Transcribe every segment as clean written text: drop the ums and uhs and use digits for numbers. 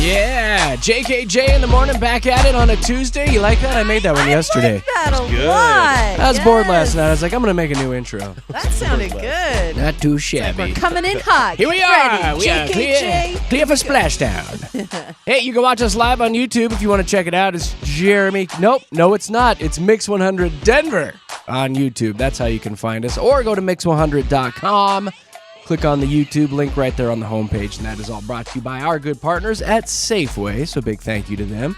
Yeah, JKJ in the morning, back at it on a Tuesday. You like that? I made that one yesterday. I like that a good. lot. I was bored last night. I was like, I'm going to make a new intro. That sounded good. Not too shabby. We're coming in hot. Here we Get are. ready. We are JKJ. clear for splashdown. Hey, you can watch us live on YouTube if you want to check it out. It's Jeremy. Nope, no, it's not. It's Mix 100 Denver on YouTube. That's how you can find us. Or go to mix100.com. Click on the YouTube link right there on the homepage, and that is all brought to you by our good partners at Safeway, so big thank you to them.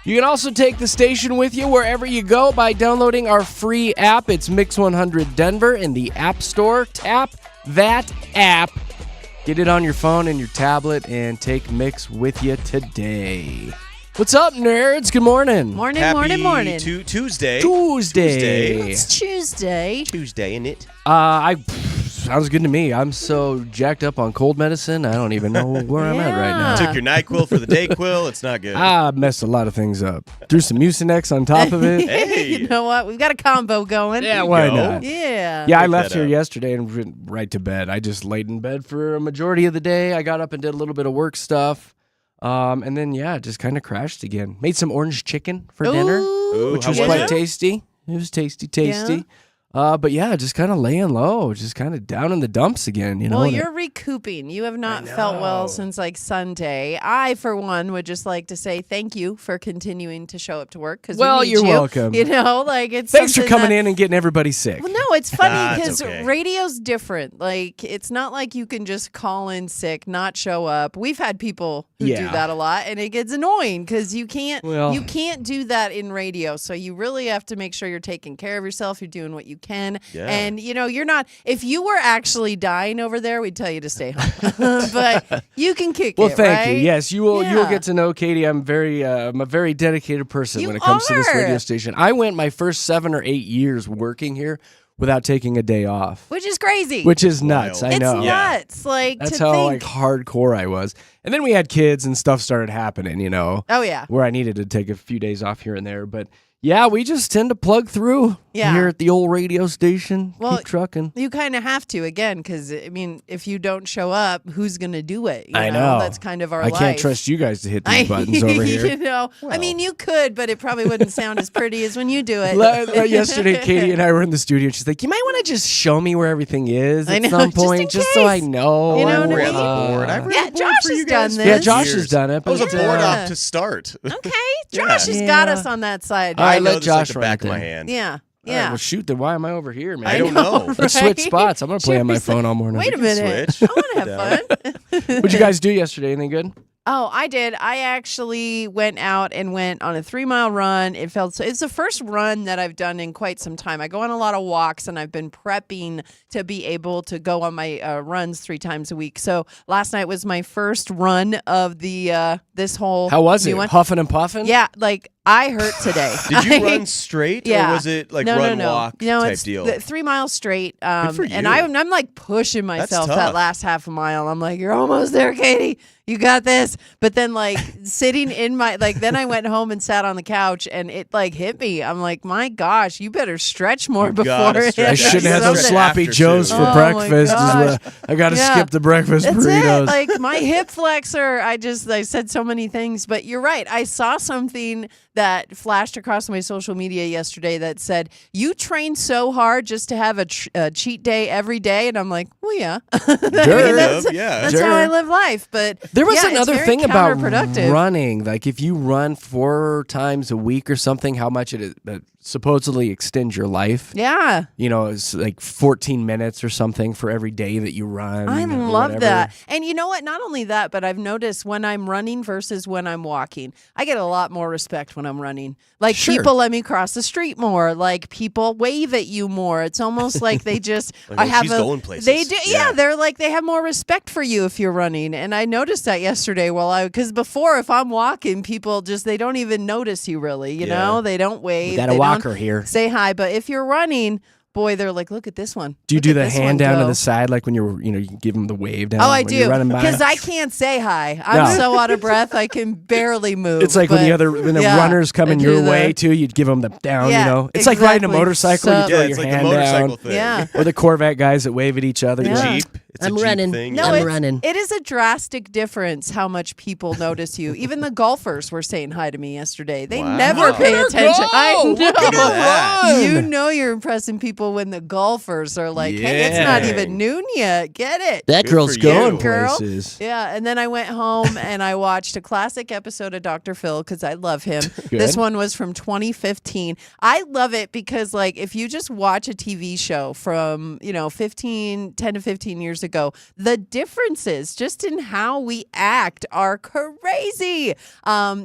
You can also take the station with you wherever you go by downloading our free app. It's Mix 100 Denver in the App Store. Tap that app. Get it on your phone and your tablet and take Mix with you today. What's up, nerds? Good morning. Morning. Tuesday. It's Tuesday. Tuesday, isn't it? Sounds good to me. I'm so jacked up on cold medicine, I don't even know where I'm at right now. Took your NyQuil for the DayQuil. It's not good. I messed a lot of things up. Threw some Mucinex on top of it. Hey. You know what? We've got a combo going. Yeah, why go. not? Yeah. Yeah, I Pick left that here up. yesterday and went right to bed. I just laid in bed for a majority of the day. I got up and did a little bit of work stuff. And then, just kind of crashed again. Made some orange chicken for dinner, Ooh, which how was was quite it? tasty. It was tasty. But yeah, just kind of laying low, just kind of down in the dumps again, you know. Well, and you're recouping. You have not felt well since Sunday. I, for one, would just like to say thank you for continuing to show up to work. Well, you're welcome. You know, it's Thanks for something coming that- in and getting everybody sick. Well, no, it's funny That's because okay. radio's different. It's not like you can just call in sick, not show up. We've had people who do Yeah. that a lot, and it gets annoying because you can't Well- do that in radio. So you really have to make sure you're taking care of yourself. You're doing what you can, Yeah. and you're not. If you were actually dying over there, we'd tell you to stay home. But you can kick Well, it. thank you. right? Yes, you will. You'll Yeah. get to know Katie. I'm a very dedicated person You when it comes to this are. radio station. I went my first 7 or 8 years working here without taking a day off, Which is crazy. which is nuts. Wild. I it's know. nuts. That's to how think. hardcore I was. And then we had kids and stuff started happening. Oh yeah. Where I needed to take a few days off here and there, but. Yeah, we just tend to plug through Yeah. here at the old radio station. Well, Keep trucking. You kind of have to, again, because, if you don't show up, who's going to do it? You I know. That's kind of our I life. can't trust you guys to hit these buttons over here. You could, but it probably wouldn't sound as pretty as when you do it. Yesterday, Katie and I were in the studio. She's like, "You might want to just show me where everything is I at know, some just in point, just so I case. know." You know I've what I ran mean? the board. I've ran Yeah, the board Josh for has you done guys this. for Yeah, Josh years. has done it. I was a but, board Yeah. op to start. Okay, Josh has got us on that side. All right, I know let this Josh like the run back it of my then. hand. Yeah, All right, yeah. well, shoot, then why am I over here, man? I don't know. Let's switch right? spots. I'm going to play on my phone all morning. Wait a minute. Switch. I want to have fun. What'd you guys do yesterday? Anything good? Oh, I did. I actually went out and went on a 3-mile run. It's the first run that I've done in quite some time. I go on a lot of walks, and I've been prepping to be able to go on my runs 3 times a week. So last night was my first run of the this whole. How was new it? one. Huffing and puffing? Yeah, I hurt today. Did you run straight, Yeah. or was it like no, run no. walk No, type it's deal? 3 miles straight. Good for And you. I'm like pushing myself that tough. last half a mile. I'm like, you're almost there, Katie. You got this. But then sitting in my then I went home and sat on the couch, and it hit me. I'm like, my gosh, you better stretch more You before gotta it. stretch. I Yeah, shouldn't you have those stretch sloppy after, joes too. for Oh, my breakfast. gosh. I got to Yeah. skip the breakfast That's burritos. it. My hip flexor, I said so many things, but you're right. I saw something that flashed across my social media yesterday that said, you train so hard just to have a cheat day every day. And I'm like, well, yeah. That's Sure. how I live life. But There was yeah, it's another very thing about counterproductive. running. Like if you run 4 times a week or something, how much it supposedly extends your life. Yeah. It's like 14 minutes or something for every day that you run. I or love whatever. that. And you know what? Not only that, but I've noticed when I'm running versus when I'm walking, I get a lot more respect when I'm running. Sure. People let me cross the street more. People wave at you more. It's almost like they just She's going places. They do. Yeah. They're they have more respect for you if you're running. And I noticed that yesterday because before if I'm walking, people they don't even notice you really. You know, they don't wave. We got a they walker don't here. Say hi. But if you're running, boy, they're like, look at this one. Do you Look do at the this hand one down to go. the side like when you give them the wave down? Oh, I when do you're running by? because I can't say hi. I'm No. so out of breath I can barely move. It's like when the yeah, runners coming I your do way the- too, you'd give them the down. Yeah, It's like riding a exactly. motorcycle. So- You throw Yeah, your it's like the hand motorcycle down. thing. Yeah. Or the Corvette guys that wave at each other. The You're Yeah. like, Jeep. It's I'm a Jeep running. thing. No, I'm it's, running. it is a drastic difference how much people notice you. Even the golfers were saying hi to me yesterday. They Wow. never Look pay at her attention. go! I Look at know. her run! You know you're impressing people when the golfers are like, hey, it's not Yeah. even noon yet. Get it. That Good girl's for going you. Girl. Places. Yeah, and then I went home and I watched a classic episode of Dr. Phil because I love him. Good. This one was from 2015. I love it because, like, if you just watch a TV show from, 10 to 15 years ago, the differences just in how we act are crazy.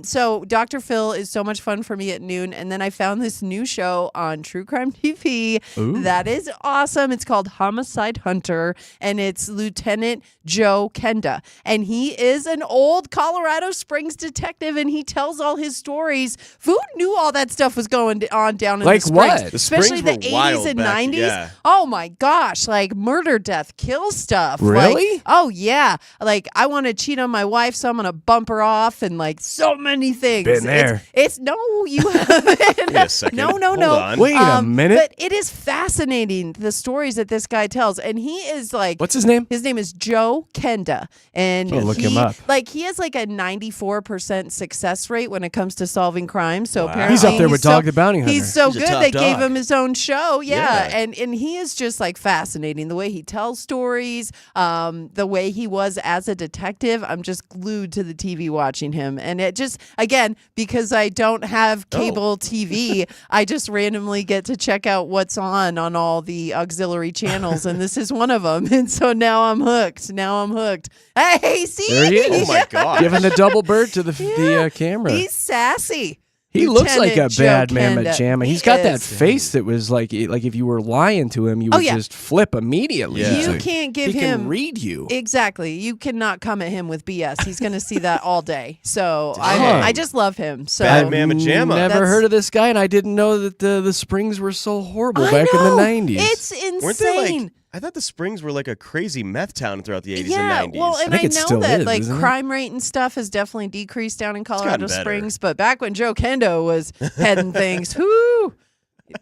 So Dr. Phil is so much fun for me at noon. And then I found this new show on True Crime TV that is awesome. It's called Homicide Hunter, and it's Lieutenant Joe Kenda. And he is an old Colorado Springs detective, and he tells all his stories. Who knew all that stuff was going on down in Like the Springs? what? The Springs Especially the were 80s wild and back- 90s. yeah. Oh my gosh, like murder, death, kill stuff. Really? Like, oh yeah. Like, I want to cheat on my wife, so I'm going to bump her off, and like so many things. Been there. It's no, you haven't. Wait a second. No. Hold on. Wait a minute. But it is fascinating, the stories that this guy tells. And he is like, What's his name? his name is Joe Kenda. And Oh, look him up. Like, he has like a 94% success rate when it comes to solving crimes. So Wow. apparently He's up there with Dog the Bounty Hunter. He's so He's a good top they gave dog. him his own show. Yeah. Yeah. And he is just like fascinating. The way he tells stories, the way he was as a detective. I'm just glued to the TV watching him. And it just, again, because I don't have cable TV, I just randomly get to check out what's on all the auxiliary channels. And this is one of them. And so now I'm hooked. Hey, see? There he is. Oh my God. Giving the double bird to the Yeah. camera. He's sassy. He looks like a Lieutenant Joe bad man Kenda. at Jamma. He's He got that is. face that was like if you were lying to him, you would yeah. just flip immediately. Yeah. He's You like- can't give he him can read you. Exactly. You cannot come at him with BS. He's going to see that all day. So Dang. I just love him. So Bad man. Mamma Jamma. Never That's- heard of this guy, and I didn't know that the Springs were so horrible I back know. in the 90s. It's insane. Weren't they like? I thought the Springs were like a crazy meth town throughout the 80s yeah, and 90s. well, and I think I it know still that is, like isn't it? crime rate and stuff has definitely decreased down in Colorado better. Springs, but back when Joe Kendo was heading things, whoo,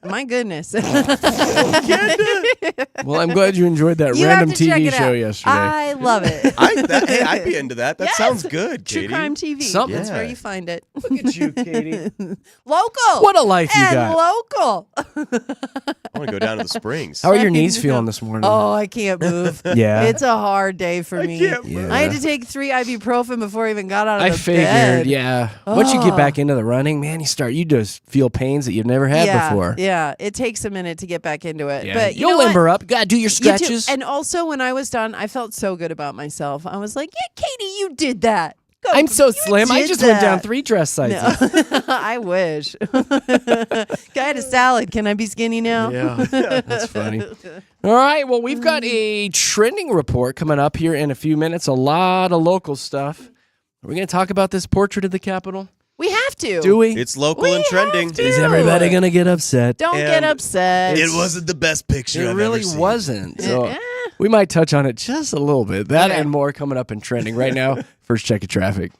my goodness. Well, I'm glad you enjoyed that You random have to check TV it show out. yesterday. I love it. Hey, I'd be into that. That Yes. sounds good, True Katie. crime TV. Something. That's where Yeah. you find it. Look at you, Katie. Local. What a life you and got. local. I want to go down to the Springs. How are your knees feeling this morning? Oh, I can't move. Yeah. It's a hard day for me. can't move. I had to take 3 ibuprofen before I even got out of I the figured, bed. yeah. Once you get Oh. back into the running, man, you just feel pains that you've never had before. Yeah, it takes a minute to get back into it. Yeah. But you You'll know what? limber up. You gotta do your You do. stretches. And also, when I was done, I felt so good about myself. I was like, yeah, Katie, you did that. Go, I'm so you slim. I did just went down that." 3 dress sizes. No. I wish. I had a salad. Can I be skinny now? Yeah, that's funny. All right, well, we've got a trending report coming up here in a few minutes. A lot of local stuff. Are we going to talk about this portrait of the Capitol? We have to. Do we? It's local We and trending. have to. Is everybody going to get upset? Don't get And upset. It wasn't the best picture It I've really ever seen. wasn't. So Eh. we might touch on it just a little bit. That Okay. and more coming up in trending right now. First check of traffic.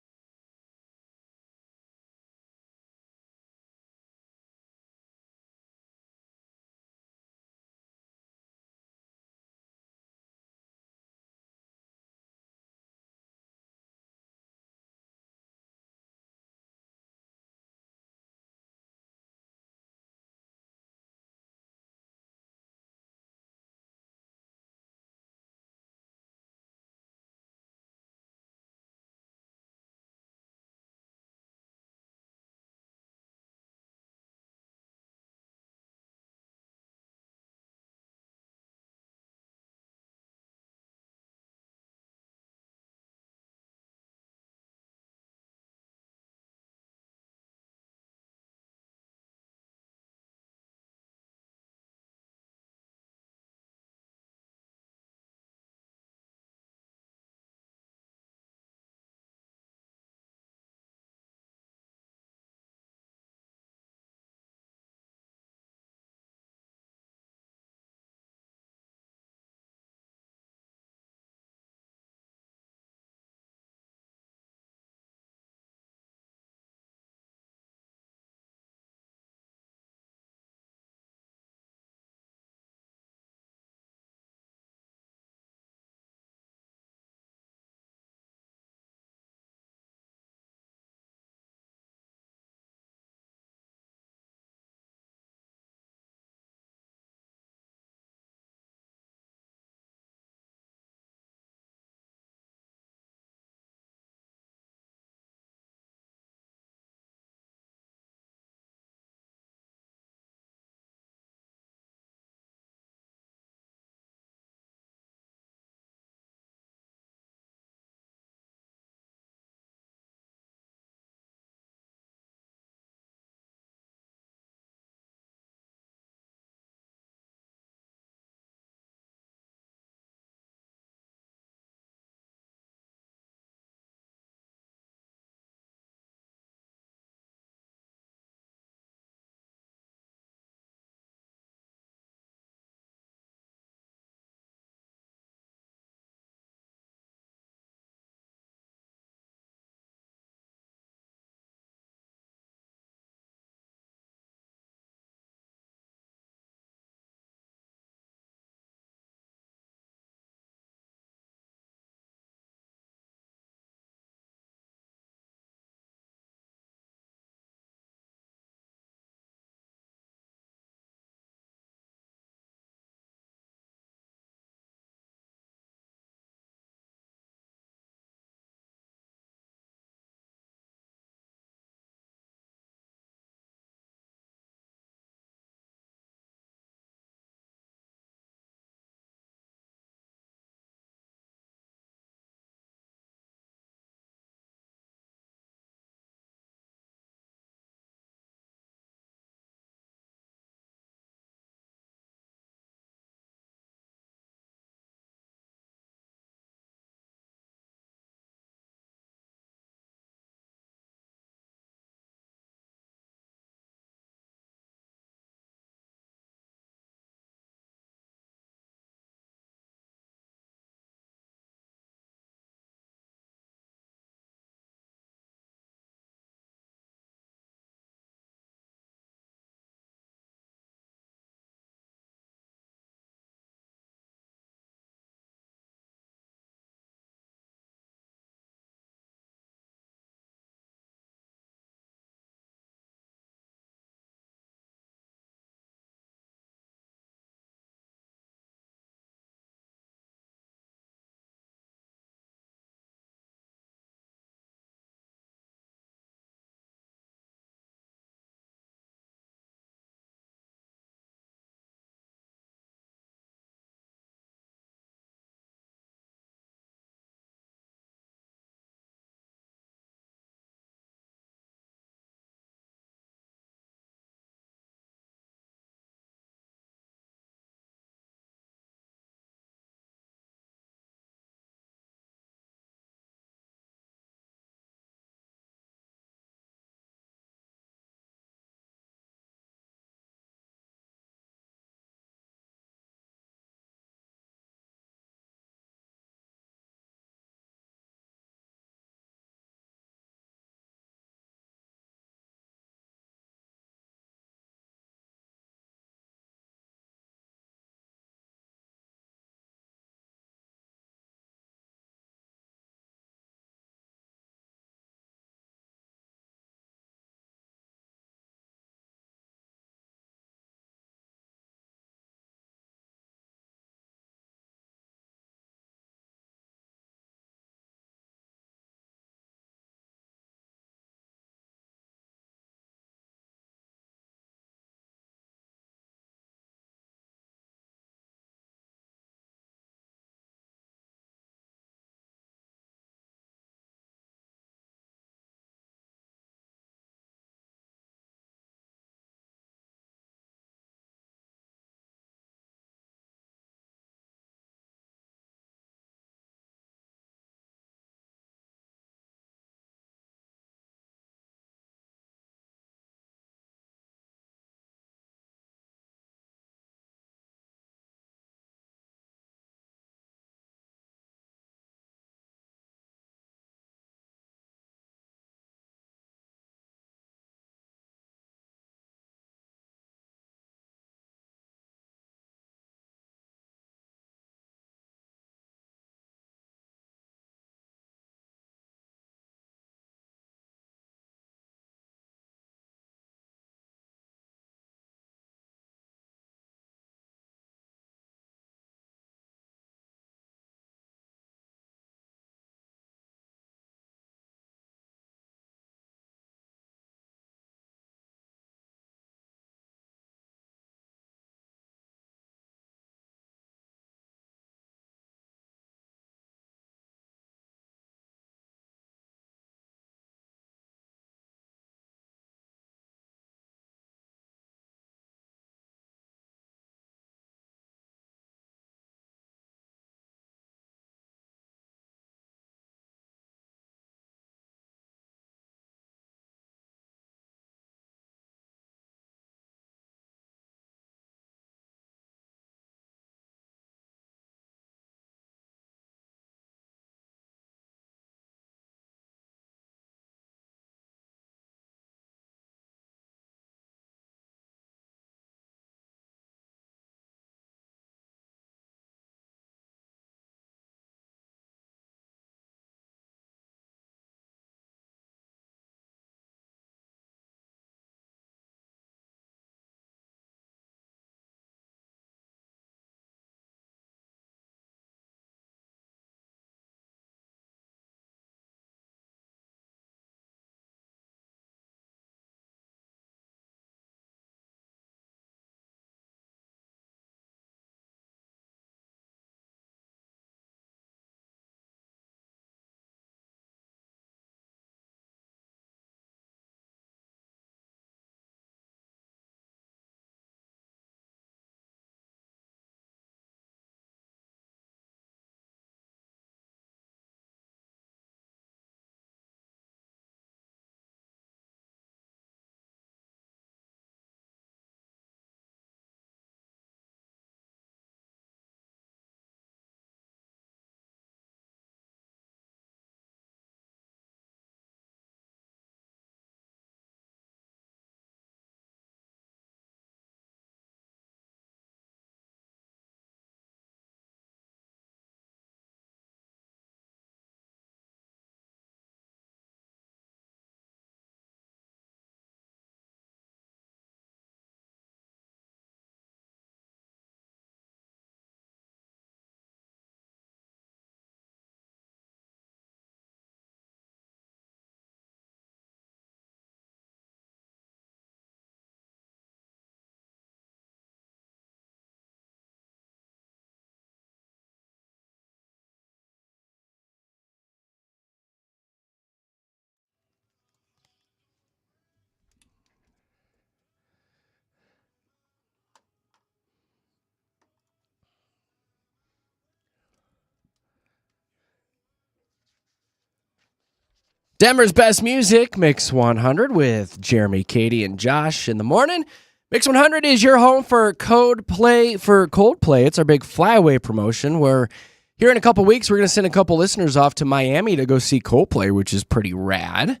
Denver's best music, Mix 100 with Jeremy, Katy, and Josh in the morning. Mix 100 is your home for Coldplay. It's our big flyaway promotion where here in a couple weeks we're going to send a couple listeners off to Miami to go see Coldplay, which is pretty rad.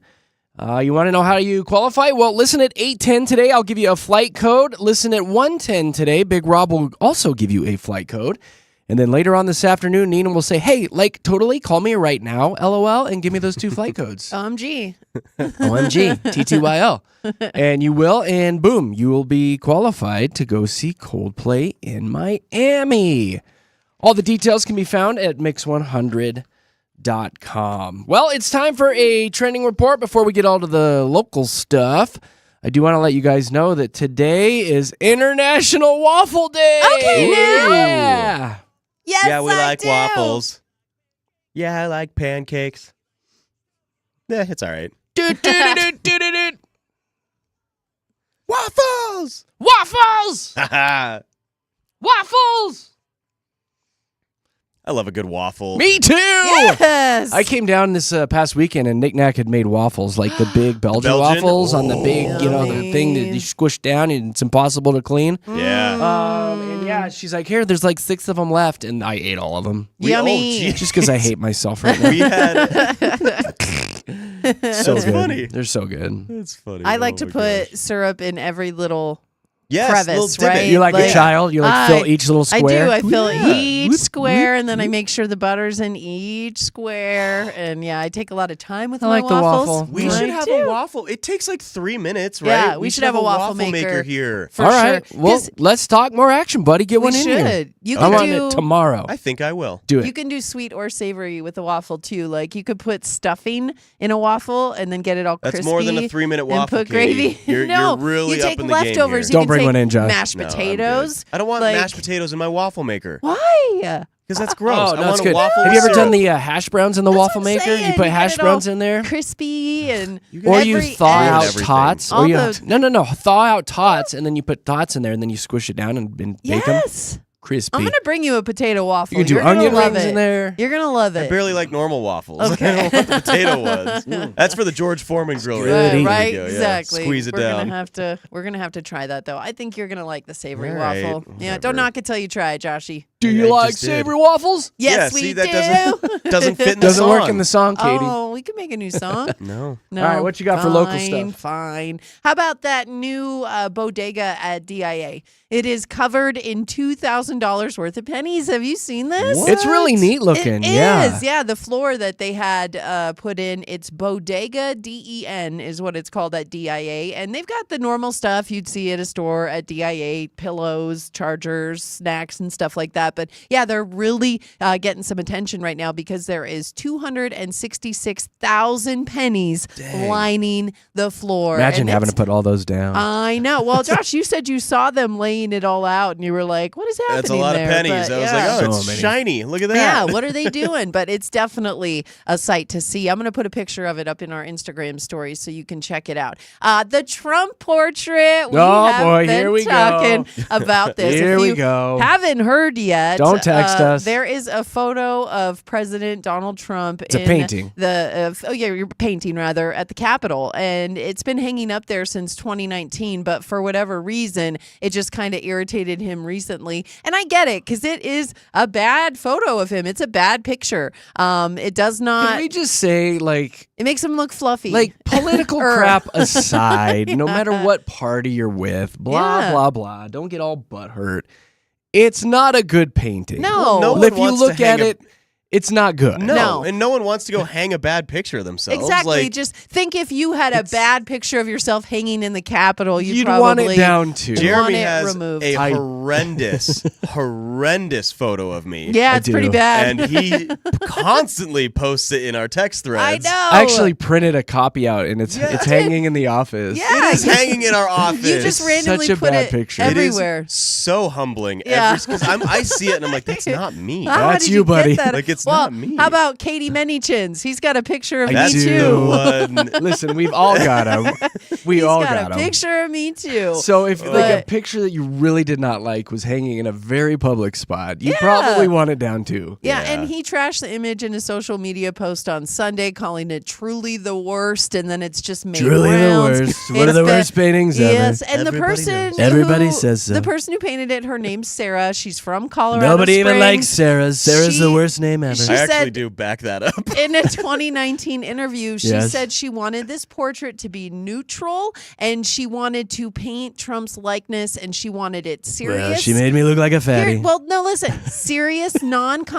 You want to know how you qualify? Well, listen at 8:10 today. I'll give you a flight code. Listen at 1:10 today. Big Rob will also give you a flight code. And then later on this afternoon, Nina will say, hey, like, totally, call me right now, LOL, and give me those 2 flight codes. OMG. OMG, TTYL. And you will, and boom, you will be qualified to go see Coldplay in Miami. All the details can be found at mix100.com. Well, it's time for a trending report before we get all to the local stuff. I do want to let you guys know that today is International Waffle Day. Okay, now. Yeah. Yes, yeah, we I like do. waffles. Yeah, I like pancakes. Yeah, it's all right. Waffles! Waffles! I Waffles! love a good waffle. Me too! Yes. I came down this past weekend and Nick Nack had made waffles, like the big Belgian Belgian? waffles on the big, the Yummy. thing that you squish down and it's impossible to clean. Yeah. And yeah, she's like, here, there's like 6 of them left, and I ate all of them. Yummy. Just because I hate myself right now. We had. So That's good. funny. They're so good. That's funny. I like Oh to my put gosh. syrup in every little yes, crevice, little divot. right? You're like a Like- child. You like fill each little square. I do. I fill Yeah. each Whoop, square, whoop, and then I make sure the butter's in each square. And yeah, I take a lot of time with I my like the waffles. waffle. We I should I have do. a waffle. It takes like 3 minutes, right? Yeah, we should have a waffle maker. here. For all right. sure. Well, 'Cause let's talk more action, buddy. Get we one in here. should. You I can want do it tomorrow. I think I will. Do it. You can do sweet or savory with a waffle too. Like you could put stuffing in a waffle and then get it all That's crispy. more than a 3-minute and waffle. put Katie. gravy. You're no, really you up take in the game leftovers. here. You Don't can bring take one in, Josh. mashed No, I'm good. potatoes. I don't want like- mashed potatoes in my waffle maker Why? because that's gross. Oh, I no, want it's a good. waffle Have you ever with done syrup. the hash browns in the That's waffle what I'm maker? saying. You put You hash get it browns all in there? Crispy and Or you thaw Ruin out everything. tots. All Or you the- no. Thaw out tots, and then you put tots in there, and then you squish it down and bake them yes. crispy. I'm gonna bring you a potato waffle. You can do You're gonna onion love rings it. in there. You're gonna love I it. barely like normal waffles. Okay. I don't know what the potato ones. That's for the George Foreman grill. good. There you Right, go, yeah. exactly. Squeeze it we're down. We're gonna have to try that though. I think you're gonna like the savory All right, waffle. Yeah, whatever. don't knock it till you try it, Joshy. Do I you just like did. savory waffles? Yes, Yeah, we see, that do. doesn't fit in the Doesn't work song. in the song, Katie. Oh, we could make a new song. No. No. All right, what you got for local Fine, stuff? Fine. How about that new bodega at DIA? It is covered in $2,000 worth of pennies. Have you seen this? What? It's really neat looking. It yeah. is, yeah. The floor that they had put in, it's Bodega DEN is what it's called at DIA. And they've got the normal stuff you'd see at a store at DIA, pillows, chargers, snacks, and stuff like that. But yeah, they're really getting some attention right now because there is 266,000 pennies lining the floor. Imagine And having to it's- put all those down. I know. Well, Josh, you said you saw them laying it all out, and you were like, "What is happening?" That's a lot there? of pennies. But, I was yeah. like, oh, So it's many. shiny. Look at that. Yeah, what are they doing? But it's definitely a sight to see. I'm going to put a picture of it up in our Instagram stories so you can check it out. The Trump portrait. We Oh, have boy, been here we go. talking about this. Here if we you go. haven't heard yet, Don't text us. There is a photo of President Donald Trump It's a in painting. you're painting rather at the Capitol, and it's been hanging up there since 2019. But for whatever reason, it just kind of irritated him recently, and I get it because it is a bad photo of him. It's a bad picture. It does not. Can we just say, like It makes him look fluffy. political Or- crap aside, no matter what party you're with, blah, Yeah. blah, blah, don't get all butthurt. It's not a good painting. No. no If one you wants look to hang at it, it's not good. No. And no one wants to go hang a bad picture of themselves. Exactly. Like, Just think if you had a bad picture of yourself hanging in the Capitol, You'd probably want it down to. want Jeremy it has removed. a I- horrendous photo of me. Yeah, I it's pretty do. bad. And he constantly posts it in our text I threads. know. I actually printed a copy out, and it's hanging in the office. Yeah. It is hanging in our office. You just randomly such a put bad it picture. It is everywhere. so humbling. Yeah. Because I see it and I'm like, that's not me. How That's did you, buddy. Get that? Like, it's That's Well, not me. how about Katie Manychins? He's got a picture of That's me the too. one. Listen, we've all got them. We all He's got got a them. picture of me too. So if like a But- picture that you really did not like was hanging in a very public spot, you probably want it down too. Yeah, and he trashed the image in a social media post on Sunday, calling it truly the worst, and then it's just made Truly the rounds. worst. One of It's the worst paintings Yes, ever. and the Everybody person knows. Everybody who- says so. The person who painted it, her name's Sarah. She's from Colorado Nobody even Springs. likes Sarah's. Sarah's the She- worst name ever. she I actually said- do back that up. In a 2019 interview, she Yes. said she wanted this portrait to be neutral and she wanted to paint Trump's likeness and she wanted it serious. Well, she made me look like a fatty. Well, no, listen. Serious,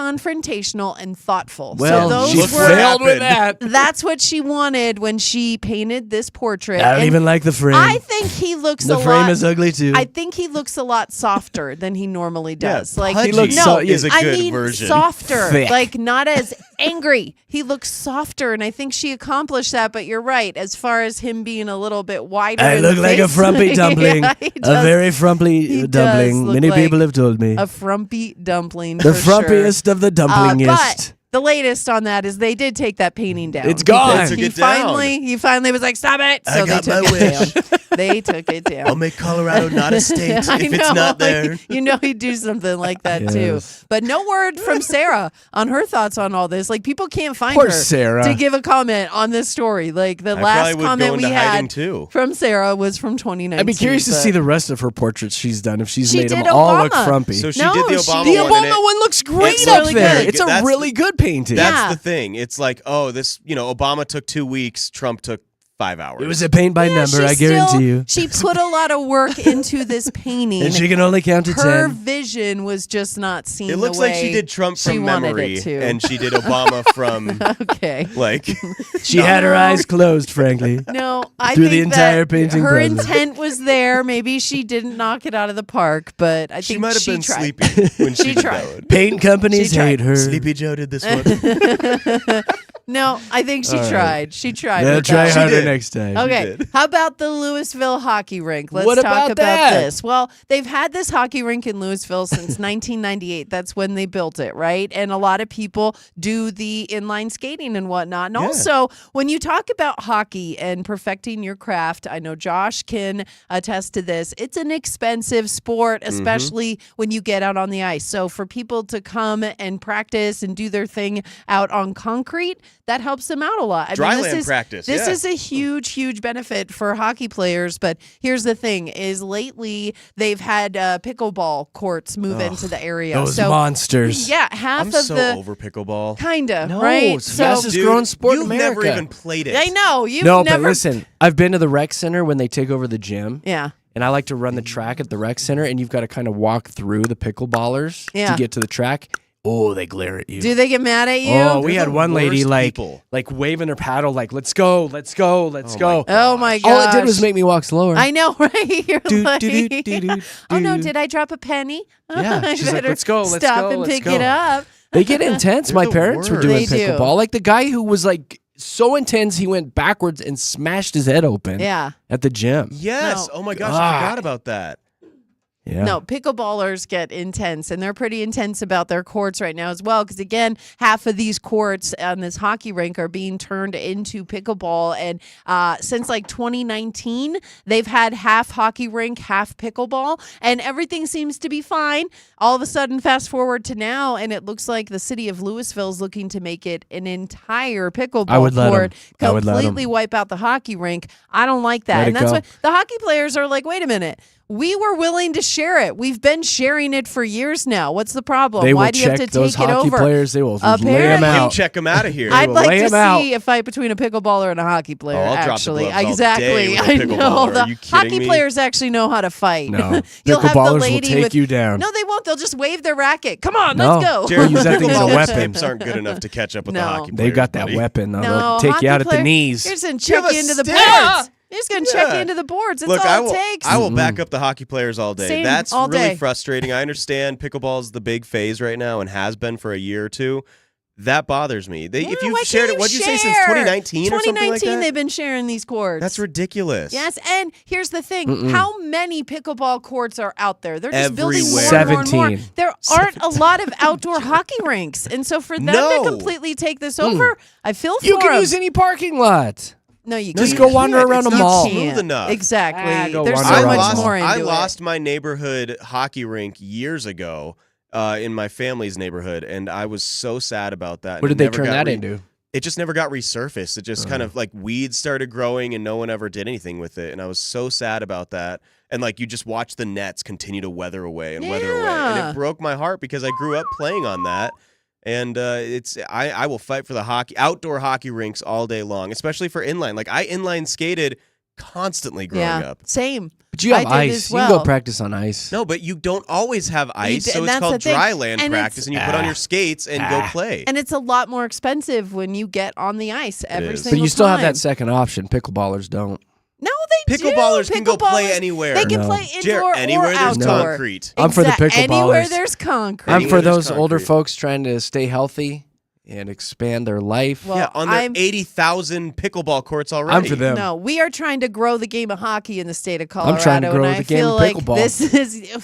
non-confrontational, and thoughtful. Well, so she those were. failed with that. That's what she wanted when she painted this portrait. I don't And even like the frame. I think he looks the a frame lot. is ugly too. I think he looks a lot softer than he normally does. Yeah, like pudgy He looks no, so- is a I good mean version. softer, Thick. like not as angry. He looks softer, and I think she accomplished that. But you're right, as far as him being a little bit wider. I in look the like a face. frumpy dumpling. Yeah, he A does. very He frumpy does dumpling. look Many like people have told me. a frumpy dumpling. The for sure. frumpiest of the dumplingest. But the latest on that is they did take that painting down. It's gone. Because They took He it down. finally was like, "Stop it!" I So got they my took it wish. down. They took it down. I'll make Colorado not a state I if know, it's not there. You know he'd do something like that too. Yes. But no word from Sarah on her thoughts on all this. Like people can't find Poor her Sarah. to give a comment on this story. Like the I last probably would comment go we into hiding had too. from Sarah was from 2019. I'd be curious to but- see the rest of her portraits she's done if she's She made them did all look Obama. frumpy. So she No, did the she Obama did- the one. and Obama it- one looks great It's up really there. good. It's a That's really good painting. Yeah. That's the thing. It's like, oh, this, Obama took 2 weeks, Trump took 5 hours. It was a paint by Yeah, number, she I guarantee still- you. She put a lot of work into this painting. And she can only count to Her 10. vision was just not seen. It looks the like she way did Trump she from wanted memory, it to. and she did Obama from Okay. like. She had her eyes closed, frankly. No, I Through the think entire that painting her process. intent was there. Maybe she didn't knock it out of the park, but I She think might have she been tried. sleepy when she, She did tried. that one. Paint companies She tried. hate her. Sleepy Joe did this one. No, I think she All right. tried. She tried. They'll with try that. She harder did. next time. Okay, did. how about the Louisville hockey rink? Let's What talk about that? this. Well, they've had this hockey rink in Louisville since 1998. That's when they built it, right? And a lot of people do the inline skating and whatnot. And Yeah. also, when you talk about hockey and perfecting your craft, I know Josh can attest to this. It's an expensive sport, especially when you get out on the ice. So for people to come and practice and do their thing out on concrete, that helps them out a lot. I Dry mean, land practice, This yeah. is a huge benefit for hockey players. But here's the thing: is lately they've had pickleball courts move into the area. Those so monsters. yeah, half I'm of so the over pickleball. kinda No, right. it's the So fastest growing sport in you've America. never even played it. I know you've No, never. but listen, I've been to the rec center when they take over the gym. Yeah. And I like to run the track at the rec center, and you've got to kind of walk through the pickleballers Yeah. to get to the track. Oh, they glare at you. Do they get mad at you? Oh, we They're had the one lady worst like people. waving her paddle, like "Let's go, let's go, let's Oh go." my Oh my god! All it did was make me walk slower. I know, right? You're Do, like, do, do, do, do, oh no, do. did I drop a penny? Yeah, I she's like, better "Let's go, let's stop go, and let's pick go." it up. They get intense. They're My the parents were worst. doing They do. pickleball. Like the guy who was like so intense, he went backwards and smashed his head open. Yeah. At the gym. Yes. No. Oh my gosh, Ah. I forgot about that. Yeah. No, pickleballers get intense, and they're pretty intense about their courts right now as well. Because again, half of these courts on this hockey rink are being turned into pickleball, and since like 2019, they've had half hockey rink, half pickleball, and everything seems to be fine. All of a sudden, fast forward to now, and it looks like the city of Louisville is looking to make it an entire pickleball I would let 'em. court, I would let 'em. completely wipe out the hockey rink. I don't like that, Let and it that's go. what the hockey players are like. Wait a minute. We were willing to share it. We've been sharing it for years now. What's the problem? They Why will do you have check to those take it hockey over? players. They will lay them Apparently- You out. check them out of here. I'd will like lay to 'em out. see a fight between a pickleballer and a hockey player. Oh, I'll drop the actually, gloves all exactly. day with a I know pickleballer. the Are you kidding hockey me? players actually know how to fight. No. You'll have the Pickleballers will lady take with you down. No, they won't. They'll just wave their racket. Come on, No. let's go. Jerry, use that thing as a pickleball weapon. tips aren't good enough to catch up with the No. hockey They've players, got that buddy. weapon. They'll No, take hockey you out at the player- knees. They're just gonna Give check a you into the stick. boards. They're just gonna check you Yeah. into the boards. That's Look, all it takes. I will back up the hockey players all day. Same, That's all really day. frustrating. I understand pickleball is the big phase right now and has been for a year or two. That bothers me. If why you've can't shared it, you what'd you say, since share? 2019 or something like 2019, that? they've been sharing these courts. That's ridiculous. Yes, and here's the thing. How many pickleball courts are out there? They're just building more Everywhere. and more and more. 17. There aren't a lot of outdoor hockey rinks. And so for them No. to completely take this over, I feel for You can them. use any parking lot. No, you Just can't. go wander can't. around It's a not mall. smooth enough. Exactly. Go There's wander so around much a mall. more into I it. lost my neighborhood hockey rink years ago in my family's neighborhood, and I was so sad about that. What and did it they never turn got that into? It just never got resurfaced. It just kind of like weeds started growing, and no one ever did anything with it. And I was so sad about that. And like you just watch the nets continue to weather away and weather away, and Yeah. it broke my heart because I grew up playing on that. And I will fight for the outdoor hockey rinks all day long, especially for inline. Like I inline skated constantly growing up. Same. But you have I did ice. as You can go well. practice on ice. No, but you don't always have ice, and so it's that's called the thing. dry land And practice, and you put on your skates and go play. And it's a lot more expensive when you get on the ice every is. single time. But you still have that second option. Pickleballers don't. No, they do. Pickleballers can go play Pickleballers, anywhere. They can No. play Jared, indoor anywhere or there's outdoor. concrete. I'm for the Anywhere pickleballers. there's concrete. I'm Anywhere for there's those older concrete. folks trying to stay healthy and expand their life. Well, Yeah, on their I'm- 80,000 pickleball courts already. I'm for them. No, we are trying to grow the game of hockey in the state of Colorado. I'm trying to grow and the I game feel of like pickleball. This is,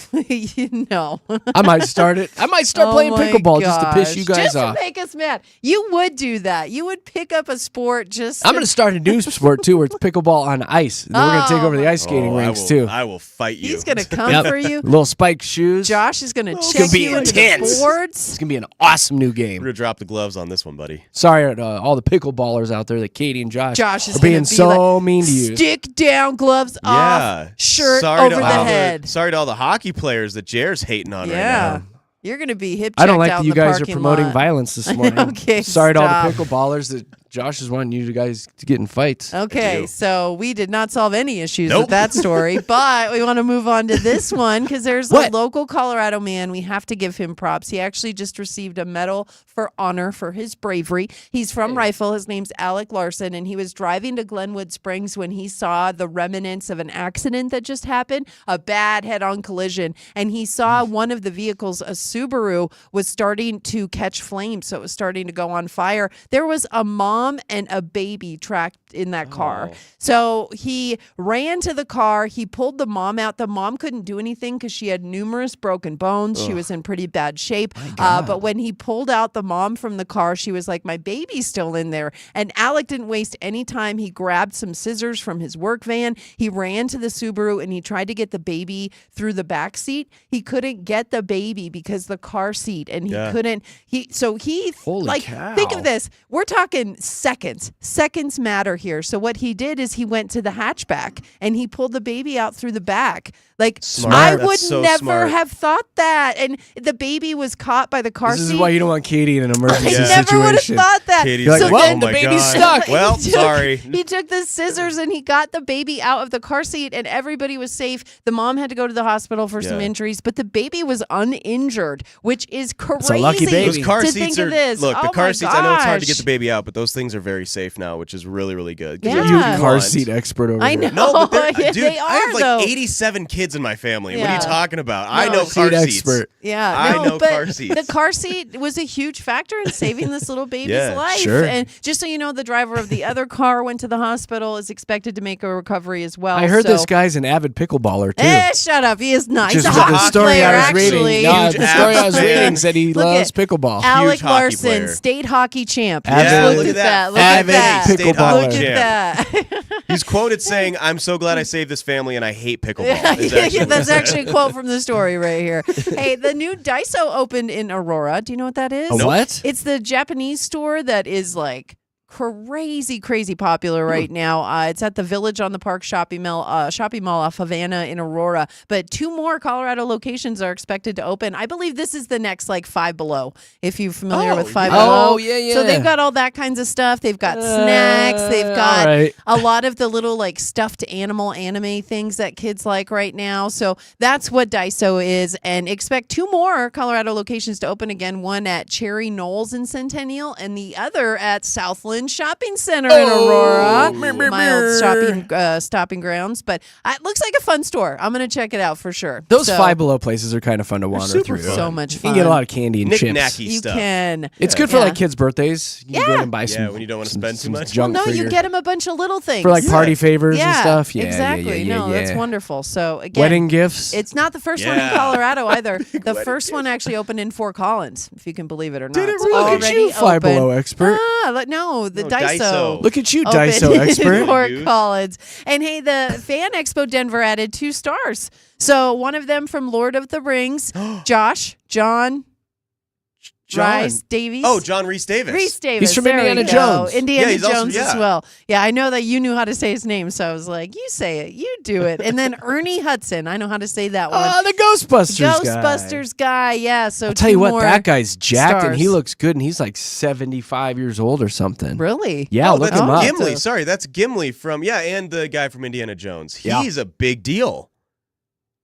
I might start it. I might start playing Oh my pickleball just to piss gosh. you guys just off. to make us mad. You would do that. You would pick up a sport just. I'm going to start a new sport too, where it's pickleball on ice. Then we're going to take over the ice skating rinks too. I will fight you. He's gonna come Yep. for you. Little spiked shoes. Josh is gonna gonna check be you into intense. the boards. It's going to be an awesome new We're game. gonna drop the gloves on this one, buddy. Sorry to all the pickleballers out there that Katy and Josh Josh is are being gonna be so like, mean to you. Stick down, gloves Yeah. off, shirt Sorry over to the all head. Sorry to all the hockey players that Jared's hating on right Yeah. now. You're gonna be hip. I don't checked like out that in you the guys are parking promoting lot. violence this morning. Okay, Sorry to all stop. the pickleballers that Josh is wanting you guys to get in fights. Okay, do. so we did not solve any issues Nope. with that story, but we want to move on to this one because there's a What? local Colorado man. We have to give him props. He actually just received a medal for honor for his bravery. He's from Rifle. His name's Alec Larson, and he was driving to Glenwood Springs when he saw the remnants of an accident that just happened, a bad head-on collision, and he saw one of the vehicles, a Subaru, was starting to catch flames, so it was starting to go on fire. There was a mom and a baby trapped in that car. So he ran to the car. He pulled the mom out. The mom couldn't do anything because she had numerous broken bones. She was in pretty bad shape. But when he pulled out the mom from the car, she was like, my baby's still in there. And Alec didn't waste any time. He grabbed some scissors from his work van. He ran to the Subaru and he tried to get the baby through the back seat. He couldn't get the baby because the car seat, and he couldn't. Holy Think cow. of this. We're talking seconds. Seconds matter here. So what he did is he went to the hatchback and he pulled the baby out through the back. Like, Smart. I That's would so never smart. have thought that. And the baby was caught by the car This seat. is why you don't want Katy in an emergency I never would have situation. thought that. Katie's You're like, like, well, oh the my baby's God. stuck. Well, He took- sorry. He took the scissors and he got the baby out of the car seat, and everybody was safe. The mom had to go to the hospital for some Yeah. injuries, but the baby was uninjured, which is crazy. a lucky baby. Those car to seats think are of this. look. The Oh car my seats. I know it's hard to get gosh. the baby out, but those things are very safe now, which is really, really good. 'Cause Yeah. that's You what car want. seat expert over I here. know. No, but they're, Yeah, dude, they I have are, like though. 87 kids in my family. What are Yeah. you talking about? I No. know car Seat seats. expert. Yeah, I no, know but car seats. the car seat was a huge factor in saving this little baby's Yeah, life. sure. And just so you know, the driver of the other car went to the hospital, is expected to make a recovery as well. I heard so. this guy's an avid pickleballer too. Shut up. He is not. He's Just a with the hockey story player, I was actually. reading. No, Huge the story I was fan. reading said he Look loves at pickleball. Alec Huge hockey Larson, player. state hockey champ. Yeah, look at that. Look Avid at that. state hockey Look champ. at that. He's quoted saying, "I'm so glad I saved this family, and I hate pickleball." Is Yeah, actually what that's he said. actually a quote from the story right here. Hey, the new Daiso opened in Aurora. Do you know what that is? A what? It's the Japanese store that is like crazy popular right now. It's at the Village on the Park shopping mall off Havana in Aurora. But 2 more Colorado locations are expected to open. I believe this is the next like Five Below. If you're familiar with Five yeah. Below, Oh, yeah. So they've got all that kinds of stuff. They've got snacks. They've got all right. a lot of the little like stuffed animal anime things that kids like right now. So that's what Daiso is, and expect 2 more Colorado locations to open again. One at Cherry Knolls in Centennial, and the other at Southland Highland Shopping Center in Aurora. Mer, mer, My old mer. stopping grounds. But it looks like a fun store. I'm going to check it out for sure. Those So, Five Below places are kind of fun to wander super through. fun. so much You fun. can get a lot of candy and chips. Knick-knacky You stuff. can. It's good for Yeah. like kids' birthdays. You can go in and buy some. Yeah, when you don't want to some- spend too some much. junk No, for you your- get them a bunch of little things. for like party favors yeah, and stuff. Yeah, exactly. Yeah, No, that's yeah. wonderful. So again, Wedding gifts. it's not the first one in Yeah. Colorado either. The wedding first one actually opened in Fort Collins, if you can believe it or not. Did it It's really? Look at already you, Five open. Below expert. No, the No, Daiso. Daiso. Look at you, Opened Daiso in expert. Fort Goose. Collins. And hey, the Fan Expo Denver added 2 stars. So one of them from Lord of the Rings, John Rice Davies. Oh, John Rhys Davis. Rhys Davis. He's from there we Indiana go. Jones. Indiana Yeah, he's also- Jones as yeah. well. Yeah, I know that you knew how to say his name, so I was like, you say it, you do it. And then Ernie Hudson. I know how to say that one. The Ghostbusters guy. Ghostbusters guy. Yeah. So I'll tell you two what, more that guy's jacked and he stars. looks good and he's like 75 years old or something. Really? Yeah, Oh, look that's him up. Gimli. Sorry, that's Gimli from and the guy from Indiana Jones. Yeah. He's a big deal.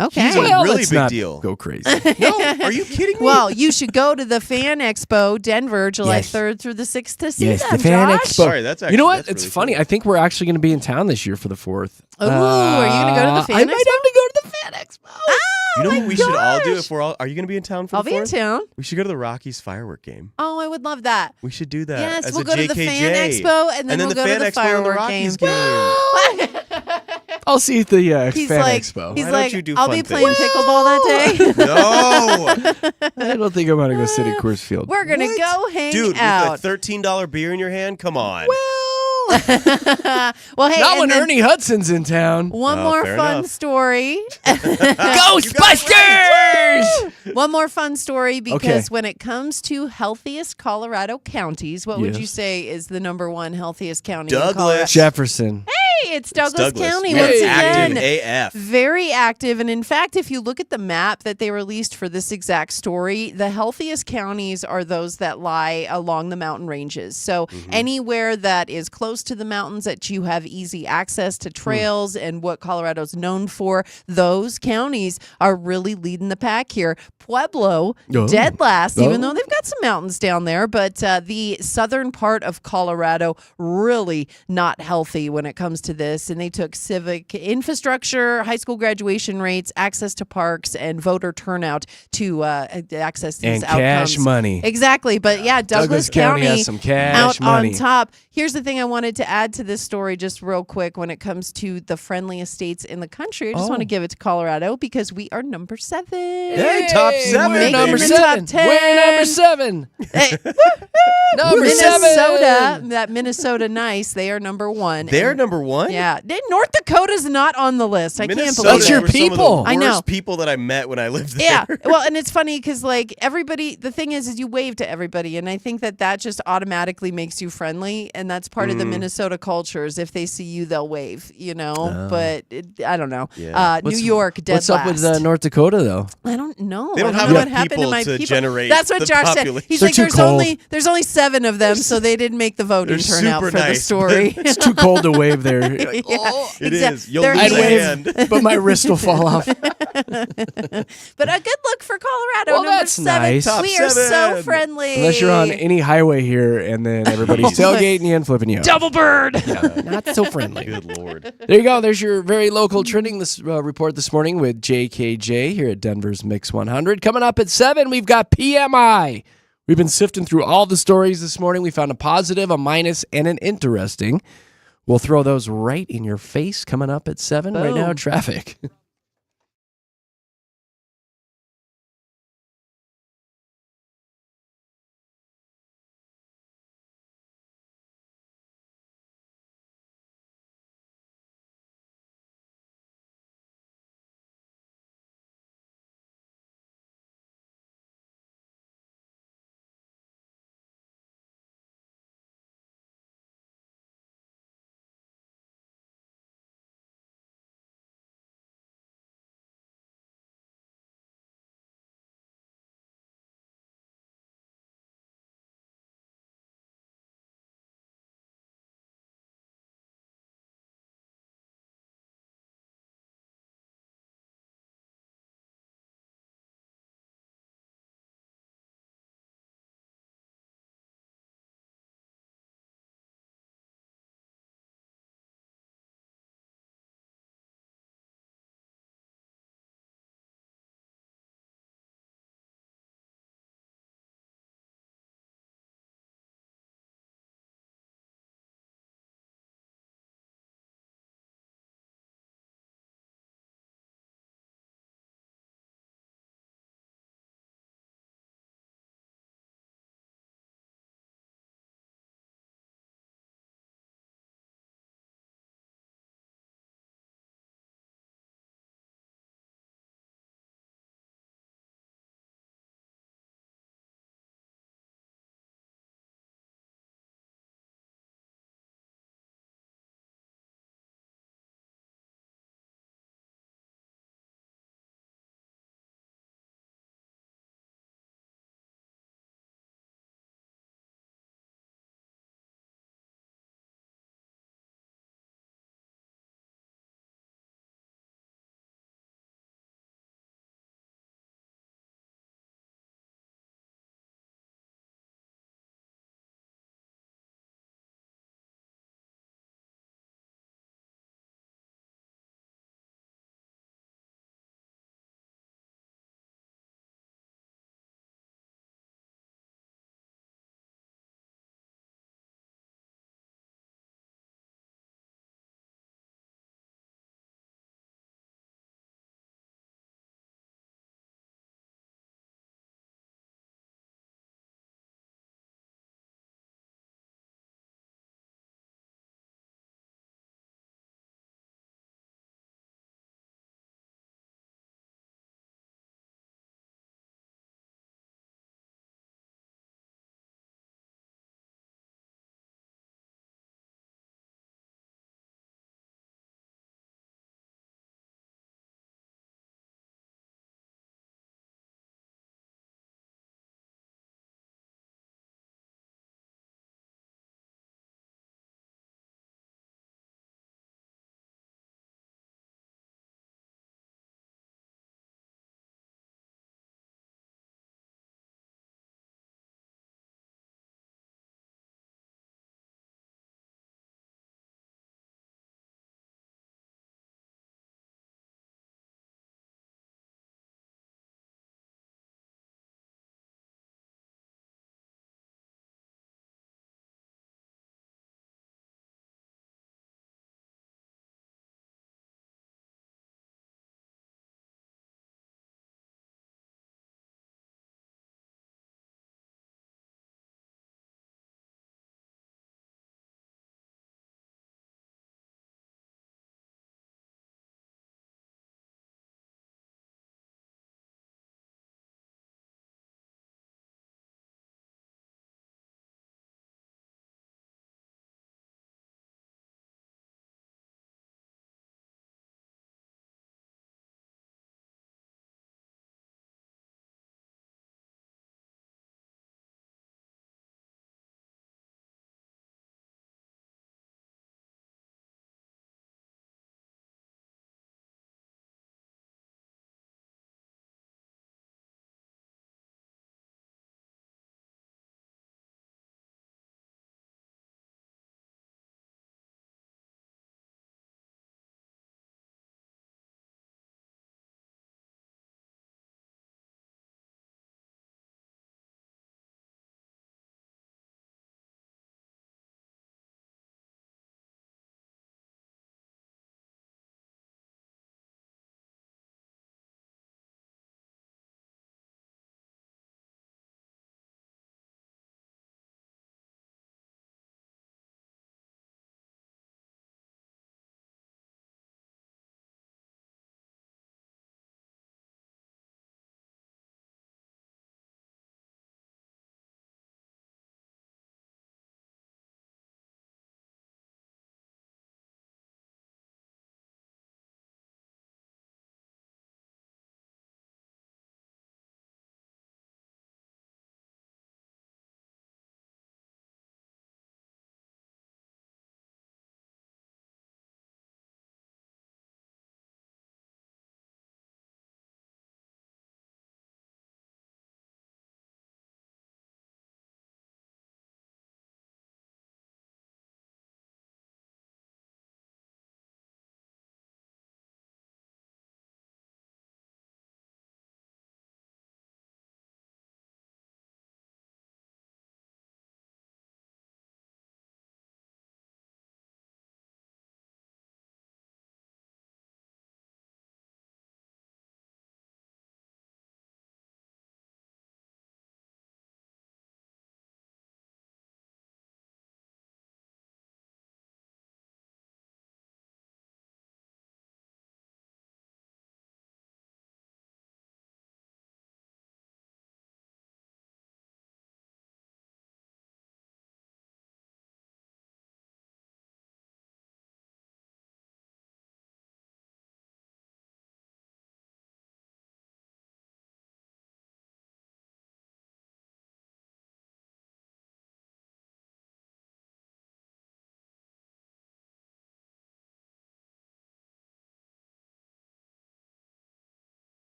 Okay. He's a Well, really let's big not deal. Go crazy. No, are you kidding me? Well, you should go to the Fan Expo Denver, July Yes. 3rd through the 6th to see Yes, them, the Fan Josh. Expo. Sorry, that's actually You know what? that's It's really funny. cool. I think we're actually going to be in town this year for the 4th. Ooh, are you gonna go to the Fan I might have Expo? to go to the Fan Expo. You know my what we should all do gosh. if we're all? Are you going to be in town for I'll the be in 4th? town. We should go to the Rockies firework game. Oh, I would love that. We should do that. Yes, as we'll a go to the JKJ. Fan Expo, and then we'll the go Fan to the Expo and the firework Rockies game. game. I'll see you at the He's Fan like, Expo. he's Why don't like, you do I'll fun be playing things? pickleball that day. No, I don't think I'm going to go sit at Coors Field. We're gonna What? go hang dude, out. with a $13 beer in your hand. Come on. well, hey, Not and when then Ernie Hudson's in town. one Oh, more fair fun enough. story. Ghostbusters! One more fun story because Okay. when it comes to healthiest Colorado counties, what would Yes. you say is the number one healthiest county? Douglas. In Colorado? Jefferson. Hey, it's Douglas, County Yeah, once it's again. active AF. Very active. And in fact, if you look at the map that they released for this exact story, the healthiest counties are those that lie along the mountain ranges. So anywhere that is close to the mountains that you have easy access to trails and what Colorado's known for, those counties are really leading the pack here. Pueblo, Oh. dead last, even Oh. though they've got some mountains down there, but the southern part of Colorado really not healthy when it comes to this. And they took civic infrastructure, high school graduation rates, access to parks, and voter turnout to access these And outcomes. cash money. Exactly. But yeah, Douglas County County has some cash out money. on top. Here's the thing I wanted to add to this story just real quick when it comes to the friendliest states in the country. I just want to give it to Colorado because we are number 7. Hey, top 7, We're Making number the baby. top seven. 10. We're number 7. Hey, Number Minnesota, 7. that Minnesota nice, they are number 1. They're And- number 1. Yeah, North Dakota's not on the list. I can't Minnesota believe That's your it. were some of the people. I know. worst people that I met when I lived there. Yeah, well, and it's funny because like everybody, the thing is you wave to everybody, and I think that just automatically makes you friendly, and that's part of the Minnesota culture. Is if they see you, they'll wave, you know. But I don't know. Yeah. New York, dead What's up with last. North Dakota, though? I don't know. They don't I have know what enough happened to people my to people. generate That's what the Josh population. said. He's They're like, too there's only 7 of them, so they didn't make the voting They're turnout super for the nice, story. It's too cold to wave there. You're like, Yeah, "Oh." It exact- is. You'll they're lose I'd a eight. hand. but my wrist will fall off. But a good look for Colorado. Well, number that's 7. nice. Top We are so 7. friendly. Unless you're on any highway here and then everybody's tailgating you and flipping you off. double bird. Not so friendly. Good Lord. There you go. There's your very local trending this report this morning with JKJ here at Denver's Mix 100. Coming up at 7, we've got PMI. We've been sifting through all the stories this morning. We found a positive, a minus, and an interesting. We'll throw those right in your face coming up at 7. Right now, Boom. traffic.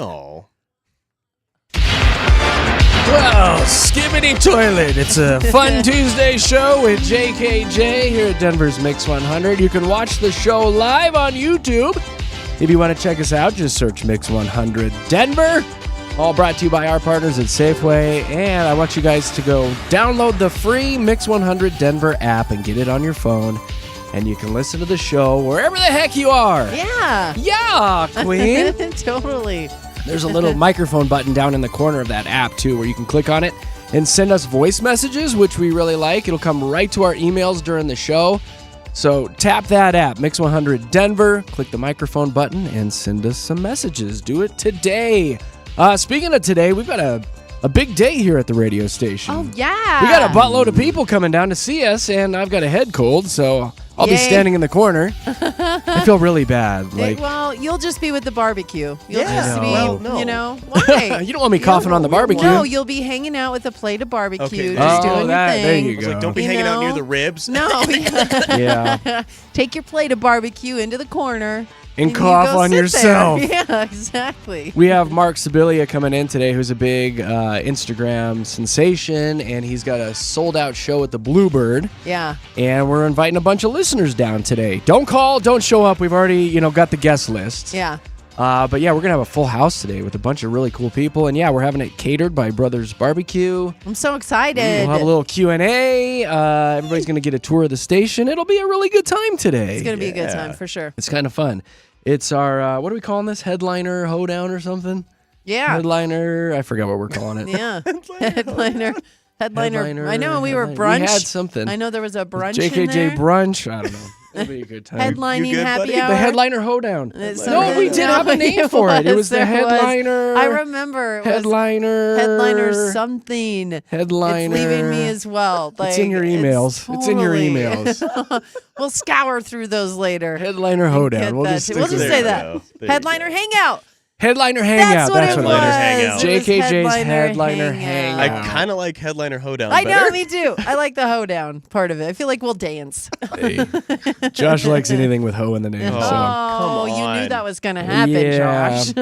Oh. Well, Skibbity Toilet. It's a fun Tuesday show with JKJ here at Denver's Mix 100. You can watch the show live on YouTube. If you want to check us out, just search Mix 100 Denver. All brought to you by our partners at Safeway. And I want you guys to go download the free Mix 100 Denver app and get it on your phone. And you can listen to the show wherever the heck you are. Yeah. Yeah, Queen. Totally. There's a little microphone button down in the corner of that app, too, where you can click on it and send us voice messages, which we really like. It'll come right to our emails during the show. So tap that app, Mix 100 Denver, click the microphone button, and send us some messages. Do it today. Speaking of today, we've got a big day here at the radio station. Oh, yeah. We got a buttload of people coming down to see us, and I've got a head cold, so I'll be Yay. standing in the corner. I feel really bad. Well, you'll just be with the barbecue. You'll Yeah. just be, Well, no. you know, why? You don't want me coughing on the barbecue. No, you'll be hanging out with a plate of barbecue, Okay. just Oh, doing that- your there thing. you I was go. like, don't be You hanging out near know? the ribs. No, Yeah. take your plate of barbecue into the corner And you cough go on sit yourself. there. Yeah, exactly. We have Mark Sibilia coming in today, who's a big Instagram sensation, and he's got a sold-out show at the Bluebird, Yeah. and we're inviting a bunch of listeners down today. Don't call, don't show up. We've already, got the guest list. Yeah. But yeah, we're gonna have a full house today with a bunch of really cool people, and yeah, we're having it catered by Brothers Barbecue. I'm so excited. We'll have a little Q&A. Everybody's gonna get a tour of the station. It'll be a really good time today. It's going to be a good Yeah. time for sure. It's kind of fun. It's our what are we calling this? Headliner hoedown or something? Yeah. Headliner. I forgot what we're calling it. Yeah. Headliner. Headliner, I know we were headliner. brunch. We had something. I know there was a brunch in JKJ there. brunch. I don't know. It'll be a good time. Headlining You good, happy buddy? hour. The headliner hoedown. It's No, something- we did have a name for it. It was the there was. headliner. I remember. It was Headliner. headliner something. Headliner. It's leaving me as well. It's in your emails. It's in your totally- emails. We'll scour through those later. Headliner hoedown. Get We'll that just too. stick We'll just with say it. that. There you go. Headliner hangout. Headliner hangout. That's what it it was. Headliners hangout. It was JKJ's headliner hangout. I hangout. kind of like Headliner Hoedown I better. know, me too. I like the hoedown part of it. I feel like we'll dance. Hey. Josh likes anything with hoe in the name. Oh, So. Oh, come you on. knew that was going to happen, Yeah. Josh.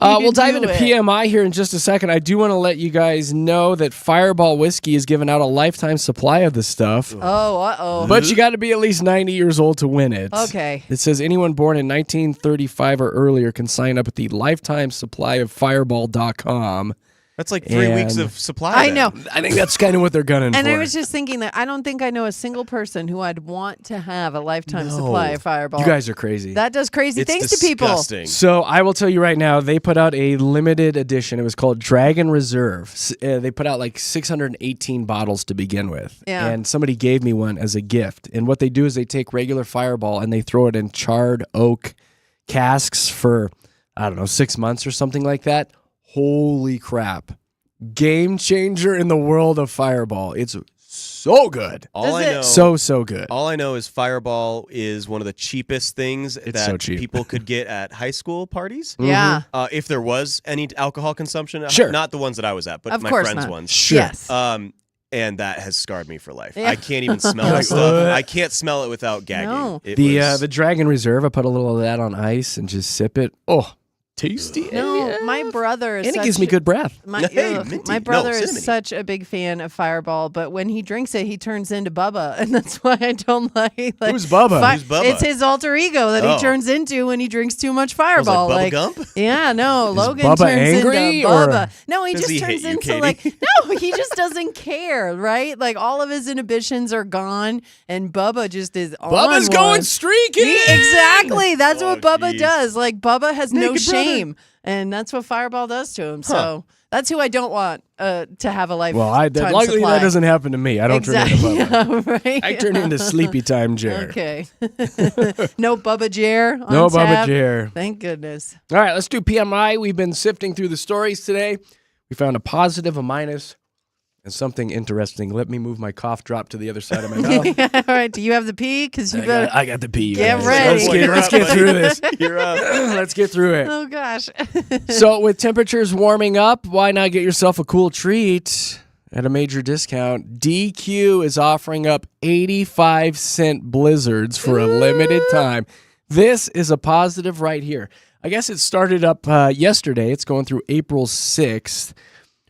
We'll dive You into knew it. PMI here in just a second. I do want to let you guys know that Fireball Whiskey is giving out a lifetime supply of this stuff. Oh, uh-oh. But you got to be at least 90 years old to win it. Okay. It says anyone born in 1935 or earlier can sign up at the lifetime supply of fireball.com. That's like 3 weeks And- of supply. I then. know. I think that's kind of what they're gunning And for. I was just thinking that I don't think I know a single person who I'd want to have a lifetime No. supply of Fireball. You guys are crazy. That does crazy It's things to people. disgusting. So I will tell you right now, they put out a limited edition. It was called Dragon Reserve. They put out like 618 bottles to begin with. Yeah. And somebody gave me one as a gift. And what they do is they take regular Fireball and they throw it in charred oak casks for, 6 months or something like that. Holy crap. Game changer in the world of Fireball. It's so good. All Does I it- know, So good. all I know is Fireball is one of the cheapest things It's that so cheap. people could get at high school parties. Yeah. If there was any alcohol consumption, Sure. not the ones that I was at, but Of my course friends' not. ones. Sure. Yes. And that has scarred me for life. Yeah. I can't even smell Like, the stuff. what? I can't smell it without gagging. No. It The was, Dragon Reserve, I put a little of that on ice and just sip it. Oh, tasty. No, AF. my brother is And it such gives me good breath. My, Hey, ugh, minty. my No, brother is cinnamon. such a big fan of Fireball, but when he drinks it, he turns into Bubba, and that's why I don't like. Who's Bubba? Who's Bubba? It's his alter ego that Oh. he turns into when he drinks too much I was Fireball. like, Bubba Gump? Yeah, no, Logan Bubba turns angry, into or- Bubba. No, he Does just he turns hate you, into Katie? like no, he just doesn't care, right? Like all of his inhibitions are gone, and Bubba just is on Bubba's one. going streaking. Exactly. That's Oh, what Bubba geez. does. Like Bubba has no Naked brother. shame, and that's what Fireball does to him. So that's who I don't want to have a life. Well, luckily supply. that doesn't happen to me. I don't exactly. turn into Bubba. Yeah, right? I turn into Sleepy Time Jer. Okay. No Bubba Jer. On No Bubba tap. Jer. Thank goodness. All right, let's do PMI. We've been sifting through the stories today. We found a positive, a minus, and something interesting. Let me move my cough drop to the other side of my mouth. All right. Do you have the pee? Because you better. I got the pee. Get guys. ready. Let's get through this. You're up. Let's get through it. Oh gosh. So, with temperatures warming up, why not get yourself a cool treat at a major discount? DQ is offering up 85-cent blizzards for a limited time. This is a positive right here. I guess it started up yesterday. It's going through April 6th.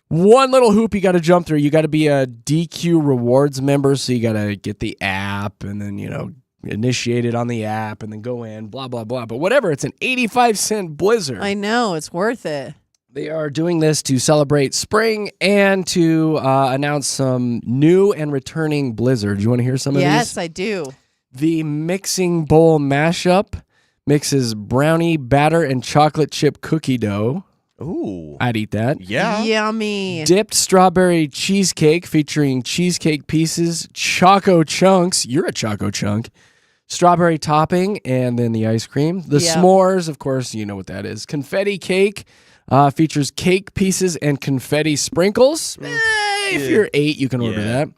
One little hoop you got to jump through. You got to be a DQ Rewards member, so you got to get the app and then, initiate it on the app and then go in, blah, blah, blah. But whatever, it's an 85-cent blizzard. I know, it's worth it. They are doing this to celebrate spring and to announce some new and returning blizzards. You want to hear some of these? Yes, I do. The Mixing Bowl Mashup mixes brownie batter and chocolate chip cookie dough. Ooh. I'd eat that. Yeah. Yummy. Dipped strawberry cheesecake featuring cheesecake pieces, choco chunks. You're a choco chunk. Strawberry topping, and then the ice cream. The Yep. s'mores, of course, you know what that is. Confetti cake features cake pieces and confetti sprinkles. If you're 8, you can order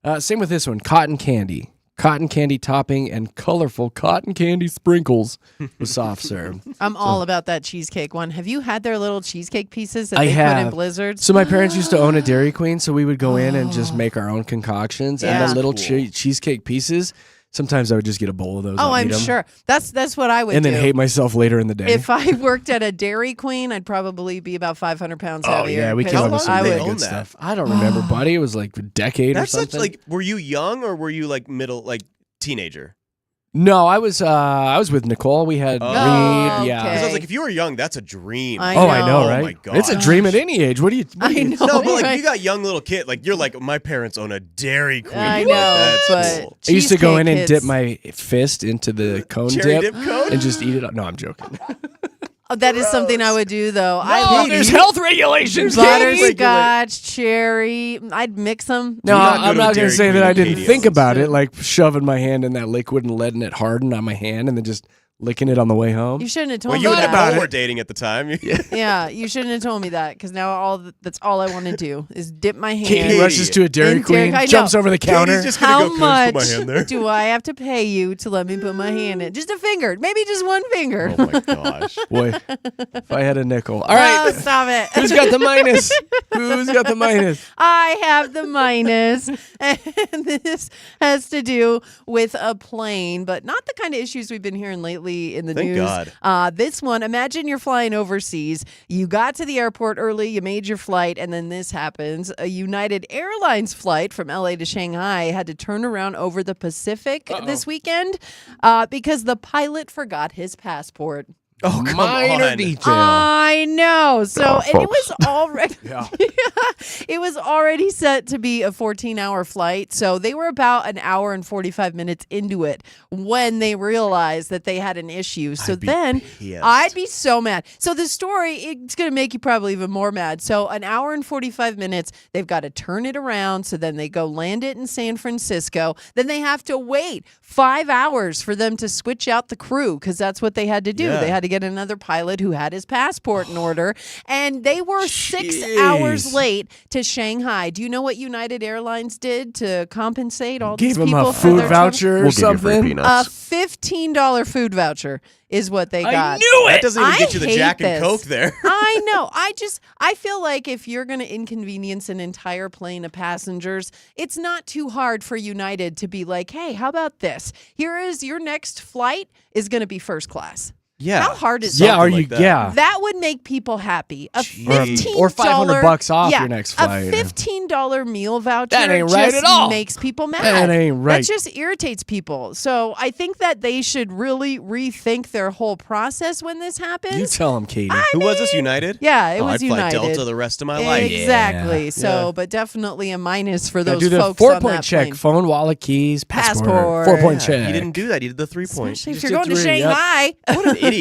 that. Same with this one. Cotton candy. Cotton candy topping and colorful cotton candy sprinkles with soft serve. I'm all about that cheesecake one. Have you had their little cheesecake pieces that I they put in have. blizzards? So my parents used to own a Dairy Queen, so we would go in and just make our own concoctions. Yeah. And the little Cool. cheesecake pieces, sometimes I would just get a bowl of those. Oh, and I'm eat 'em, sure. That's what I would And do. then hate myself later in the day. If I worked at a Dairy Queen, I'd probably be about 500 pounds Oh, heavier. yeah, we 'cause came How up with long some did they really own good that? stuff. I don't remember, buddy. It was like a decade That's or something. such were you young or were you like middle, like teenager? No, I was with Nicole. We had Oh, Reed. Yeah. okay. Because I was like, if you were young, that's a dream. I Oh, I know, know. right? Oh my god, It's a dream at any age. What do you? I know. No, but like right? you got young little kid, like you're like my parents own a Dairy Queen. I Like, know, that's but cool. I used to go in and cheesecake dip my fist into the cone Cherry dip, dip cone? and just eat it. No, I'm joking. Oh, that is something I would do, though. Oh, there's health regulations. Katie. Butterscotch, cherry. I'd mix them. No, You're not good I'm with not going Dairy to say Queen that I and didn't Katy think Owens. about it, like shoving my hand in that liquid and letting it harden on my hand, and then just licking it on the way home. You shouldn't have told Well, me you and that. Nicole were dating at the time. Yeah, you shouldn't have told me that because now that's all I want to do is dip my hand. Katie rushes to a Dairy In Dairy- Queen, I jumps know. over the counter. Katie's just gonna How go, "Can I just much put my hand there?" do I have to pay you to let me put my hand in? Just a finger, maybe just one finger. Oh my gosh. Boy, if I had a nickel. All right, Oh, stop it. who's got the minus? Who's got the minus? I have the minus, and this has to do with a plane, but not the kind of issues we've been hearing lately in the Thank news. God. This one, imagine you're flying overseas. You got to the airport early, you made your flight, and then this happens. A United Airlines flight from LA to Shanghai had to turn around over the Pacific this weekend because the pilot forgot his passport. Oh, come Minor on. detail. I know. So, and it was already Yeah. it was already set to be a 14-hour flight. So they were about an hour and 45 minutes into it when they realized that they had an issue. So I'd be then pissed. I'd be so mad. So the story, it's going to make you probably even more mad. So an hour and 45 minutes, they've got to turn it around. So then they go land it in San Francisco. Then they have to wait 5 hours for them to switch out the crew because that's what they had to do. Yeah. They had to get another pilot who had his passport in order. And they were 6 Jeez. hours late to Shanghai. Do you know what United Airlines did to compensate all Gave these him people a for food their trouble? voucher or We'll give you free something. peanuts. A $15 food voucher is what they got. I knew That it. doesn't even I get you the hate Jack and this. Coke there. I know. I feel like if you're going to inconvenience an entire plane of passengers, it's not too hard for United to be like, hey, how about this? Here is your next flight is going to be first class. Yeah. How hard is Yeah, that? are Something you? like that. Yeah. That would make people happy. A Jeez. $15 Or $500 off your next flight. A $15 meal voucher That ain't right just at all. makes people mad. That ain't right. That just irritates people. So I think that they should really rethink their whole process when this happens. You tell him, Katie. Who was this? United? Yeah, it Oh, was I'd fly United. Delta the rest of my life. Exactly. Yeah. So, Yeah. but definitely a minus for Now those do the folks on 4-point that check. plane. Phone, wallet, keys, passport. Passport. 4-point Yeah, check. He didn't do that. He did the 3-point. Especially if Just you're did going to 3, yep. Shanghai. What an idiot.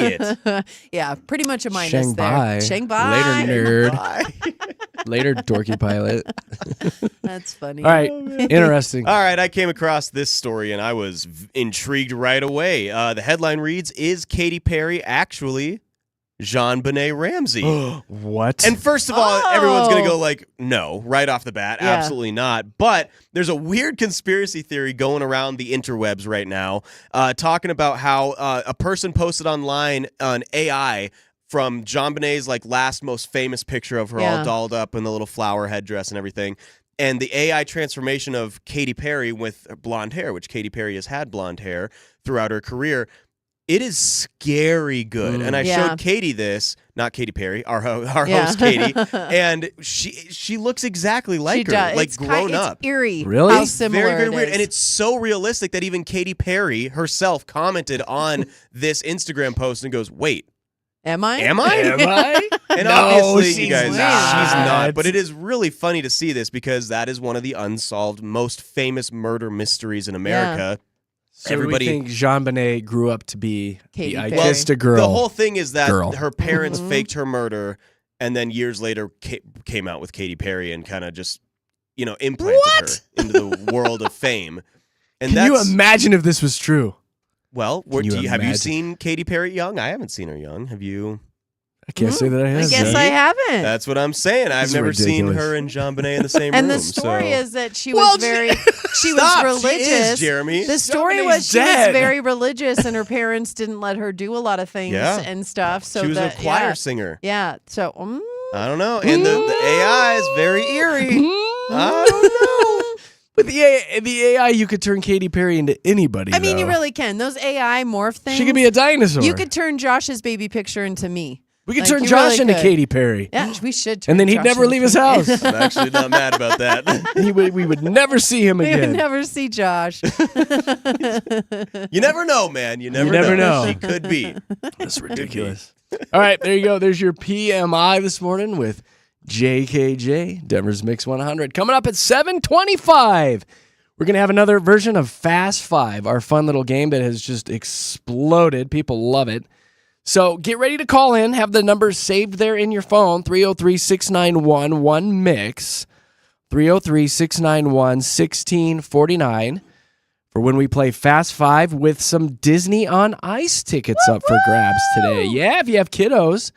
Yeah, pretty much a minus Shanghai. there. Shanghai. Later, nerd. Later, dorky pilot. That's funny. All right. Interesting. All right, I came across this story and I was intrigued right away. The headline reads, "Is Katy Perry actually Jean-Benet Ramsey?" What? And first of all, everyone's going to Oh. go like, no, right off the bat, Yeah. absolutely not. But there's a weird conspiracy theory going around the interwebs right now, talking about how a person posted online an AI from JonBenet's like last most famous picture of her all Yeah. dolled up in the little flower headdress and everything. And the AI transformation of Katy Perry with blonde hair, which Katy Perry has had blonde hair throughout her career. It is scary good. And I Yeah. showed Katy this, not Katy Perry, our Yeah. host Katy, and she looks exactly like She her, does. like It's grown up. It's eerie. Really? How It's similar Very, very it weird. is. And it's so realistic that even Katy Perry herself commented on this Instagram post and goes, wait, Am I? am I? Am I? And No, obviously, you she's guys, not. she's not. But it is really funny to see this because that is one of the unsolved, most famous murder mysteries in America. So Everybody- we think Jean-Benet grew up to be Katy the Perry. just a girl. The whole thing is that Girl. her parents Mhm. faked her murder, and then years later came out with Katy Perry and kind of just, implanted her into the world of fame. And Can you that's imagine if this was true? well. Can you Have you imagine? seen Katy Perry young? I haven't seen her young. Have you? I can't say that I have. I guess Zach. I haven't. That's what I'm saying. I've is never seen ridiculous. her and Jean-Benet in the same and room. the story so. is that she Well, was very, she Stop, was religious. She is, Jeremy. The story Jean-Benet's was she dead. was very religious, and her parents didn't let her do a lot of things Yeah. and stuff. So she was that, a choir yeah. singer. Yeah. So. I don't know. And the AI is very eerie. I don't know. But the AI, you could turn Katy Perry into anybody. I mean, you though. really can. Those AI morph things. She could be a dinosaur. You could turn Josh's baby picture into me. We could like, turn you Josh really into could. Katy Perry. Yeah, we should. Turn And then he'd Josh never into leave his Katy. house. I'm actually not mad about that. we would never see him We would again. never see Josh. You never know, man. You never, never know. She could be. That's ridiculous. All right, there you go. There's your PMI this morning with JKJ, Denver's Mix 100. Coming up at 7:25, we're going to have another version of Fast Five, our fun little game that has just exploded. People love it. So get ready to call in. Have the numbers saved there in your phone, 303-691-1MIX, 303-691-1649, for when we play Fast Five with some Disney on Ice tickets up for grabs today. Yeah, if you have kiddos,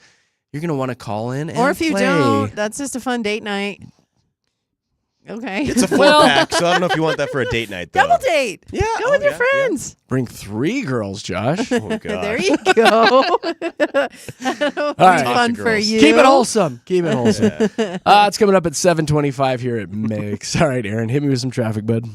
you're going to want to call in and Or if you play. don't, that's just a fun date night. Okay. It's a 4-pack, so I don't know if you want that for a date night, though. double date. Yeah. Go with your friends. Bring 3 girls, Josh. Oh, God. There you go. All right. Fun Talk to for girls. you. Keep it wholesome. Keep it wholesome. It's coming up at 7:25 here at Mix. All right, Aaron, hit me with some traffic, bud.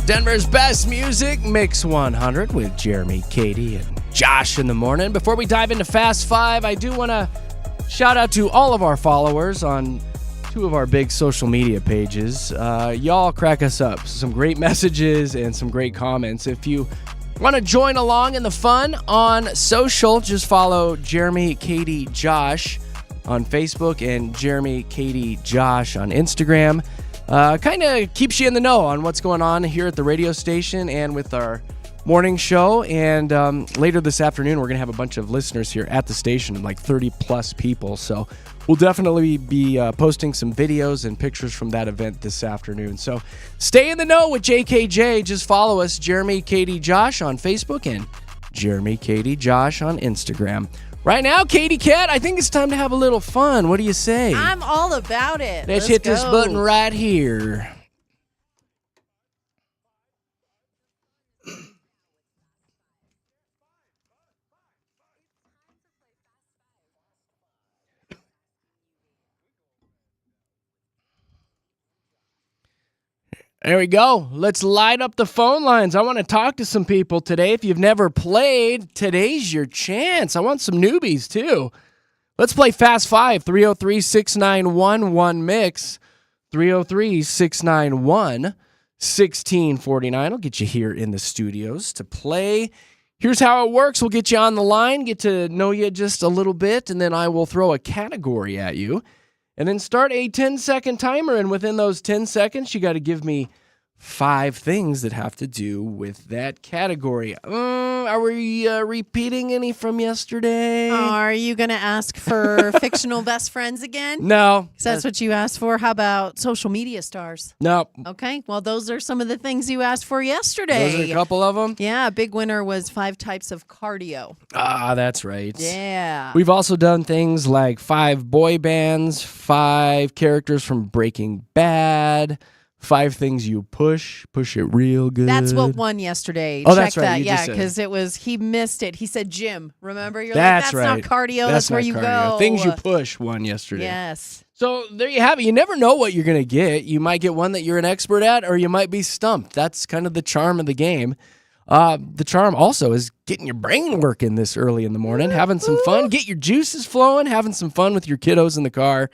Denver's best music, Mix 100 with Jeremy, Katy, and Josh in the morning. Before we dive into Fast 5, I do want to shout out to all of our followers on 2 of our big social media pages. Y'all crack us up. Some great messages and some great comments. If you want to join along in the fun on social, just follow Jeremy, Katy, Josh on Facebook and Jeremy, Katy, Josh on Instagram. Kind of keeps you in the know on what's going on here at the radio station and with our morning show. And later this afternoon, we're going to have a bunch of listeners here at the station, like 30 plus people. So we'll definitely be posting some videos and pictures from that event this afternoon. So stay in the know with JKJ. Just follow us, Jeremy, Katy, Josh on Facebook and Jeremy, Katy, Josh on Instagram. Right now, Katy Cat, I think it's time to have a little fun. What do you say? I'm all about it. Let's hit this button right here. There we go. Let's light up the phone lines. I want to talk to some people today. If you've never played, today's your chance. I want some newbies, too. Let's play Fast 5, 303-691-1-MIX, 303-691-1649. I'll get you here in the studios to play. Here's how it works. We'll get you on the line, get to know you just a little bit, and then I will throw a category at you. And then start a 10-second timer, and within those 10 seconds, you got to give me 5 things that have to do with that category. Are we repeating any from yesterday? Are you going to ask for fictional best friends again? No. 'Cause that's what you asked for. How about social media stars? No. Okay, well, those are some of the things you asked for yesterday. Those are a couple of them? Yeah, a big winner was 5 types of cardio. Ah, that's right. Yeah. We've also done things like 5 boy bands, 5 characters from Breaking Bad, 5 things you push it real good. That's what won yesterday. Oh, Check that's right. that. You Yeah, just said. because it was, he missed it. He said gym. Remember? You're That's like, right. that's not cardio. That's where not you cardio. go. Things you push won yesterday. Yes. So there you have it. You never know what you're going to get. You might get one that you're an expert at, or you might be stumped. That's kind of the charm of the game. The charm also is getting your brain working this early in the morning, having some fun, get your juices flowing, having some fun with your kiddos in the car.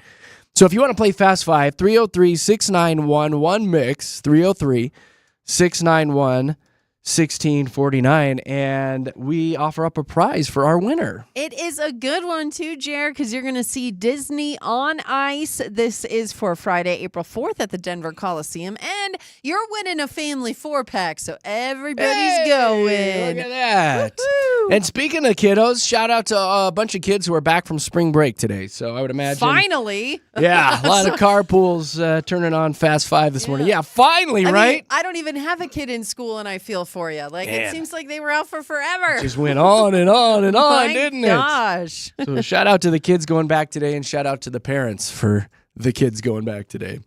So if you want to play Fast 5, 303-691-1-MIX, 303-691-1649, and we offer up a prize for our winner. It is a good one too, Jared, because you're going to see Disney on Ice. This is for Friday, April 4th at the Denver Coliseum, and you're winning a family 4-pack, so everybody's going. Look at that. Woo-hoo. And speaking of kiddos, shout out to a bunch of kids who are back from spring break today. So I would imagine. Finally. Yeah, a lot of carpools turning on Fast 5 this morning. Yeah, finally, I right? mean, I don't even have a kid in school, and I feel for you. Like, Man. it seems like they were out for forever. Just went on and on and on, didn't it? Gosh. So shout out to the kids going back today, and shout out to the parents for the kids going back today.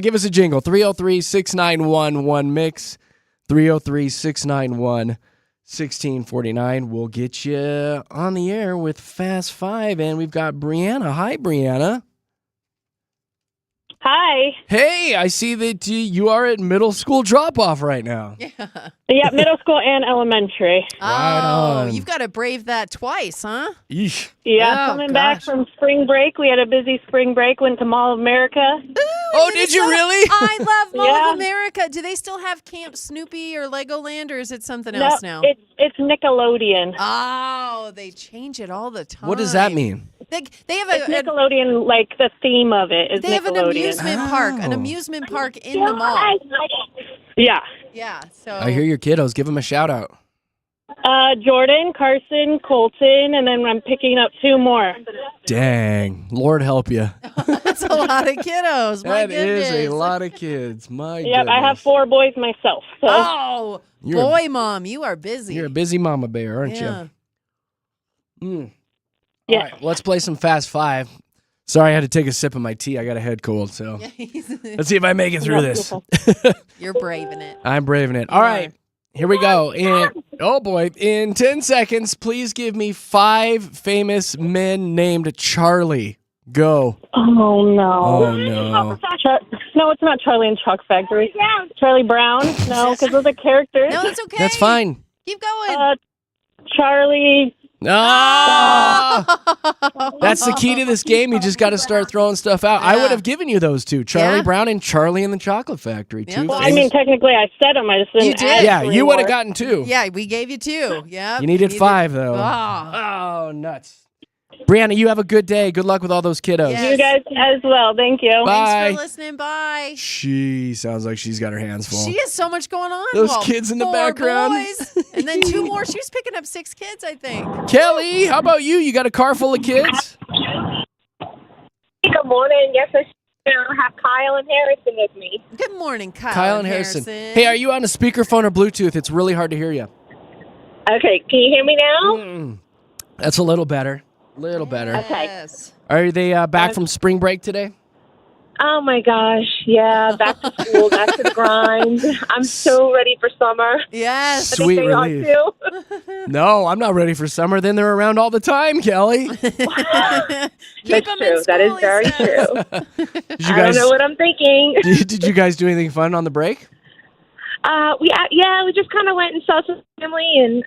Give us a jingle, 303-691-1-MIX, 303-691-1649. We'll get you on the air with Fast 5, and we've got Brianna. Hi, Brianna. Hi. Hey, I see that you are at middle school drop-off right now. Yeah, middle school and elementary. Right Oh, on. you've got to brave that twice, huh? Yeesh. Yeah, Oh, coming back gosh. from spring break. We had a busy spring break, went to Mall of America. Oh, did you really? I love Mall Yeah. of America. Do they still have Camp Snoopy or Legoland, or is it something else now? It's Nickelodeon. Oh, they change it all the time. What does that mean? They have It's Nickelodeon, like the theme of it is they have an Nickelodeon. an Oh. amusement park in the mall. Yeah. Yeah, so I hear your kiddos. Give them a shout out. Jordan, Carson, Colton, and then I'm picking up 2 more. Dang. Lord help you. that's a lot of kiddos. My That is goodness. a lot of kids. My Yep, goodness. I have 4 boys myself. So. Oh, You're a- boy, Mom, you are busy. You're a busy mama bear, aren't yeah. you? Mm. Yeah. All right, let's play some Fast 5. Sorry, I had to take a sip of my tea. I got a head cold, so let's see if I make it through this. You're braving it. I'm braving it. All right, here we go. In 10 seconds, please give me 5 famous men named Charlie. Go. Oh, no. Oh, no. No, it's not Charlie and Chuck Factory. Charlie Brown? No, because those are characters. No, that's okay. That's fine. Keep going. Charlie. Ah! That's the key to this game. You just got to start throwing stuff out. I Yeah. would have given you those two, Charlie Yeah. Brown and Charlie and the Chocolate Factory. Yeah. Two Well, I famous- mean, technically, I said them. I just didn't You did. add yeah, three you would have more. gotten two. Yeah, we gave you 2. Yeah. You needed 5, though. Oh. Oh, nuts. Brianna, you have a good day. Good luck with all those kiddos. Yeah. You guys as well. Thank you. Bye. Thanks for listening. Bye. She sounds like she's got her hands full. She has so much going on. Those Well, kids in the 4 background. boys, and then 2 more. She was picking up 6 kids, I think. Kelly, how about you? You got a car full of kids? Good morning. Yes, I have Kyle and Harrison with me. Good morning, Kyle and Harrison. Hey, are you on a speakerphone or Bluetooth? It's really hard to hear you. Okay, can you hear me now? That's a little better. Little better. Okay. Yes. Are they back from spring break today? Oh my gosh, yeah, back to school, back to the grind. I'm so ready for summer. Yes. I Sweet think they are relief. too. No, I'm not ready for summer. Then they're around all the time, Kelly. Keep That's them true. in That is school, he very says. true. Did you I guys don't know what I'm thinking. did you guys do anything fun on the break? We just kind of went and saw some family and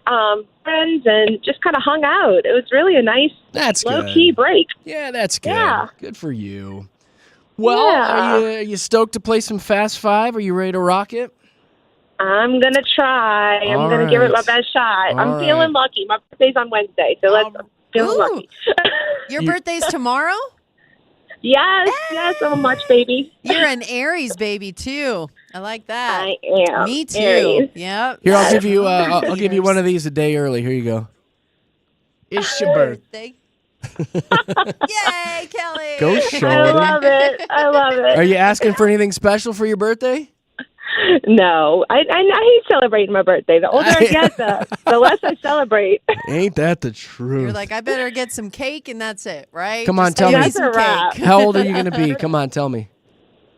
friends and just kind of hung out. It was really a nice That's low good. key break. Yeah, that's good. Yeah. Good for you. Well, Yeah. are you stoked to play some Fast Five? Are you ready to rock it? I'm gonna try. I'm All gonna give it my right. best shot. All I'm right. feeling lucky. My birthday's on Wednesday, so I'm feeling Ooh. lucky. Your You- birthday's tomorrow? Yes, I'm a much baby. You're an Aries baby, too. I like that. I am. Me too. Aries. Yep. Here, I'll give you. I'll give you one of these a day early. Here you go. It's your birthday. Yay, Kelly. Go I shorty. love it. I love it. Are you asking for anything special for your birthday? No, I hate celebrating my birthday. The older I get, the less I celebrate. Ain't that the truth? You're like, I better get some cake and that's it, right? Come on, Just tell give me. some That's a wrap. cake. How old are you going to be? Come on, tell me.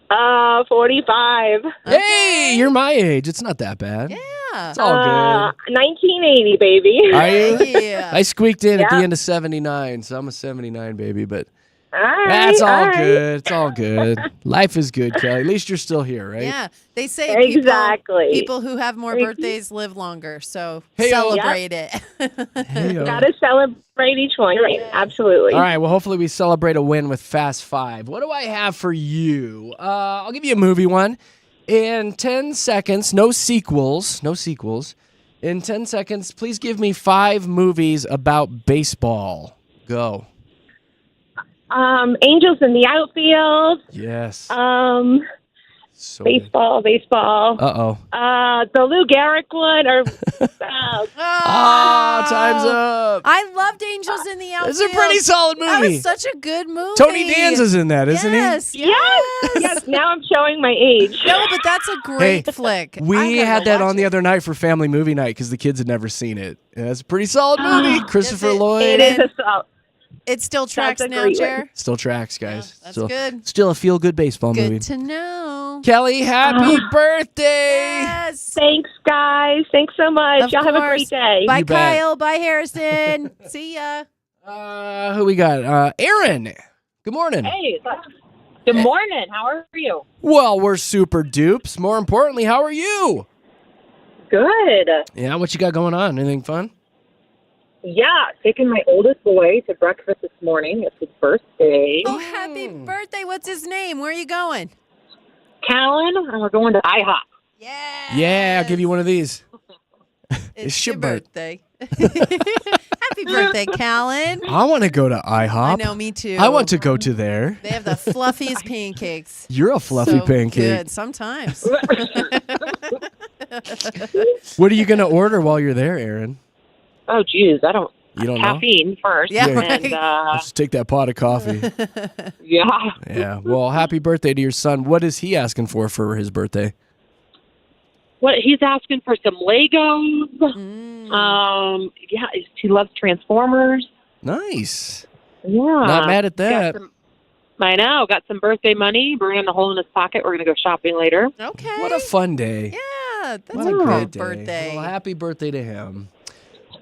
45. Hey, you're my age. It's not that bad. Yeah. It's all good. 1980, baby. Are you? Yeah. I squeaked in at the Yeah. end of 79, so I'm a 79 baby, but All right, that's all right. good. It's all good. Life is good, Kelly. At least you're still here, right? Yeah. They say Exactly. people who have more Thank you. birthdays live longer, so Hey-o. celebrate it. Hey-o. Gotta celebrate each one. Right. Absolutely. All right, well, hopefully we celebrate a win with Fast Five. What do I have for you? I'll give you a movie one. In 10 seconds, no sequels. In 10 seconds, please give me 5 movies about baseball. Go. Angels in the outfield. Yes. So good. Baseball. Uh-oh. The Lou Gehrig one, or Ah, time's up. I loved Angels in the Outfield. It's a pretty solid That movie. was such a good movie. Tony Danza's in that, isn't yes, he? yes. Now I'm showing my age. No, but that's a great flick. We I gotta had that watch on the it. other night for family movie night because the kids had never seen it. Yeah, it's a pretty solid movie. Christopher it? Lloyd. It is a It still tracks a now, great Jer. Still tracks, guys. that's still, good. Still a feel-good baseball Good movie. to know. Kelly, happy birthday! Yes. Thanks, guys. Thanks so much. Of Y'all have a course. great day. Bye, You bet. Kyle. Bye, Harrison. See ya. Who we got? Aaron. Good morning. Hey, good morning. How are you? Well, we're super dupes. More importantly, how are you? Good. Yeah, what you got going on? Anything fun? Yeah, taking my oldest boy to breakfast this morning. It's his birthday. Oh, happy birthday. What's his name? Where are you going? Callan, and we're going to IHOP. Yeah. Yeah, I'll give you one of these. It's your your birthday. Happy birthday, Callan. I want to go to IHOP. I know, me too. I want to go to there. They have the fluffiest pancakes. You're a fluffy So pancake. Good, sometimes. What are you going to order while you're there, Aaron? Oh, geez, I don't. You don't know? Caffeine first. Yeah, Yeah. right. And, Let's just take that pot of coffee. yeah. Yeah. Well, happy birthday to your son. What is he asking for his birthday? What he's asking for some Legos. Mm. Yeah, he loves Transformers. Nice. Yeah. Not mad at that. I know. Got some birthday money. Burning a hole in his pocket. We're gonna go shopping later. Okay. What a fun day. Yeah, that's What a great good day. birthday. Well, happy birthday to him.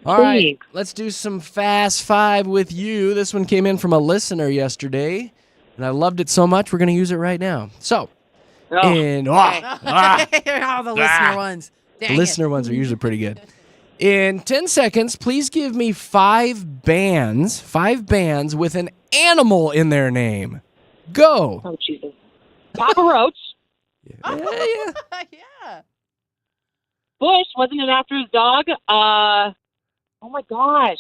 All right, Thanks. let's do some Fast Five with you. This one came in from a listener yesterday, and I loved it so much, we're going to use it right now. So, All the listener ones. Dang the listener ones are usually pretty good. In 10 seconds, please give me five bands with an animal in their name. Go. Oh, Jesus. Papa Roach. Yeah. Yeah. Bush, wasn't it after his dog? Oh, my gosh.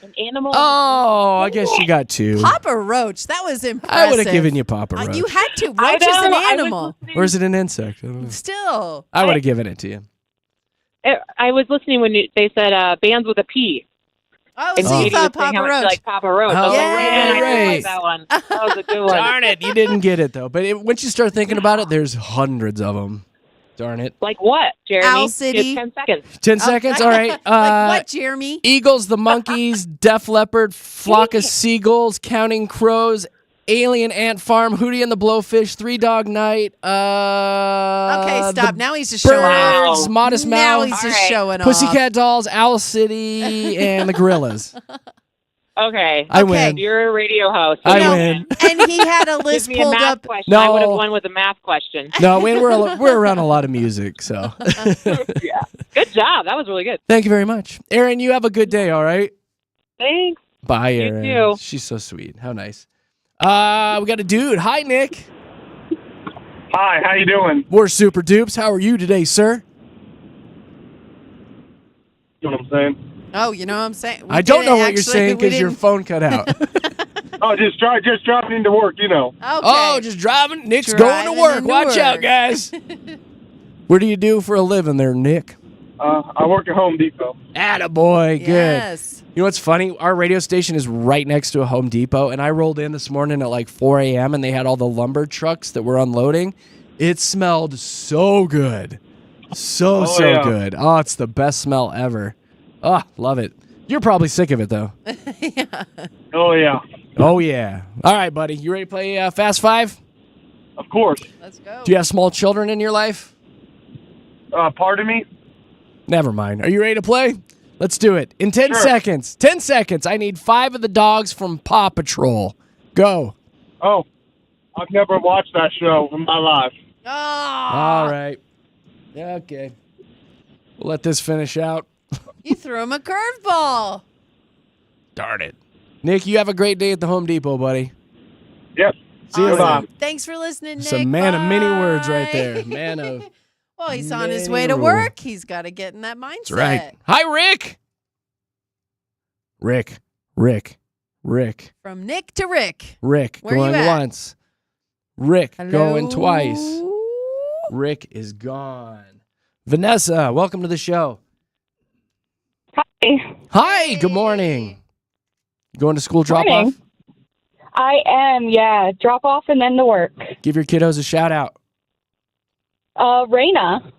An animal. Oh, I guess you got two. Papa Roach. That was impressive. I would have given you Papa Roach. You had to. I Roach is an know, I was animal. listening- Or is it an insect? I don't know. Still. I would have given it to you. I was listening when they said bands with a P. Oh, And so you Katie thought was saying Papa how much Roach. she liked Papa Roach. Oh, Yeah, yeah, I did right. like that one. That was a good one. Darn it, you didn't get it, though. But once you start thinking about it, there's hundreds of them. Darn it. Like what, Jeremy? Owl City. You have 10 seconds. 10 seconds? All right. Like what, Jeremy? Eagles, the Monkeys, Def Leppard, Flock of Seagulls, Counting Crows, Alien Ant Farm, Hootie and the Blowfish, Three Dog Night. Okay, stop. The Now he's just showing off. Birds, Modest Now Mouse, he's just All right. showing off. Pussycat Dolls, Owl City, and the Gorillas. Okay. I Okay. win. You're a radio host. I No. win. And he had a Give list me a pulled math up. question. No. I would have won with a math question. No, we're around a lot of music, so. Yeah. Good job. That was really good. Thank you very much. Aaron, you have a good day, all right? Thanks. Bye, You Aaron. too. She's so sweet. How nice. We got a dude. Hi, Nick. Hi, how you doing? We're super dupes. How are you today, sir? You know what I'm saying? Oh, you know what I'm saying? We I don't know didn't what you're actually- saying we because your didn't- phone cut out. Oh, just driving into work, you know. Okay. Oh, just driving. Nick's Driving going to work. into Watch work. out, guys. What do you do for a living there, Nick? I work at Home Depot. Attaboy. Good. Yes. You know what's funny? Our radio station is right next to a Home Depot, and I rolled in this morning at like 4 a.m., and they had all the lumber trucks that were unloading. It smelled so good. So yeah. good. Oh, it's the best smell ever. Oh, love it. You're probably sick of it, though. Oh, yeah. Oh, yeah. All right, buddy. You ready to play Fast Five? Of course. Let's go. Do you have small children in your life? Pardon me? Never mind. Are you ready to play? Let's do it. In 10 Sure. seconds. 10 seconds. I need 5 of the dogs from Paw Patrol. Go. Oh, I've never watched that show in my life. Oh. All right. Okay. We'll let this finish out. You threw him a curveball. Darn it. Nick, you have a great day at the Home Depot, buddy. Yep. See you Awesome. later. Thanks for listening, Nick. Some man of many words right Bye. there. Man of... Well, he's on his many way to rules. work. He's got to get in that mindset. That's right. Hi, Rick. Rick. From Nick to Rick. Rick Where you going at? once. Rick going Hello? twice. Rick is gone. Vanessa, welcome to the show. Hi. Hi, good morning. Going to school drop Morning. off? I am, yeah. Drop off and then to work. Give your kiddos a shout out. Raina.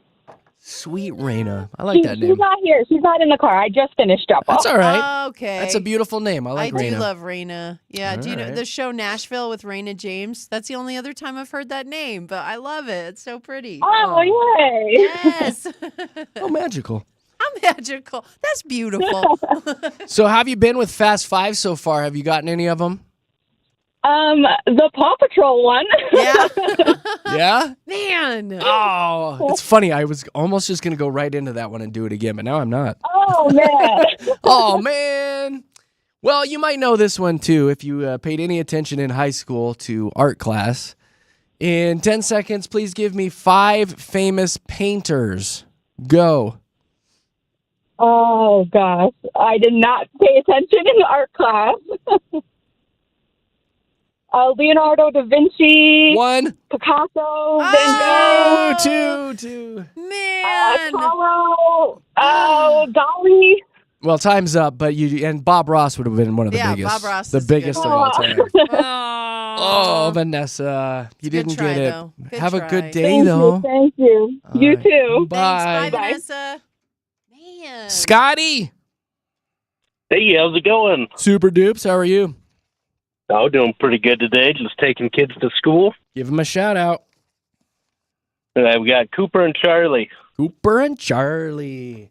Sweet Raina. I like that She's name. not here. She's not in the car. I just finished drop off. That's all right. Okay. That's a beautiful name. I like I Raina. do love Raina. Yeah. Do you know Alright. the show Nashville with Raina James? That's the only other time I've heard that name, but I love it. It's so pretty. Oh, yay. Yes. Oh, magical. I'm magical. That's beautiful. So have you been with Fast Five so far? Have you gotten any of them? The Paw Patrol one. Yeah. Yeah? Man. Oh, it's funny. I was almost just going to go right into that one and do it again, but now I'm not. Oh, man. Oh, man. Well, you might know this one, too, if you paid any attention in high school to art class. In 10 seconds, please give me 5 famous painters. Go. Oh, gosh. I did not pay attention in art class. Leonardo da Vinci, 1, Picasso, Van Gogh, 2. Man. Apollo, Dali. Well, time's up, but and Bob Ross would have been one of the Yeah, biggest. Bob Ross the is a good biggest of one. all time. Oh, Oh. Vanessa, you It's a good didn't try, get it. though. Good Have a try. good day, Thank though. you. Thank you. All You right. too. Bye. Thanks. Bye, Vanessa. Man. Scotty, Hey, how's it going? super dupes. How are you? Oh, doing pretty good today. Just taking kids to school. Give them a shout out. And we got Cooper and Charlie. Cooper and Charlie.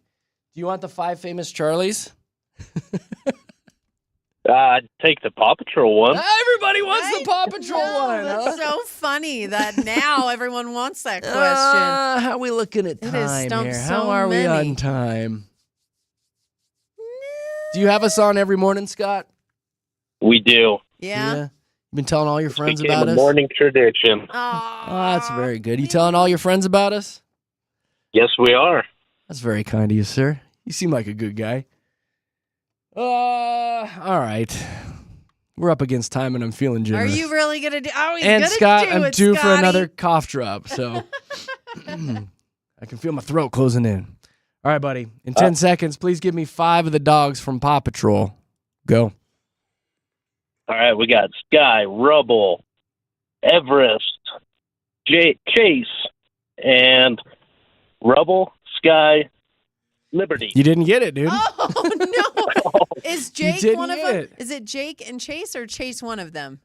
Do you want the 5 famous Charlies? I'd take the Paw Patrol one. Everybody wants Right? the Paw Patrol No, one. That's so funny that now everyone wants that question. How are we looking at It has time stumped here? so How are we many. on time? Do you have us on every morning, Scott? We do. Yeah. You've been telling all your friends Became about a us? morning tradition. Oh, That's very good. You telling all your friends about us? Yes, we are. That's very kind of you, sir. You seem like a good guy. All right. We're up against time, and I'm feeling Are generous. you really gonna do? Oh, he's And gonna Scott, do I'm it, due for Scotty. another cough drop, so I can feel my throat closing in. All right, buddy. In 10 seconds, please give me 5 of the dogs from Paw Patrol. Go. All right, we got Sky, Rubble, Everest, Chase, and Rubble, Sky, Liberty. You didn't get it, dude. Oh no! Is Jake didn't one of get them? it. Is it Jake and Chase or Chase one of them?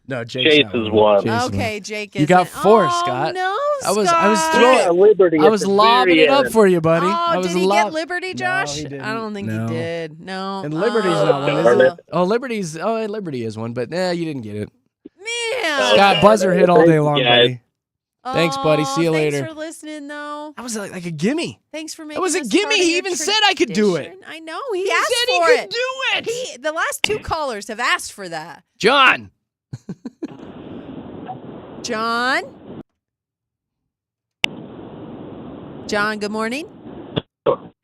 No, Chase is one. Chase is Okay, Jake is. You got 4, oh, Scott. No, I was Scott. throwing- Yeah, Liberty. I at was the lobbing very it up end. for you, buddy. Oh, I was did he get Liberty, Josh? he didn't. I don't think No. he did. No. And Liberty's Oh, not one, is darn it? it. Oh, Liberty is one, but you didn't get it. Man. Scott, buzzer hit all day long, Yeah. buddy. Thanks, buddy. See you later. Thanks for listening, though. That was like a gimme. Thanks for making. was a us gimme. part of He your even said I could do it. tradition. I know. He said asked he for could it. do it. The last 2 callers have asked for that. John. John. John. Good morning.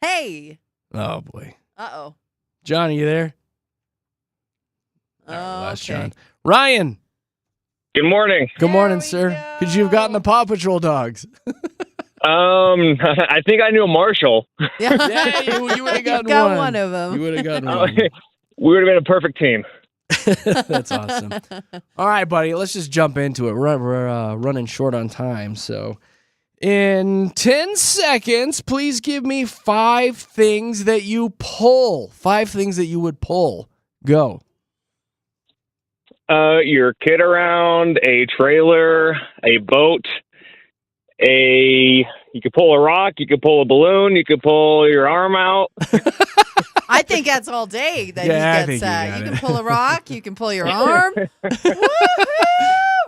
Hey. Oh, boy. Uh-oh. John, are you there? Oh, Last okay. John. Ryan. Good morning. Good There morning, we sir. Could you have gotten go. the Paw Patrol dogs? I think I knew a Marshall. Yeah. You would have You've gotten got one of You them. would have gotten Oh, one. we would have been a perfect team. That's awesome. All right, buddy. Let's just jump into it. We're running short on time, so in 10 seconds, please give me 5 things that you pull. 5 things that you would pull. Go. Your kid around, a trailer, a boat, you could pull a rock, you could pull a balloon, you could pull your arm out. I think that's all day that Yeah, I he think gets you that. got You it. can pull a rock. You can pull your arm. Woohoo,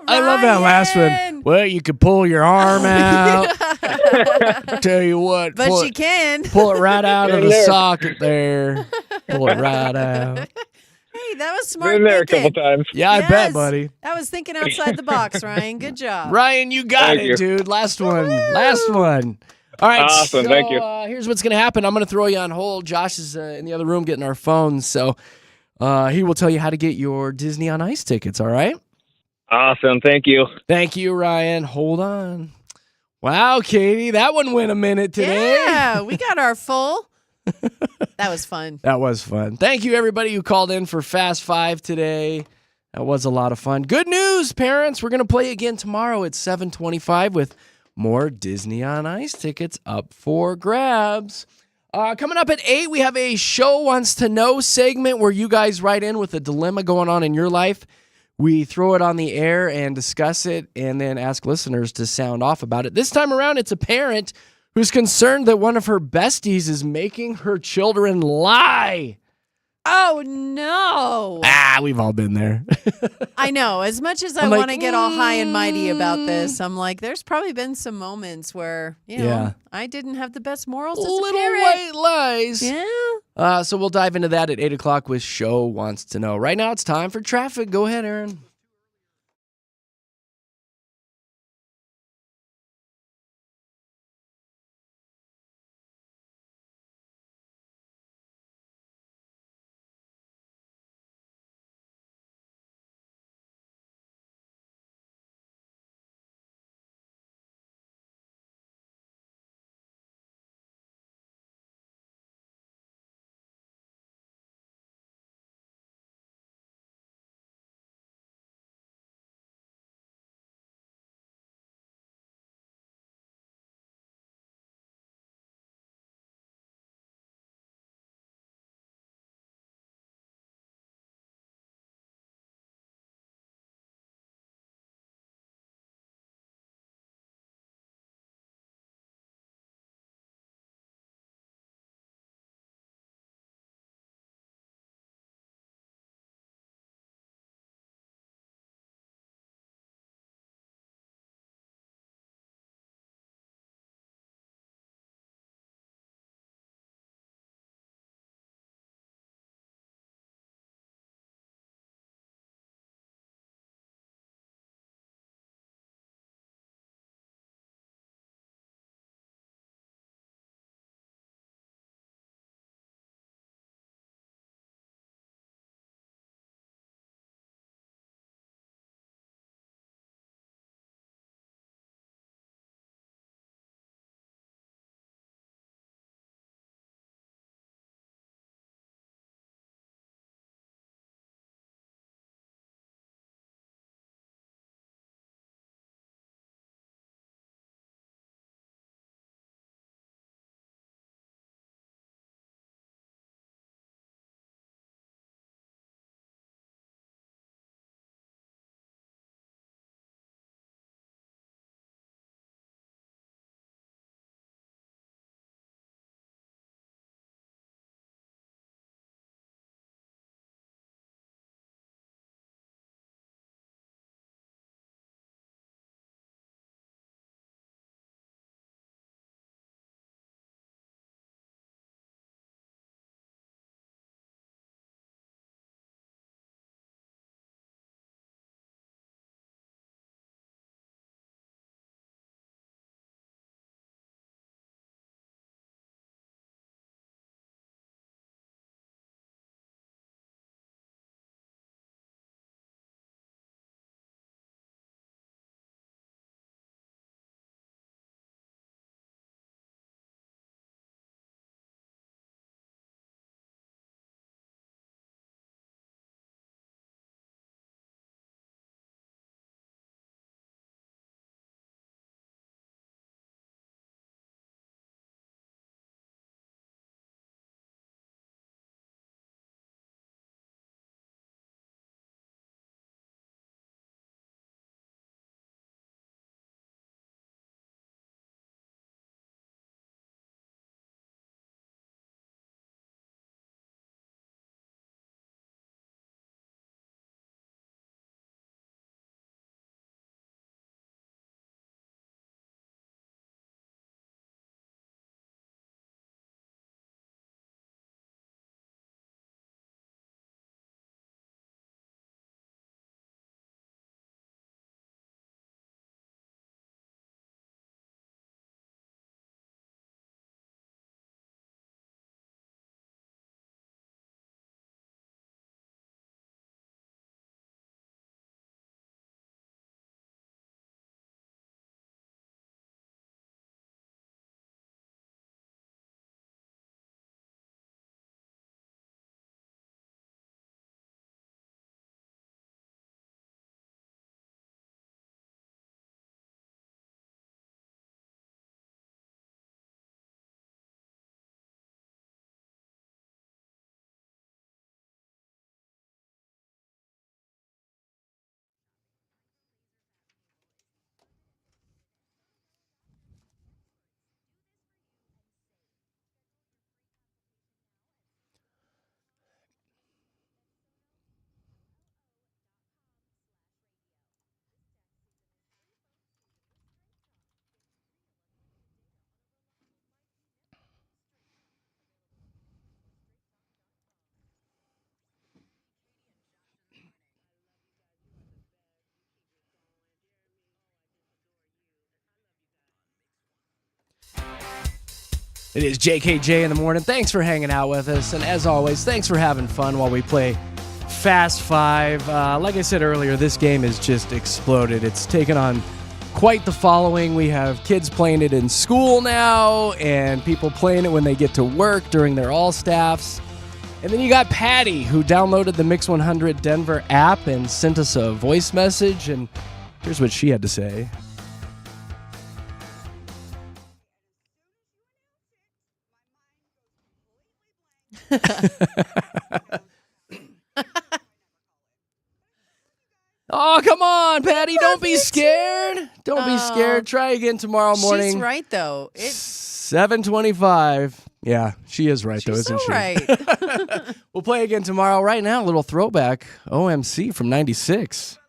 I love that last one. Ryan! Well, you could pull your arm out. Tell you what. But pull she can. Pull it right out of the There. socket there. Pull it right out. Hey, that was smart Been there a thinking. couple times. Yeah, I bet, Yes. buddy. That was thinking outside the box, Ryan. Good job. Ryan, you got Thank it, you. dude. Last one. Last one. All right. Awesome, So, thank you. Here's what's going to happen. I'm going to throw you on hold. Josh is in the other room getting our phones. So he will tell you how to get your Disney on Ice tickets. All right. Awesome. Thank you. Thank you, Ryan. Hold on. Wow, Katie. That one went a minute today. Yeah, we got our full. That was fun. That was fun. Thank you, everybody who called in for Fast 5 today. That was a lot of fun. Good news, parents. We're going to play again tomorrow at 7:25 with more Disney on Ice tickets up for grabs. Coming up at 8, we have a Show Wants to Know segment where you guys write in with a dilemma going on in your life. We throw it on the air and discuss it and then ask listeners to sound off about it. This time around, it's a parent who's concerned that one of her besties is making her children lie. Oh, no. We've all been there. I know. As much as I I'm like, want to get all high and mighty about this, I'm like, there's probably been some moments where, Yeah. I didn't have the best morals as a Little parent. white lies. Yeah. So we'll dive into that at 8 o'clock with Show Wants to Know. Right now, it's time for traffic. Go ahead, Aaron. It is JKJ in the morning. Thanks for hanging out with us. And as always, thanks for having fun while we play Fast 5. Like I said earlier, this game has just exploded. It's taken on quite the following. We have kids playing it in school now and people playing it when they get to work during their all-staffs. And then you got Patty, who downloaded the Mix 100 Denver app and sent us a voice message. And here's what she had to say. Oh, come on, Patty. Don't be scared. Don't be scared. Try again tomorrow morning. She's right, though. It's 7:25. Yeah, she is right, though, isn't so she? right. We'll play again tomorrow. Right now, a little throwback. OMC from 96.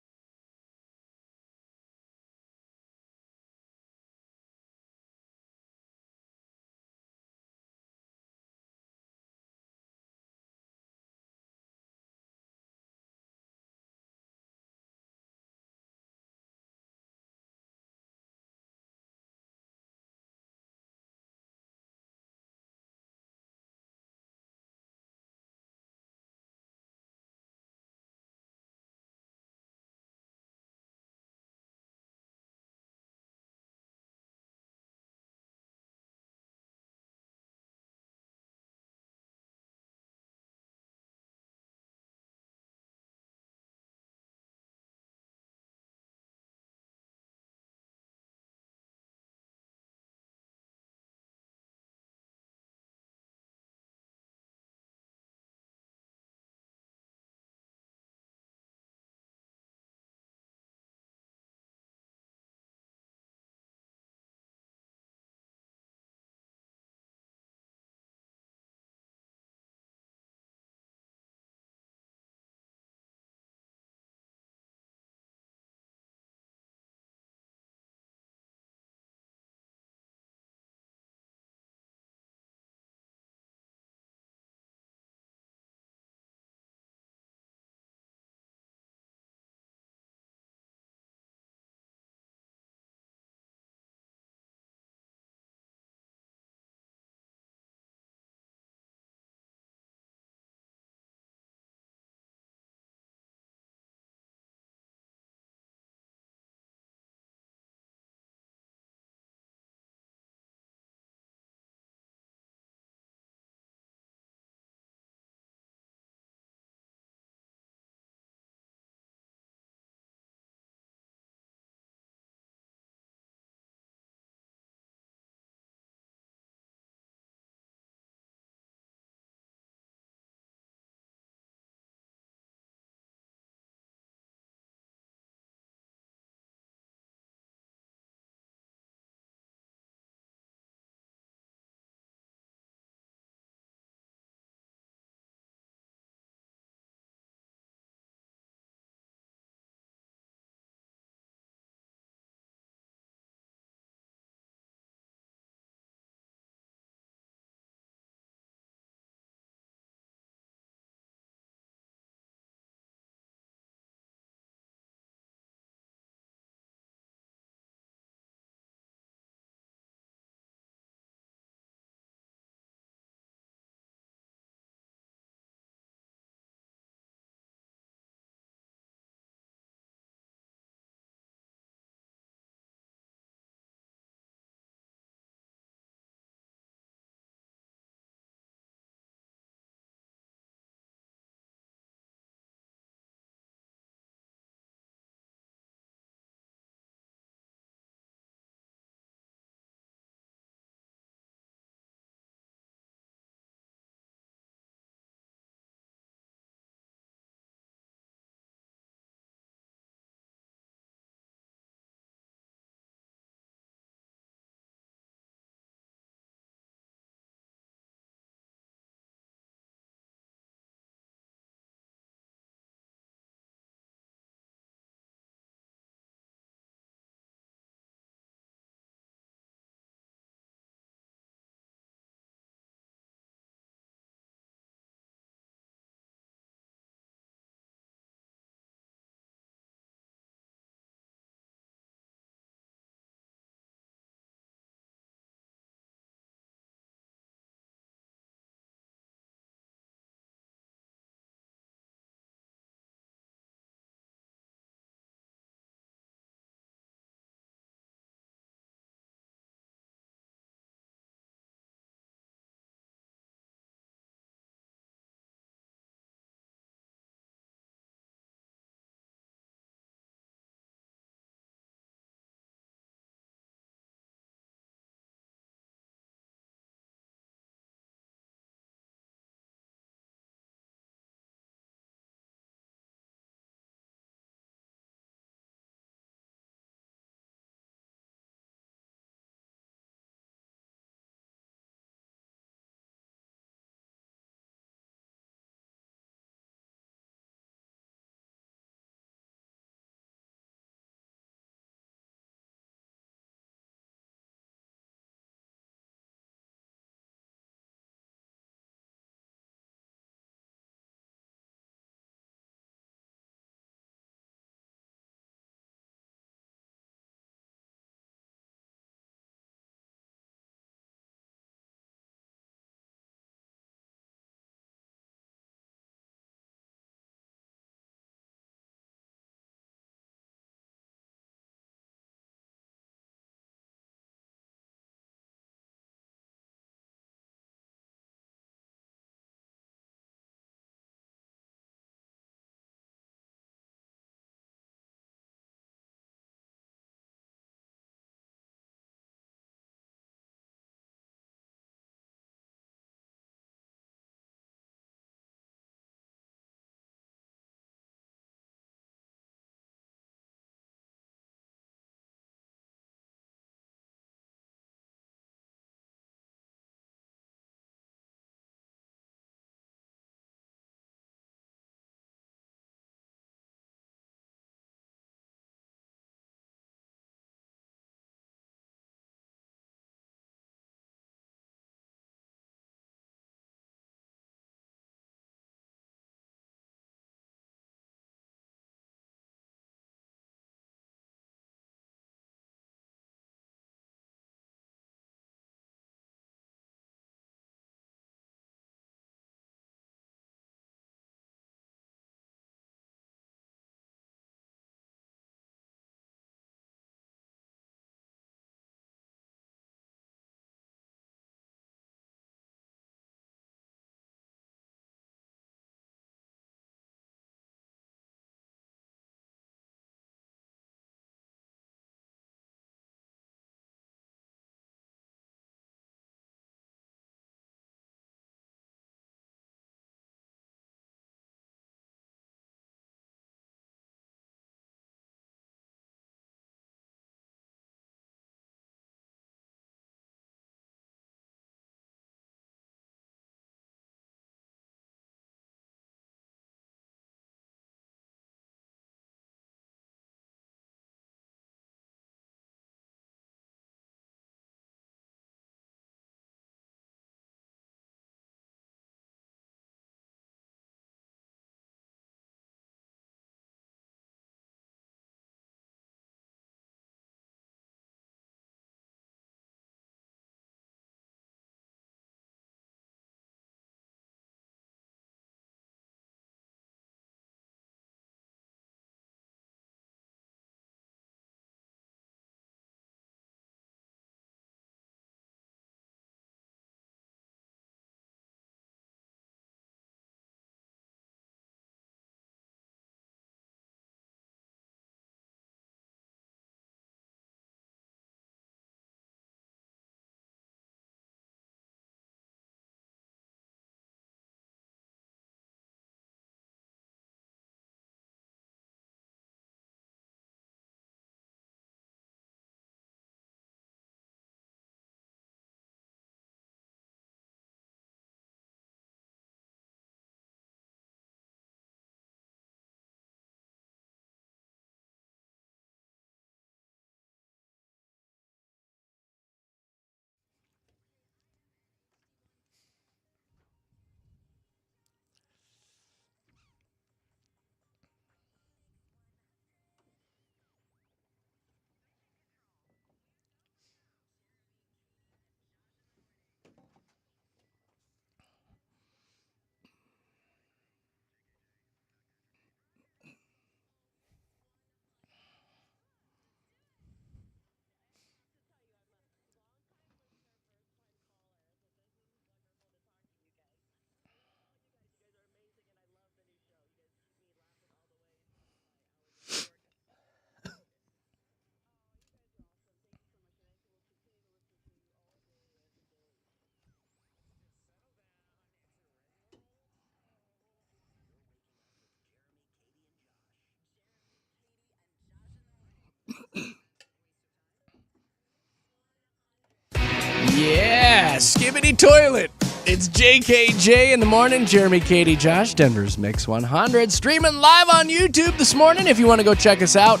Yeah, skibbity toilet. It's JKJ in the morning. Jeremy, Katy, Josh, Denver's Mix 100. Streaming live on YouTube this morning. If you want to go check us out,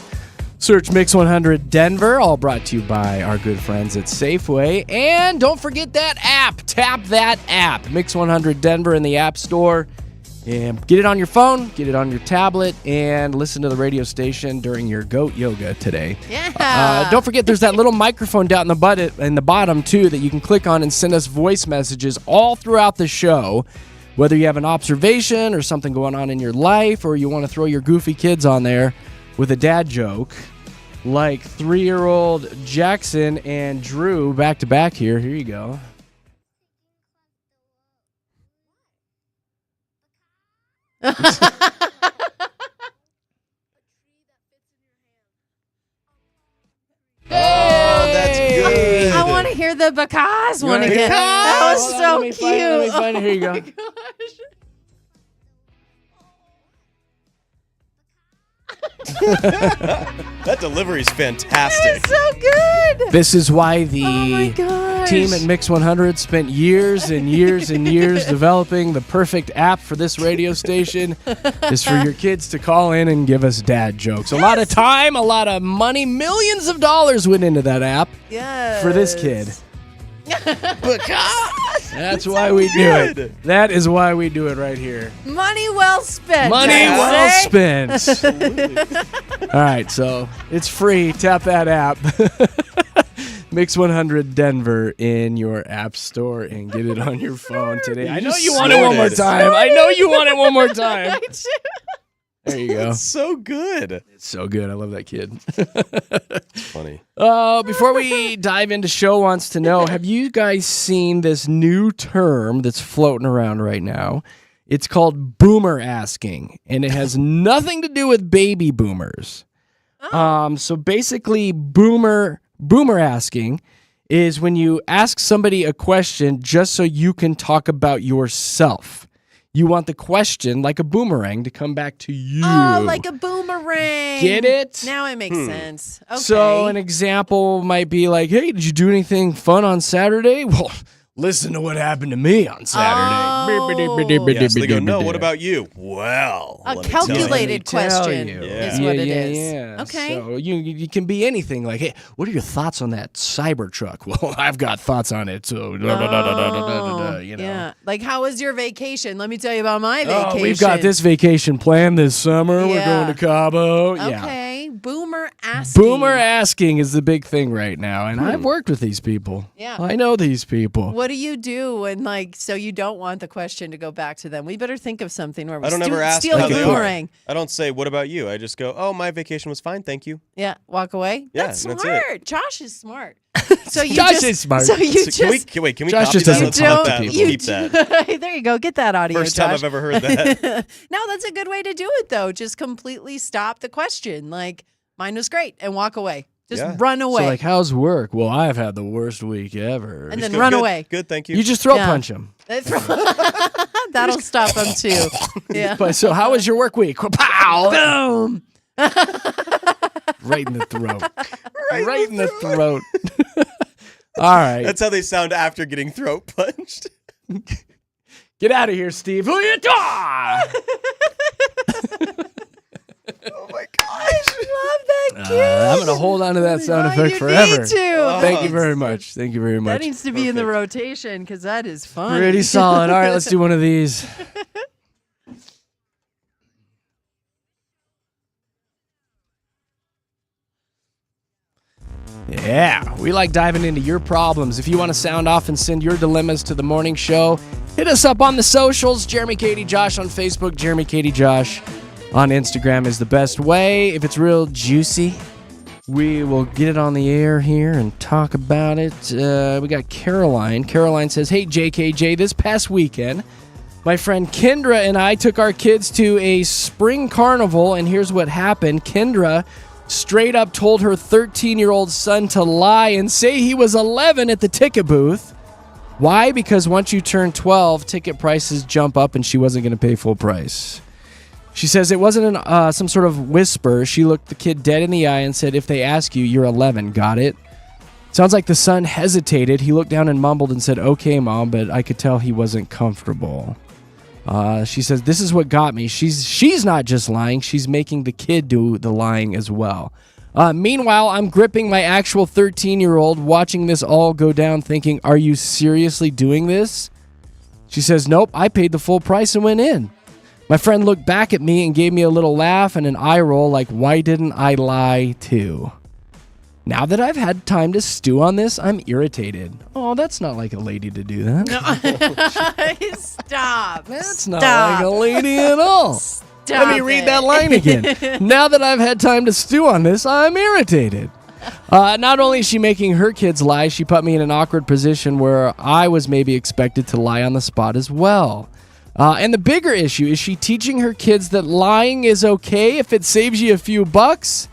search Mix 100 Denver. All brought to you by our good friends at Safeway. And don't forget that app. Tap that app. Mix 100 Denver in the App Store. And get it on your phone, get it on your tablet, and listen to the radio station during your goat yoga today. Yeah. Don't forget, there's that little microphone down in the bottom, too, that you can click on and send us voice messages all throughout the show. Whether you have an observation or something going on in your life, or you want to throw your goofy kids on there with a dad joke, like 3-year-old Jackson and Drew back to back here. Here you go. Oh, that's good. I want to hear the because one wanna again. hear- That was Hold on, so let me cute. Let me find it. Here you go. Oh my gosh. That delivery's fantastic. So good. This is why Oh my the gosh. team at Mix 100 spent years and years and years developing the perfect app for this radio station is for your kids to call in and give us dad jokes. A lot of time, a lot of money, millions of dollars went into that app Yes. for this kid. That's why we do it. That is why we do it right here. Money well spent. Money I well say. spent. All right, so it's free. Tap that app. Mix 100 Denver in your app store and get it on your phone today. I know you want it one more time. I know you want it one more time. I do. There you go. It's so good. It's so good. I love that kid. It's funny. Before we dive into Show Wants to Know, have you guys seen this new term that's floating around right now? It's called boomer asking, and it has nothing to do with baby boomers. So basically, boomer asking is when you ask somebody a question just so you can talk about yourself. You want the question, like a boomerang, to come back to you. Oh, like a boomerang. Get it? Now it makes sense. Okay. So an example might be like, hey, did you do anything fun on Saturday? Well, listen to what happened to me on Saturday. Oh. Yeah, so they go, no, what about you? Well, A let me tell you. calculated Tell question you. is what it is. Yeah. Okay. So you can be anything like, hey, what are your thoughts on that Cybertruck? Well, I've got thoughts on it. So, you know. Yeah. Like, how was your vacation? Let me tell you about my vacation. Oh, we've got this vacation planned this summer. We're Yeah. going to Cabo. Yeah. Okay. Boomer asking. Boomer asking is the big thing right now. And I've worked with these people. Yeah. I know these people. What do you do when, like, so you don't want the question to go back to them? We better think of something where we I don't ever ask steal how the they boomerang. are. I don't say, what about you? I just go, oh, my vacation was fine, thank you. Yeah, walk away. Yeah, That's that's smart. Josh is smart. So you Josh just, is smart. So you So just can we Josh copy just that? doesn't Let's talk to that. people. Let's keep that. there you go. Get that audio. First time Josh. I've ever heard that. No, that's a good way to do it, though. Just completely stop the question. Like, mine was great, and walk away. Just Yeah. run away. So like, how's work? Well, I've had the worst week ever. and then Good, run good, away. Good, thank you. You just throat Yeah. punch him. That'll stop them, too. Yeah. But so how was your work week? Pow! Boom. Right in the throat. Right in the throat. All right. That's how they sound after getting throat punched. Get out of here, Steve. Who you talk? Oh my gosh. Love that kid. I'm going to hold on to that sound Oh, effect you forever. Need to. Thank you very much. Thank you very That much. needs to be in the rotation because that is fun. Pretty solid. All right, let's do one of these. Yeah, we like diving into your problems. If you want to sound off and send your dilemmas to the morning show, hit us up on the socials. Jeremy, Katy, Josh on Facebook. Jeremy, Katy, Josh on Instagram is the best way. If it's real juicy, we will get it on the air here and talk about it. We got Caroline. Caroline says, hey, JKJ, this past weekend, my friend Kendra and I took our kids to a spring carnival, and here's what happened. Kendra straight up told her 13-year-old son to lie and say he was 11 at the ticket booth. Why? Because once you turn 12, ticket prices jump up and she wasn't going to pay full price. She says it wasn't some sort of whisper. She looked the kid dead in the eye and said, if they ask you, you're 11. Got it? Sounds like the son hesitated. He looked down and mumbled and said, okay, Mom, but I could tell he wasn't comfortable. She says, this is what got me. She's not just lying. She's making the kid do the lying as well. Meanwhile, I'm gripping my actual 13-year-old, watching this all go down, thinking, are you seriously doing this? She says, nope, I paid the full price and went in. My friend looked back at me and gave me a little laugh and an eye roll like, why didn't I lie too? Now that I've had time to stew on this, I'm irritated. Oh, that's not like a lady to do that. No. Stop. That's not like a lady at all. Stop Let me read that line again. Now that I've had time to stew on this, I'm irritated. Not only is she making her kids lie, she put me in an awkward position where I was maybe expected to lie on the spot as well. And the bigger issue, is she teaching her kids that lying is okay if it saves you a few bucks?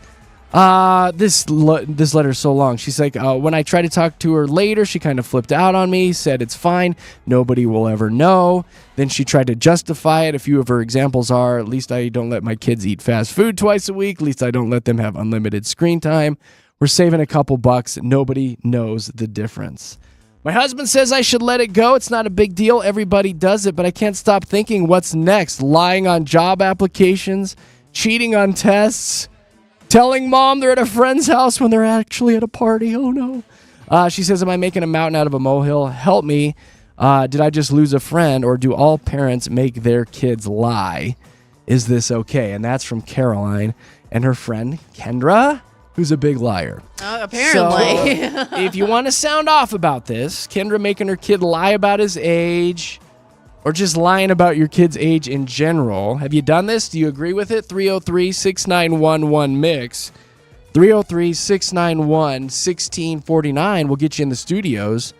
This letter is so long. She's like, when I tried to talk to her later, she kind of flipped out on me, said it's fine, nobody will ever know. Then she tried to justify it. A few of her examples are, at least I don't let my kids eat fast food twice a week, at least I don't let them have unlimited screen time. We're saving a couple bucks. Nobody knows the difference. My husband says I should let it go. It's not a big deal. Everybody does it, but I can't stop thinking, what's next? Lying on job applications, cheating on tests, telling Mom they're at a friend's house when they're actually at a party. Oh, no. She says, am I making a mountain out of a molehill? Help me. Did I just lose a friend, or do all parents make their kids lie? Is this okay? And that's from Caroline and her friend, Kendra, who's a big liar. Apparently. So, if you want to sound off about this, Kendra making her kid lie about his age, or just lying about your kid's age in general. Have you done this? Do you agree with it? 303-6911-MIX. 303-691-1649 will get you in the studios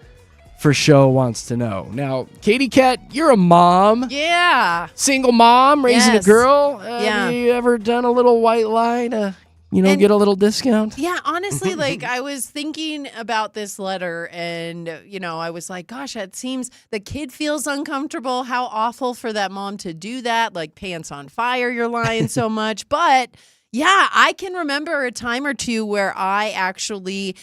for Show Wants to Know. Now, Katie Cat, you're a mom. Yeah. Single mom, raising Yes. a girl. Yeah. Have you ever done a little white lie to, get a little discount? Yeah, honestly, like I was thinking about this letter and, I was like, gosh, it seems the kid feels uncomfortable. How awful for that mom to do that. Like pants on fire, you're lying so much. But yeah, I can remember a time or two where I actually,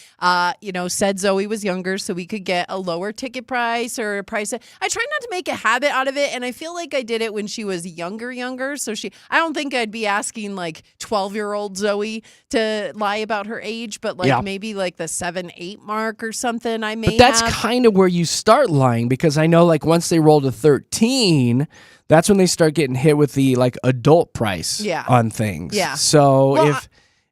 said Zoe was younger so we could get a lower ticket price or a price. I try not to make a habit out of it, and I feel like I did it when she was younger. So I don't think I'd be asking like 12-year-old Zoe to lie about her age, but maybe like the 7-8 mark or something. But that's kind of where you start lying, because I know like once they roll to 13. That's when they start getting hit with the like adult price on things. Yeah. So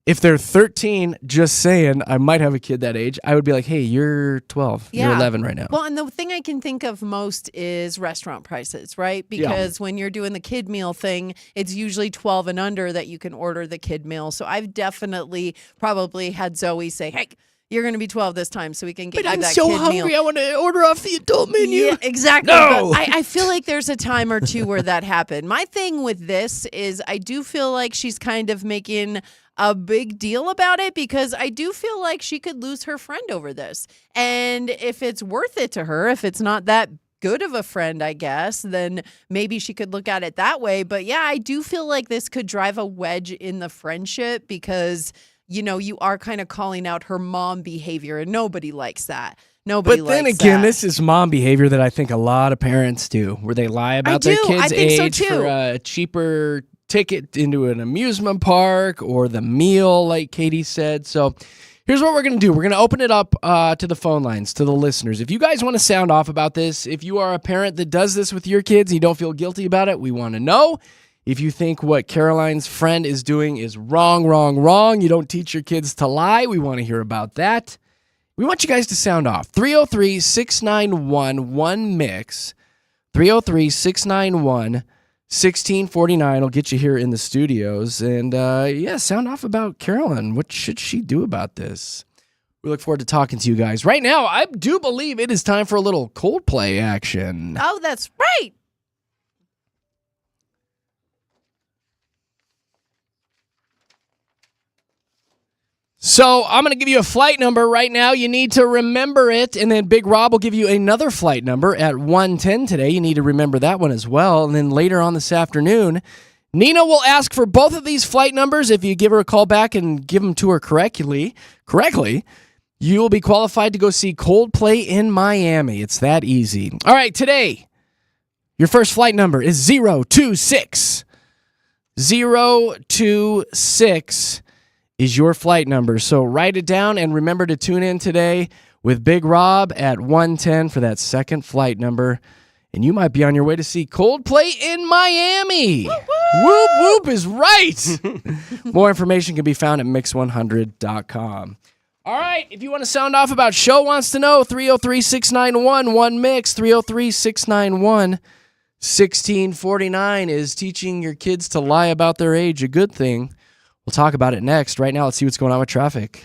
if they're 13, just saying, I might have a kid that age, I would be like, hey, you're 12. Yeah. You're 11 right now. Well, and the thing I can think of most is restaurant prices, right? Because when you're doing the kid meal thing, it's usually 12 and under that you can order the kid meal. So I've definitely probably had Zoe say, hey, you're going to be 12 this time so we can get you that kid meal. But I'm so hungry, I want to order off the adult menu. Yeah, exactly. No! But I feel like there's a time or two where that happened. My thing with this is I do feel like she's kind of making a big deal about it, because I do feel like she could lose her friend over this. And if it's worth it to her, if it's not that good of a friend, I guess, then maybe she could look at it that way. But yeah, I do feel like this could drive a wedge in the friendship, because you are kind of calling out her mom behavior, and nobody likes that. Nobody likes that. But then again, this is mom behavior that I think a lot of parents do, where they lie about their kids' age for a cheaper ticket into an amusement park or the meal, like Katie said. So here's what we're going to do. We're going to open it up to the phone lines, to the listeners. If you guys want to sound off about this, if you are a parent that does this with your kids and you don't feel guilty about it, we want to know. If you think what Caroline's friend is doing is wrong, you don't teach your kids to lie, we want to hear about that. We want you guys to sound off. 303-691-1MIX. 303-691-1649 will get you here in the studios. And sound off about Caroline. What should she do about this? We look forward to talking to you guys. Right now, I do believe it is time for a little Coldplay action. Oh, that's right. So I'm going to give you a flight number right now. You need to remember it, and then Big Rob will give you another flight number at 1:10 today. You need to remember that one as well. And then later on this afternoon, Nina will ask for both of these flight numbers. If you give her a call back and give them to her correctly, you will be qualified to go see Coldplay in Miami. It's that easy. All right, today, your first flight number is 026. 026 is your flight number. So write it down and remember to tune in today with Big Rob at 1:10 for that second flight number. And you might be on your way to see Coldplay in Miami. Whoop, whoop, whoop is right. More information can be found at mix100.com. All right, if you want to sound off about show wants to know, 303-691-1MIX, 303-691-1649. Is teaching your kids to lie about their age a good thing? We'll talk about it next. Right now, let's see what's going on with traffic.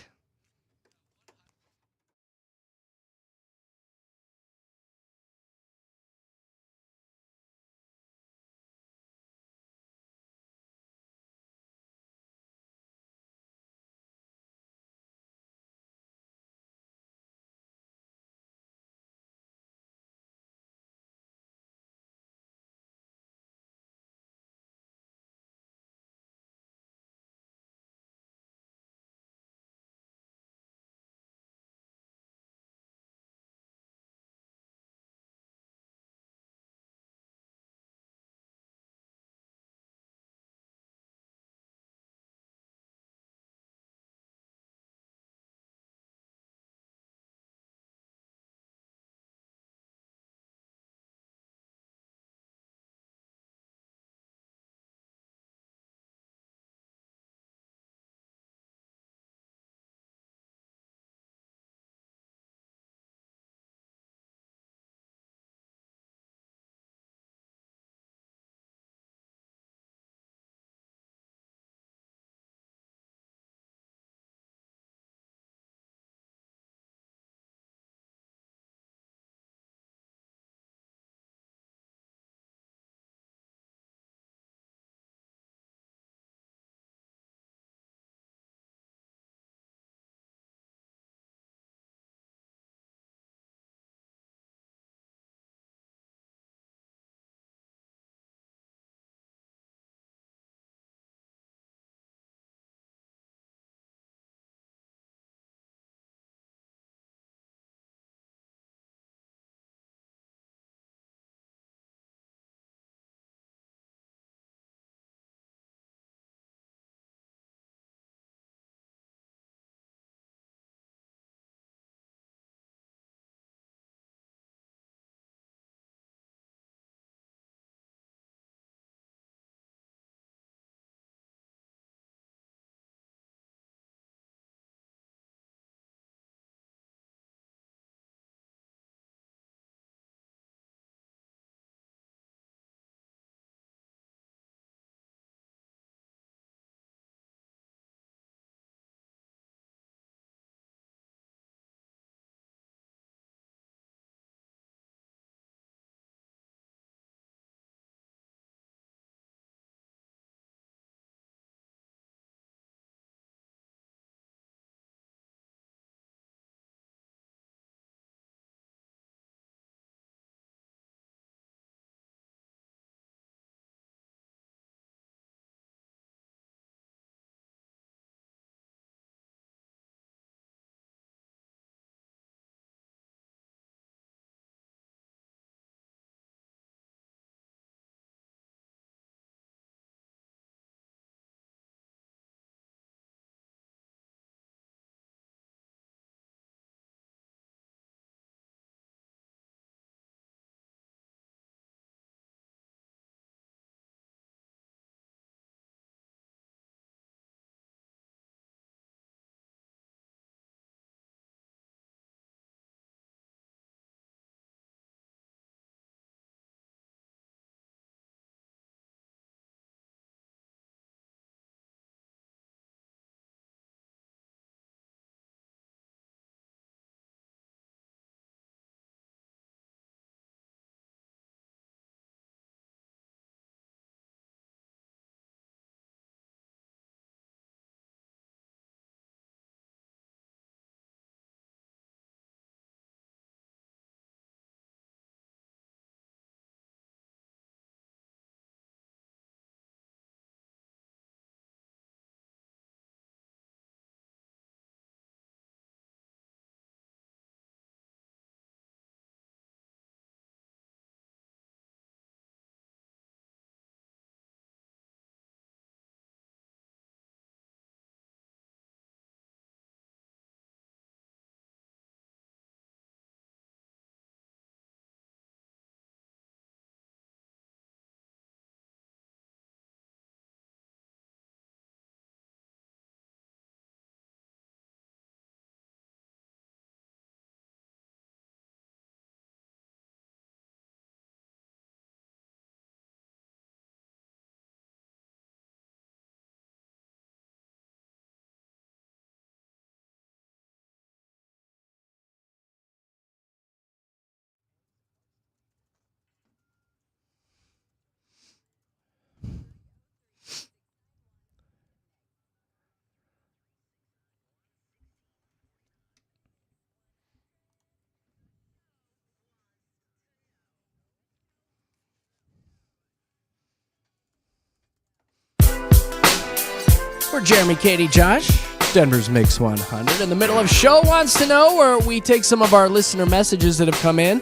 For Jeremy, Katy, Josh, Denver's Mix 100. In the middle of Show Wants to Know, where we take some of our listener messages that have come in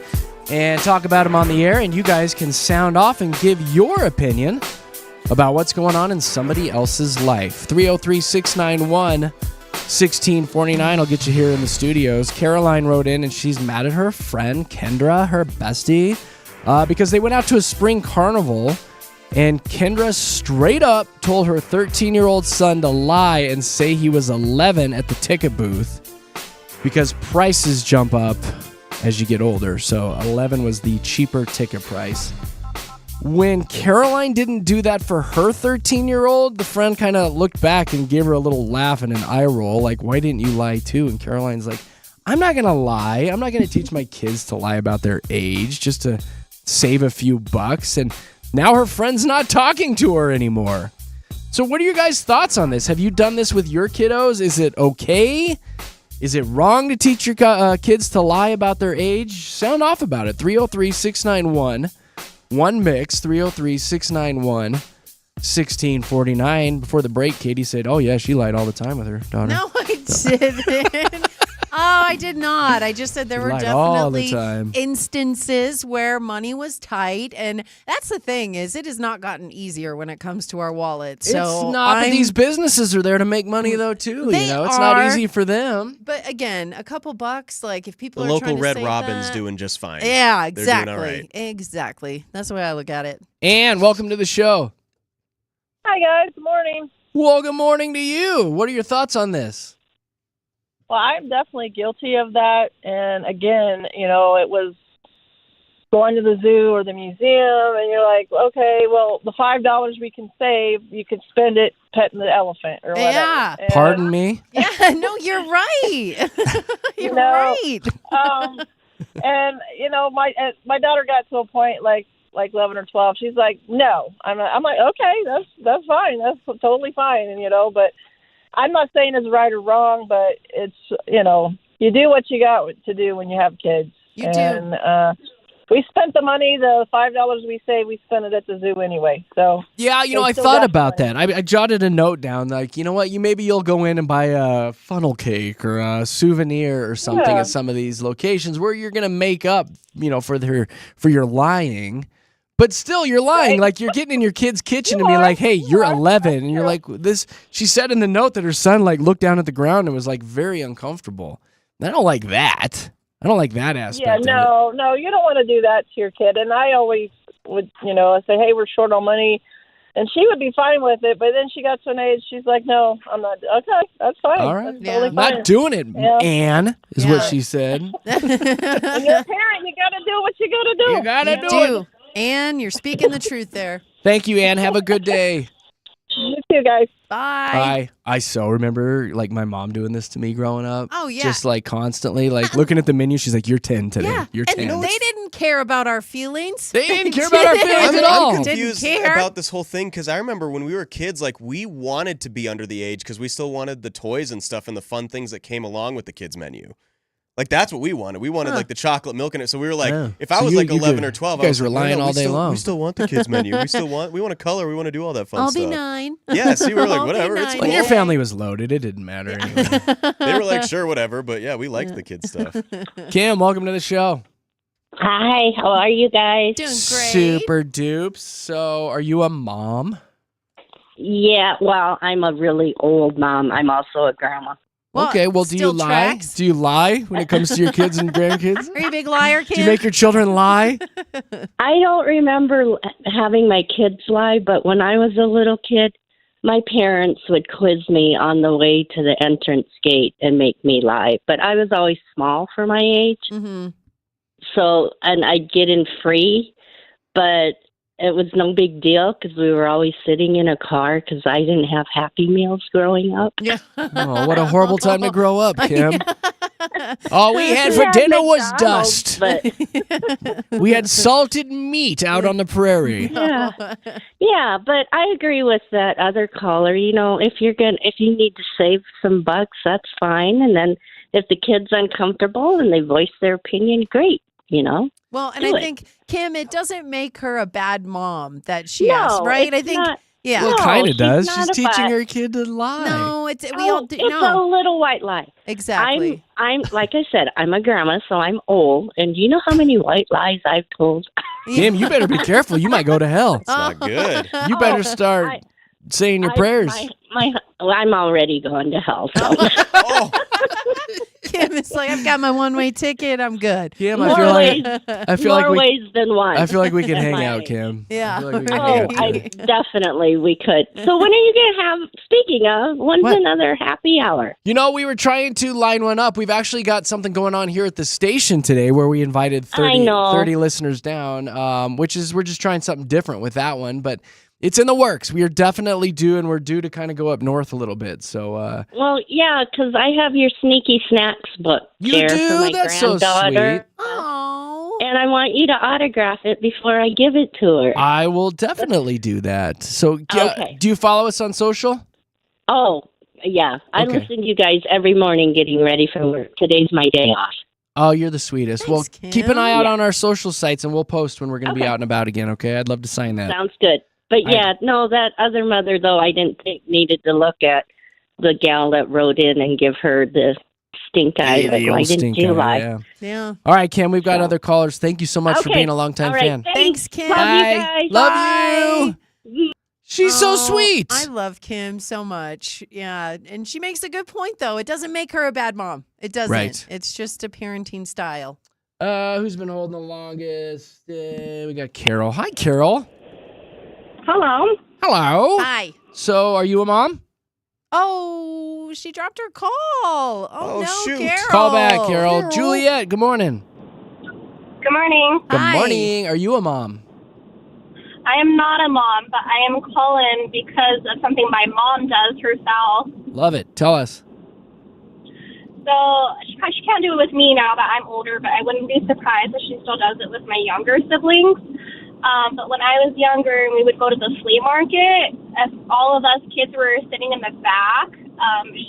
and talk about them on the air, and you guys can sound off and give your opinion about what's going on in somebody else's life. 303-691-1649. I'll get you here in the studios. Caroline wrote in, and she's mad at her friend, Kendra, her bestie, because they went out to a spring carnival, and Kendra straight up told her 13-year-old son to lie and say he was 11 at the ticket booth because prices jump up as you get older. So 11 was the cheaper ticket price. When Caroline didn't do that for her 13-year-old, the friend kind of looked back and gave her a little laugh and an eye roll, like, why didn't you lie too? And Caroline's like, I'm not going to lie. I'm not going to teach my kids to lie about their age just to save a few bucks. And now her friend's not talking to her anymore. So what are your guys' thoughts on this? Have you done this with your kiddos? Is it okay? Is it wrong to teach your kids to lie about their age? Sound off about it. 303-691-1MIX, 303-691-1649. Before the break, Katy said, oh, yeah, she lied all the time with her daughter. No, I didn't. I did not. I just said there were definitely instances where money was tight, and that's the thing is it has not gotten easier when it comes to our wallets. So it's not. But these businesses are there to make money though too. They it's not easy for them. But again, a couple bucks, like if people the are local trying to Red save Robin's that, doing just fine. Yeah, exactly. They're doing all right. Exactly. That's the way I look at it. And welcome to the show. Hi, guys. Good morning. Well, good morning to you. What are your thoughts on this? Well, I'm definitely guilty of that. And again, it was going to the zoo or the museum, and you're like, okay, well, the $5 we can save, you could spend it petting the elephant or whatever. Yeah. And, Pardon me? Yeah, no, you're right. You're right. And my daughter got to a point like 11 or 12. She's like, no. I'm like, okay, that's fine. That's totally fine. And but I'm not saying it's right or wrong, but it's you do what you got to do when you have kids. You do. And we spent the money, the $5 we saved, we spent it at the zoo anyway. So yeah, I thought about that. I jotted a note down, like, you know what, maybe you'll go in and buy a funnel cake or a souvenir or something at some of these locations where you're gonna make up, for your lying. But still, you're lying. Right? Like, you're getting in your kid's kitchen and being like, hey, you're 11. And you're like, this. She said in the note that her son, looked down at the ground and was, very uncomfortable. I don't like that. I don't like that aspect. Yeah, no, you don't want to do that to your kid. And I always would, say, hey, we're short on money. And she would be fine with it. But then she got to an age, she's like, no, I'm not. Okay, that's fine. All right. That's totally fine. Not doing it, Anne, is what she said. When you're a parent, you got to do what you got to do. You got to do it. Anne, you're speaking the truth there. Thank you, Anne. Have a good day. You too, guys. Bye. I so remember, my mom doing this to me growing up. Oh, yeah. Just, constantly, looking at the menu. She's like, you're 10 today. Yeah. You're 10. And they didn't care about our feelings. They didn't care about our feelings at all. I'm confused about this whole thing because I remember when we were kids, we wanted to be under the age because we still wanted the toys and stuff and the fun things that came along with the kids' menu. That's what we wanted. We wanted the chocolate milk in it. So we were if I was 11 or 12, you guys were lying all day long. We still want the kids menu. We want to color. We want to do all that fun stuff. I'll be 9. Yeah, see, we were like, whatever. It's cool. When your family was loaded, it didn't matter anyway. They were like, sure, whatever. But yeah, we liked the kids stuff. Kim, welcome to the show. Hi, how are you guys? Doing great. Super dupes. So, are you a mom? Yeah, well, I'm a really old mom. I'm also a grandma. Well, okay, well, do you lie? Tracks. Do you lie when it comes to your kids and grandkids? Are you a big liar, Kim? Do you make your children lie? I don't remember having my kids lie, but when I was a little kid, my parents would quiz me on the way to the entrance gate and make me lie. But I was always small for my age. Mm-hmm. So, and I'd get in free, but it was no big deal because we were always sitting in a car because I didn't have Happy Meals growing up. Yeah. Oh, what a horrible time to grow up, Kim. All we had for dinner was dust. But we had salted meat out on the prairie. Yeah, but I agree with that other caller. If you need to save some bucks, that's fine. And then if the kid's uncomfortable and they voice their opinion, great. Well, and I think, Kim, it doesn't make her a bad mom that she asked, right? I think Yeah. Well, No, kind of she's does. not She's a teaching butt. her kid to lie. No, we all do. It's No, a little white lie. exactly. I'm like I said, I'm a grandma, so I'm old. And do you know how many white lies I've told? Kim, you better be careful. You might go to hell. It's not good. You better start saying your prayers. I'm already going to hell. So. Oh, Kim is like, I've got my one-way ticket. I'm good. Kim, More I feel like More ways than one. I feel like we can hang Am out, I? Kim. Yeah. I feel like we can Oh, hang out I together. definitely we could. So when are you going to have? Speaking of, when's What? another happy hour? You know, we were trying to line one up. We've actually got something going on here at the station today where we invited 30 listeners down, we're just trying something different with that one. But it's in the works. We are definitely due, and we're due to kind of go up north a little bit. So, Well, yeah, because I have your sneaky snacks book you there do? for my That's so granddaughter. sweet. Oh. And I want you to autograph it before I give it to her. I will definitely do that. So, Okay. do you follow us on social? Oh, yeah. I Okay. listen to you guys every morning getting ready for work. Today's my day off. Oh, you're the sweetest. Well, Thanks, keep an eye out Kim. on our social sites, and we'll post when we're going to be Okay. out and about again, okay? I'd love to sign that. Sounds good. But yeah, no, that other mother, though, I didn't think needed to look at the gal that wrote in and give her the stink eye. The Why old didn't stink you eye, lie? yeah. Yeah. All right, Kim, we've got So- other callers. Thank you so much for Okay. being a longtime All right, fan. Thanks, Kim. Love you Bye. guys. Love Bye. you. She's so Oh, sweet. I love Kim so much. Yeah. And she makes a good point, though. It doesn't make her a bad mom. It doesn't. Right. It's just a parenting style. Who's been holding the longest? We got Carol. Hi, Carol. Hello. Hello. Hi. So, are you a mom? Oh, she dropped her call. Oh, Oh, no, shoot. Carol. Call back, Carol. Juliet, good morning. Good morning. Good Hi. morning. Are you a mom? I am not a mom, but I am calling because of something my mom does herself. Love it. Tell us. So she can't do it with me now that I'm older, but I wouldn't be surprised if she still does it with my younger siblings. But when I was younger and we would go to the flea market, if all of us kids were sitting in the back,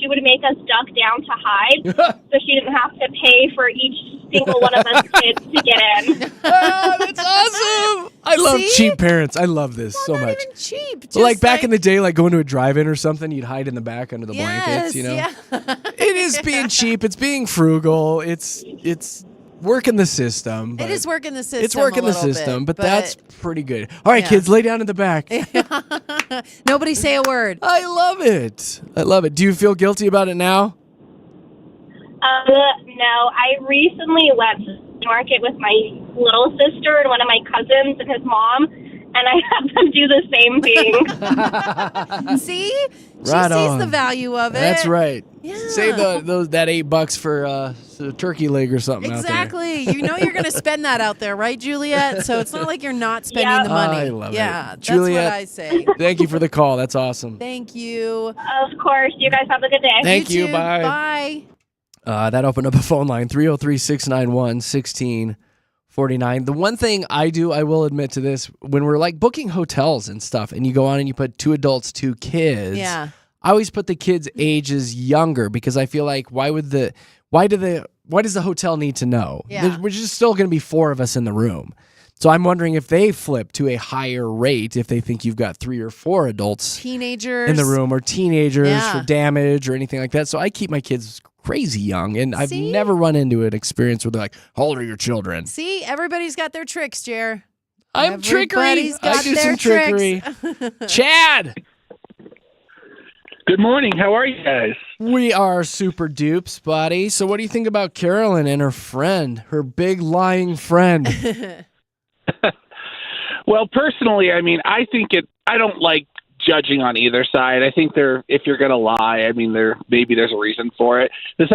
she would make us duck down to hide so she didn't have to pay for each single one of us kids to get in. Oh, that's awesome. I love See? cheap parents. I love this so Not much. even cheap. Just Like back in the day, like going to a drive-in or something, you'd hide in the back under the yes, blankets, you know? Yeah. It is being cheap. It's being frugal. It's working the system. It but is working the system. It's working a the little system, bit, but that's pretty good. All right, Yeah. kids, lay down in the back. Nobody say a word. I love it. I love it. Do you feel guilty about it now? No, I recently went to the market with my little sister and one of my cousins and his mom, and I had them do the same thing. See? She Right sees on. the value of it. That's right. Yeah. Save that $8 for a turkey leg or something out there. Exactly. You know you're going to spend that out there, right, Juliet? So it's not like you're not spending Yeah. the money. I love it. Yeah, that's Juliet. what I say. Thank you for the call. That's awesome. Thank you. Of course. You guys have a good day. Thank you. too. Bye. Bye. That opened up a phone line, 303-691-1649. The one thing I do, I will admit to this, when we're like booking hotels and stuff, and you go on and you put 2 adults, 2 kids, Yeah. I always put the kids' ages younger because I feel like why does the hotel need to know? Yeah. We're just still going to be 4 of us in the room. So I'm wondering if they flip to a higher rate if they think you've got 3 or 4 adults Teenagers. in the room or teenagers Yeah. for damage or anything like that. So I keep my kids crazy young, and I've See? never run into an experience where they're like, "How old are your children?" See, everybody's got their tricks, Jer. I'm trickery. Everybody's got I do their some trickery. tricks. Chad, Good morning. How are you guys? we are super dupes, buddy. So what do you think about Carolyn and her friend, her big lying friend? Well, personally, I mean, I don't like judging on either side. I think if you're going to lie, I mean, maybe there's a reason for it. This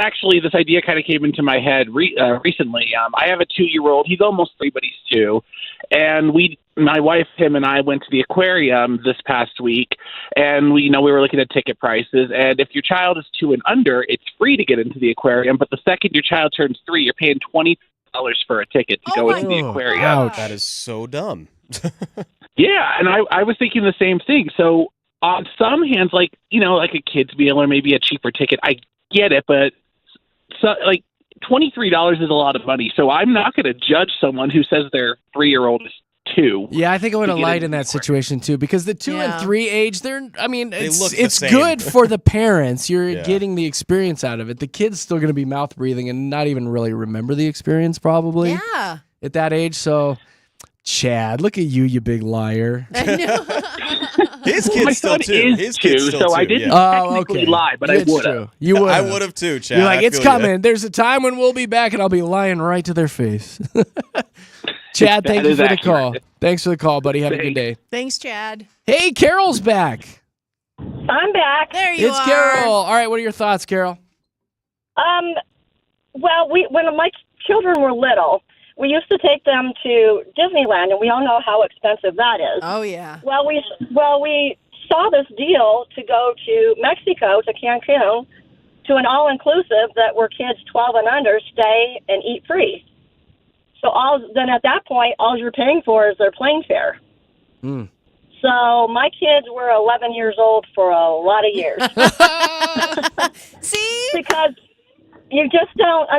idea kind of came into my head recently. I have a 2-year-old. He's almost 3, but he's 2. And my wife, him, and I went to the aquarium this past week, and we were looking at ticket prices. And if your child is 2 and under, it's free to get into the aquarium. But the second your child turns 3, you're paying $20 for a ticket to go into the aquarium. Ouch. That is so dumb. Yeah, and I was thinking the same thing. So on some hands, like a kid's meal or maybe a cheaper ticket, I get it, but $23 is a lot of money. So I'm not going to judge someone who says their 3-year-old is 2. Yeah, I think I would have to get lied it in that anymore. situation too, because the 2 and Yeah. 3 age, it's look the it's same. good for the parents. You're Yeah. getting the experience out of it. The kid's still going to be mouth breathing and not even really remember the experience probably Yeah. at that age. So, Chad, look at you, you big liar. I know. His My kid's still son two. is His kid's 2, still so two. I didn't Yeah. technically lie, but I It's would have. true. You would. I would have too, Chad. You're like, I it's feel ya." coming. There's a time when we'll be back, and I'll be lying right to their face. Chad, thank That you is for the accurate. call. Thanks for the call, buddy. Have a good day. Thanks, Chad. Hey, Carol's back. I'm back. There you It's are. Carol. All right, what are your thoughts, Carol? Well, when my children were little, we used to take them to Disneyland, and we all know how expensive that is. Oh, yeah. Well, we saw this deal to go to Mexico, to Cancun, to an all-inclusive that where kids 12 and under stay and eat free. So then at that point, all you're paying for is their plane fare. Mm. So my kids were 11 years old for a lot of years. See? Because you just don't,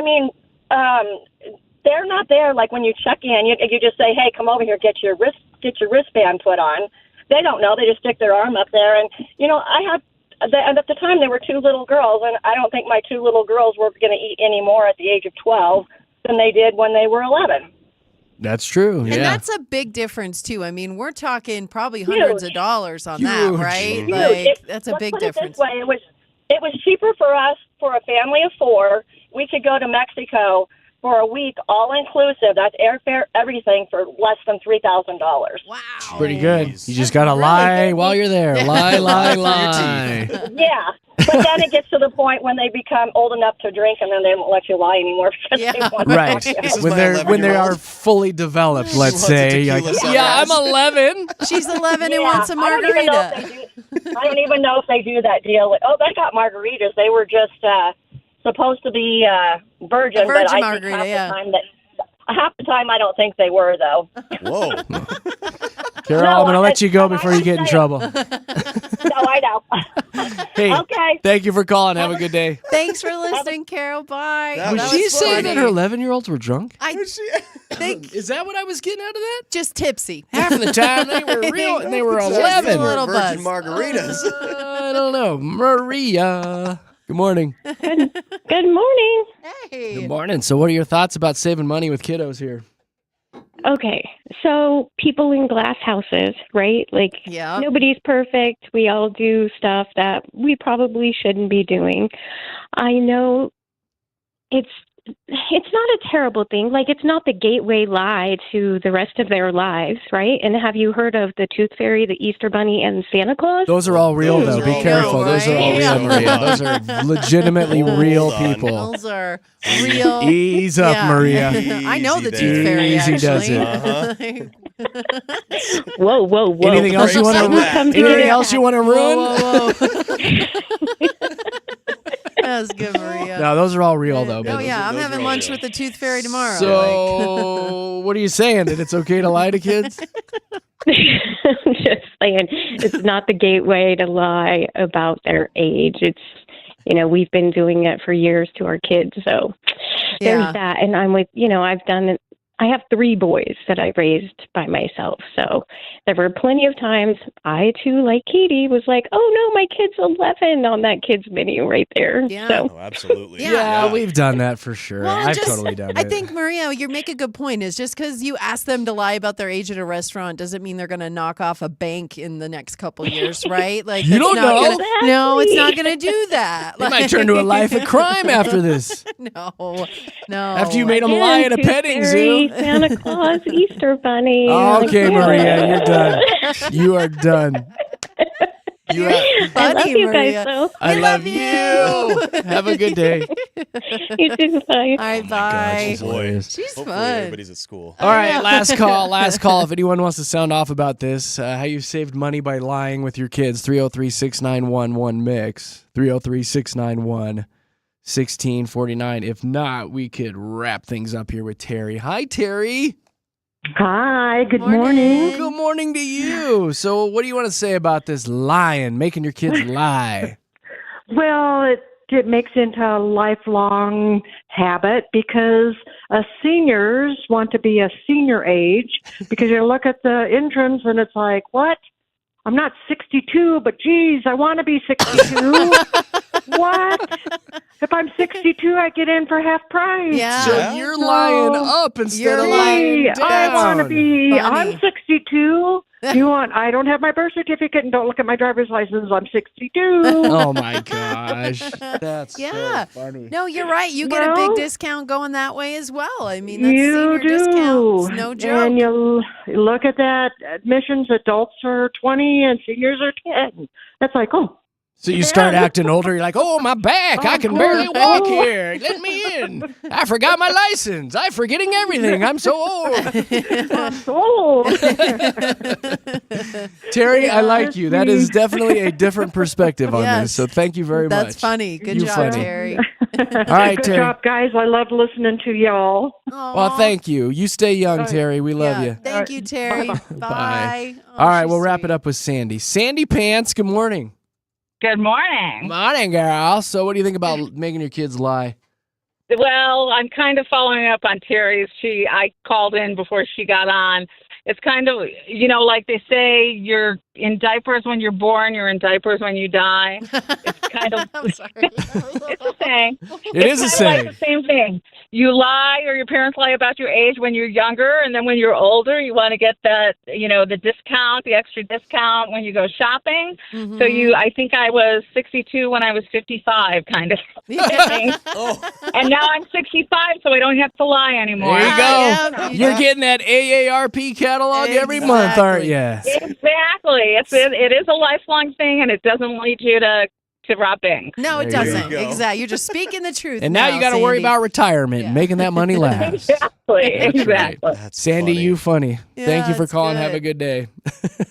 they're not there like when you check in. You just say, hey, come over here, get your wristband put on. They don't know. They just stick their arm up there. And, and at the time there were 2 little girls, and I don't think my 2 little girls were going to eat any more at the age of 12 than they did when they were 11. That's true. And Yeah. that's a big difference, too. I mean, we're talking probably hundreds of dollars on that, Huge. right? Huge. Like, that's a Let's big put difference. It this way. It was cheaper for us, for a family of 4. We could go to Mexico for a week, all inclusive. That's airfare, everything, for less than $3,000. Wow. Pretty good. Jeez. You just got to Really lie good. while you're there. Lie, lie, lie. Yeah, but then it gets to the point when they become old enough to drink, and then they won't let you lie anymore because Yeah. they want Right. to. This is When my when they 11-year-old. are fully developed, let's wants a say. tequila Like, sunrise. yeah, I'm 11. She's 11 and Yeah, wants a I don't even know if margarita. I don't even know if they do that deal. They got margaritas. They were just supposed to be virgin, A virgin but I margarita, think yeah. half the time I don't think they were though. Whoa. Carol, No, I'm going to let you go I- before you get in trouble. No, I know. Hey, Okay. thank you for calling. Have a good day. Thanks for listening, Carol. Bye. That Was was she saying funny. that her 11-year-olds were drunk? I think Is that what I was getting out of that? just tipsy. Half of the time they were real and they were Just a 11. little Virgin buzz. margaritas. I don't know. Maria. Good morning. Good morning. Hey. Good morning. So what are your thoughts about saving money with kiddos here? Okay, so people in glass houses, right? Like, Yeah. nobody's perfect. We all do stuff that we probably shouldn't be doing. I know it's not a terrible thing. Like, it's not the gateway lie to the rest of their lives, right? And have you heard of the Tooth Fairy, the Easter Bunny, and Santa Claus? Those are all real, Those though. are Be all careful. real, Those are all right? real, Yeah. Maria. Those are legitimately Hold real on. people. Those are real. Ease up, Yeah. Maria. I know the Easy Tooth there. Fairy, Easy does actually. Whoa, whoa, whoa. Anything else you want Breaks to? that. Anything else you want to ruin? Whoa. That's good, Maria. No, those are all real, though. Oh, baby. yeah. I'm those are having all lunch real. with the Tooth Fairy tomorrow. So, what are you saying? That it's okay to lie to kids? I'm just saying, it's not the gateway to lie about their age. It's, we've been doing it for years to our kids. So Yeah. there's that. And I'm with, I've done it. I have 3 boys that I raised by myself. So there were plenty of times I, too, like Katie, was like, oh, no, my kid's 11 on that kid's menu right there. Yeah. So Oh, absolutely. Yeah. We've done that for sure. Well, I've just- totally done it. I think, Maria, you make a good point. Is just because you ask them to lie about their age at a restaurant doesn't mean they're going to knock off a bank in the next couple years, right? Like You that's don't not know. Gonna, no, it's not going to do that. They might turn to a life of crime after this. No. After you made them lie at a Tooth petting Fairy, zoo. Santa Claus, Easter Bunny. Okay, Like, Maria, you're done. You are done. You are, I love Funny, you Maria. guys, though. I We love love you. Have a good day. You too. Bye. All right, God, bye. she's hilarious. She's Hopefully fun. everybody's at school. All right, last call. Last call. If anyone wants to sound off about this, how you saved money by lying with your kids, 303-691-1MIX, 303-691-1649. If not, we could wrap things up here with Terry. Hi, Terry. Hi, good Morning. morning. Good morning to you. So what do you want to say about this lying, making your kids lie? Well, it makes into a lifelong habit because seniors want to be a senior age because you look at the entrance and it's like, what? I'm not 62, but geez, I want to be 62. What? If I'm 62, I get in for half price. Yeah. So you're lying up instead You're of lying lying down. I want to be. Funny. I'm 62. You want? I don't have my birth certificate and don't look at my driver's license. I'm 62. Oh my gosh, that's Yeah. so funny. No, you're right. You get a big Well, discount going that way as well. I mean, that's You senior do. discounts. No joke. And you look at that. Admissions, adults are 20 and seniors are 10. That's like, oh. So you start acting older. You're like, oh, my back. I can barely walk here. Let me in. I forgot my license. I'm forgetting everything. I'm so old. I'm so old. Terry, I like you. That is definitely a different perspective on Yes. this. So thank you very much. That's funny. Good You job, funny. Terry. All right, Good Terry. job, guys. I love listening to y'all. Well, thank you. You stay young, Terry. We love Yeah. you. Thank you, Terry. Bye. Oh, All right, she's we'll wrap sweet. it up with Sandy. Sandy Pants, good morning. Good morning. Morning, girl. So what do you think about making your kids lie? Well, I'm kind of following up on Terry's. I called in before she got on. It's kind of, like they say, you're in diapers when you're born, you're in diapers when you die. It's kind of, I'm sorry. it's a saying. It is a It's kind of saying. like the same thing. You lie or your parents lie about your age when you're younger, and then when you're older, you want to get that, the discount, the extra discount when you go shopping. Mhm. So I think I was 62 when I was 55, kind of. Yeah. Oh, And now I'm 65, so I don't have to lie anymore. There you go. Yeah, You're getting that AARP catalog every month, aren't you? Exactly. It is a lifelong thing, and it doesn't lead you to robbing. No, it There you doesn't. go. Exactly. You're just speaking the truth. And now you got to worry Sandy. about retirement, and making that money last. Exactly. That's Exactly. right. that's Sandy, funny. you funny. Thank you Yeah, for it's calling. good. Have a good day.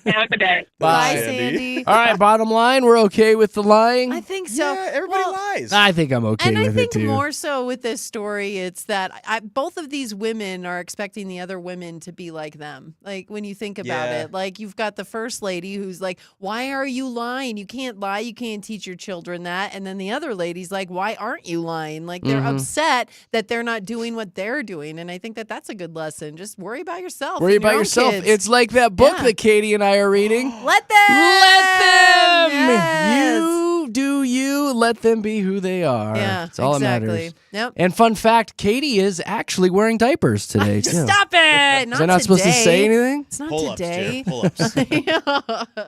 Have a good day. Bye, Sandy. Sandy. All right, bottom line, we're okay with the lying. I think so. Yeah, everybody Well, lies. I think I'm okay And I with think it too. more so with this story, it's that both of these women are expecting the other women to be like them. Like when you think about Yeah. it, like you've got the first lady who's like, "Why are you lying? You can't lie. You can't teach your children that." And then the other lady's like, "Why aren't you lying?" Like they're upset that they're not doing what they're doing. And I think that that's a good lesson. Just worry about yourself. Worry and your about own yourself. kids. It's like that book Yeah. that Katie and I are reading. Let them. Let them. Yes. You do you. Let them be who they are. Yeah, It's all that exactly. matters. Yep. And fun fact, Katie is actually wearing diapers today too. Stop it. Was I not supposed to say anything? It's not Pull-ups, today. Jared, pull-ups. Yeah.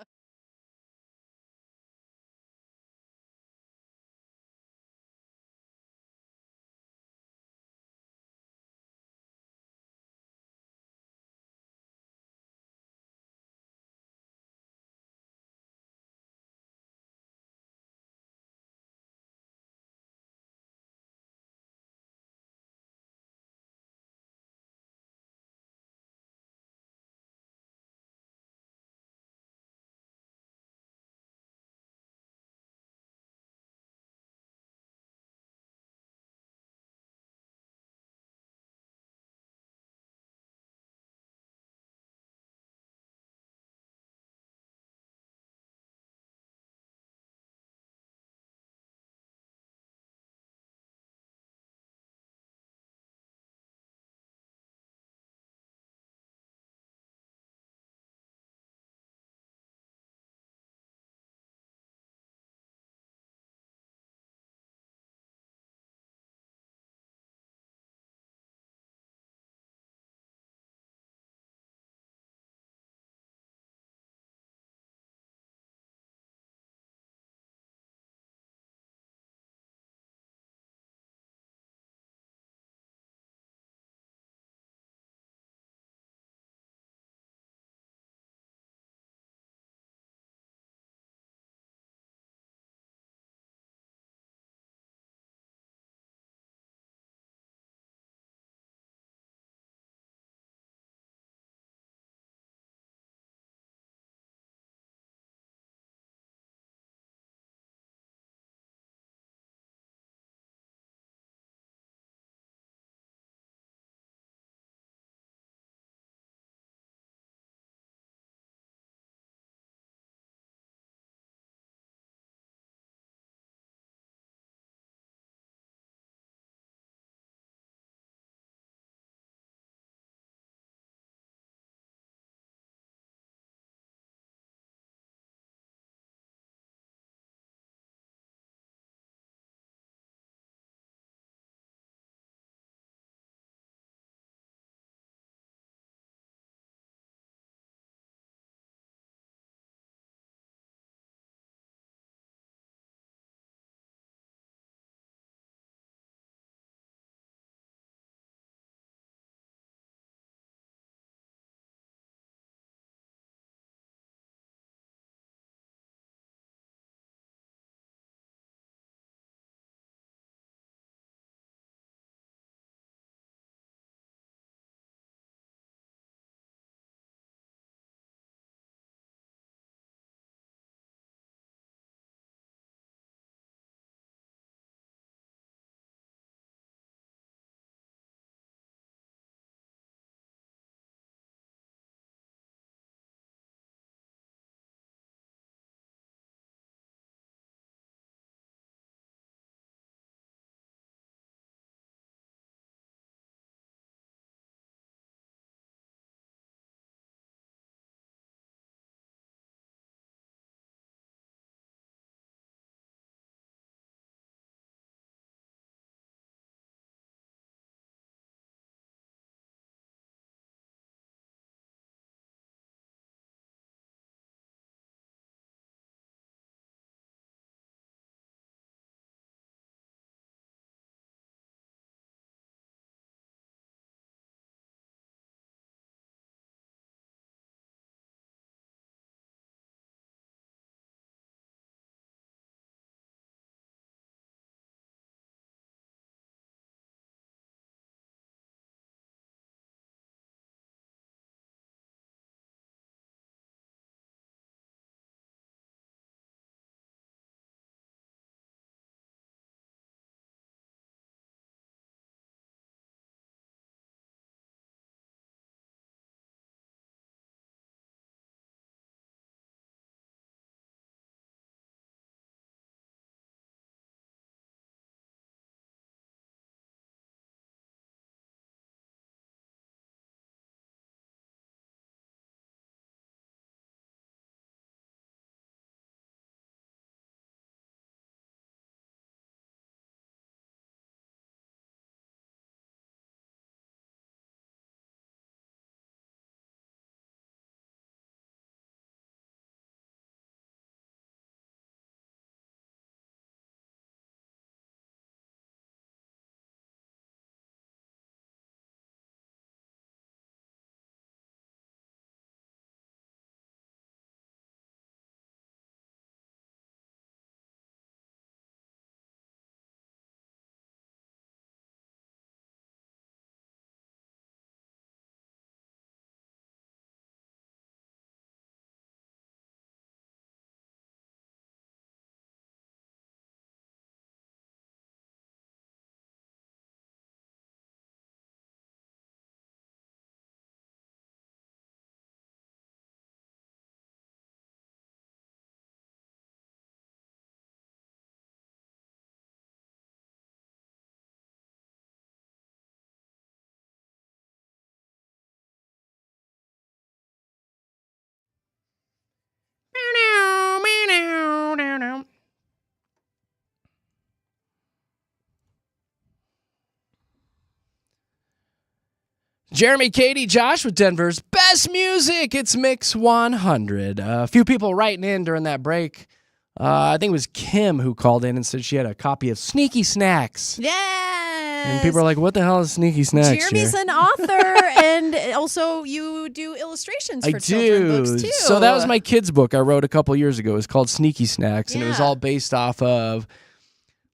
Jeremy, Katy, Josh with Denver's best music. It's Mix 100. A few people writing in during that break. I think it was Kim who called in and said she had a copy of Sneaky Snacks. Yes. And people are like, what the hell is Sneaky Snacks? Jeremy's Jer? an author, and also you do illustrations for children books, too. So that was my kids' book I wrote a couple years ago. It was called Sneaky Snacks, and it was Yeah. all based off of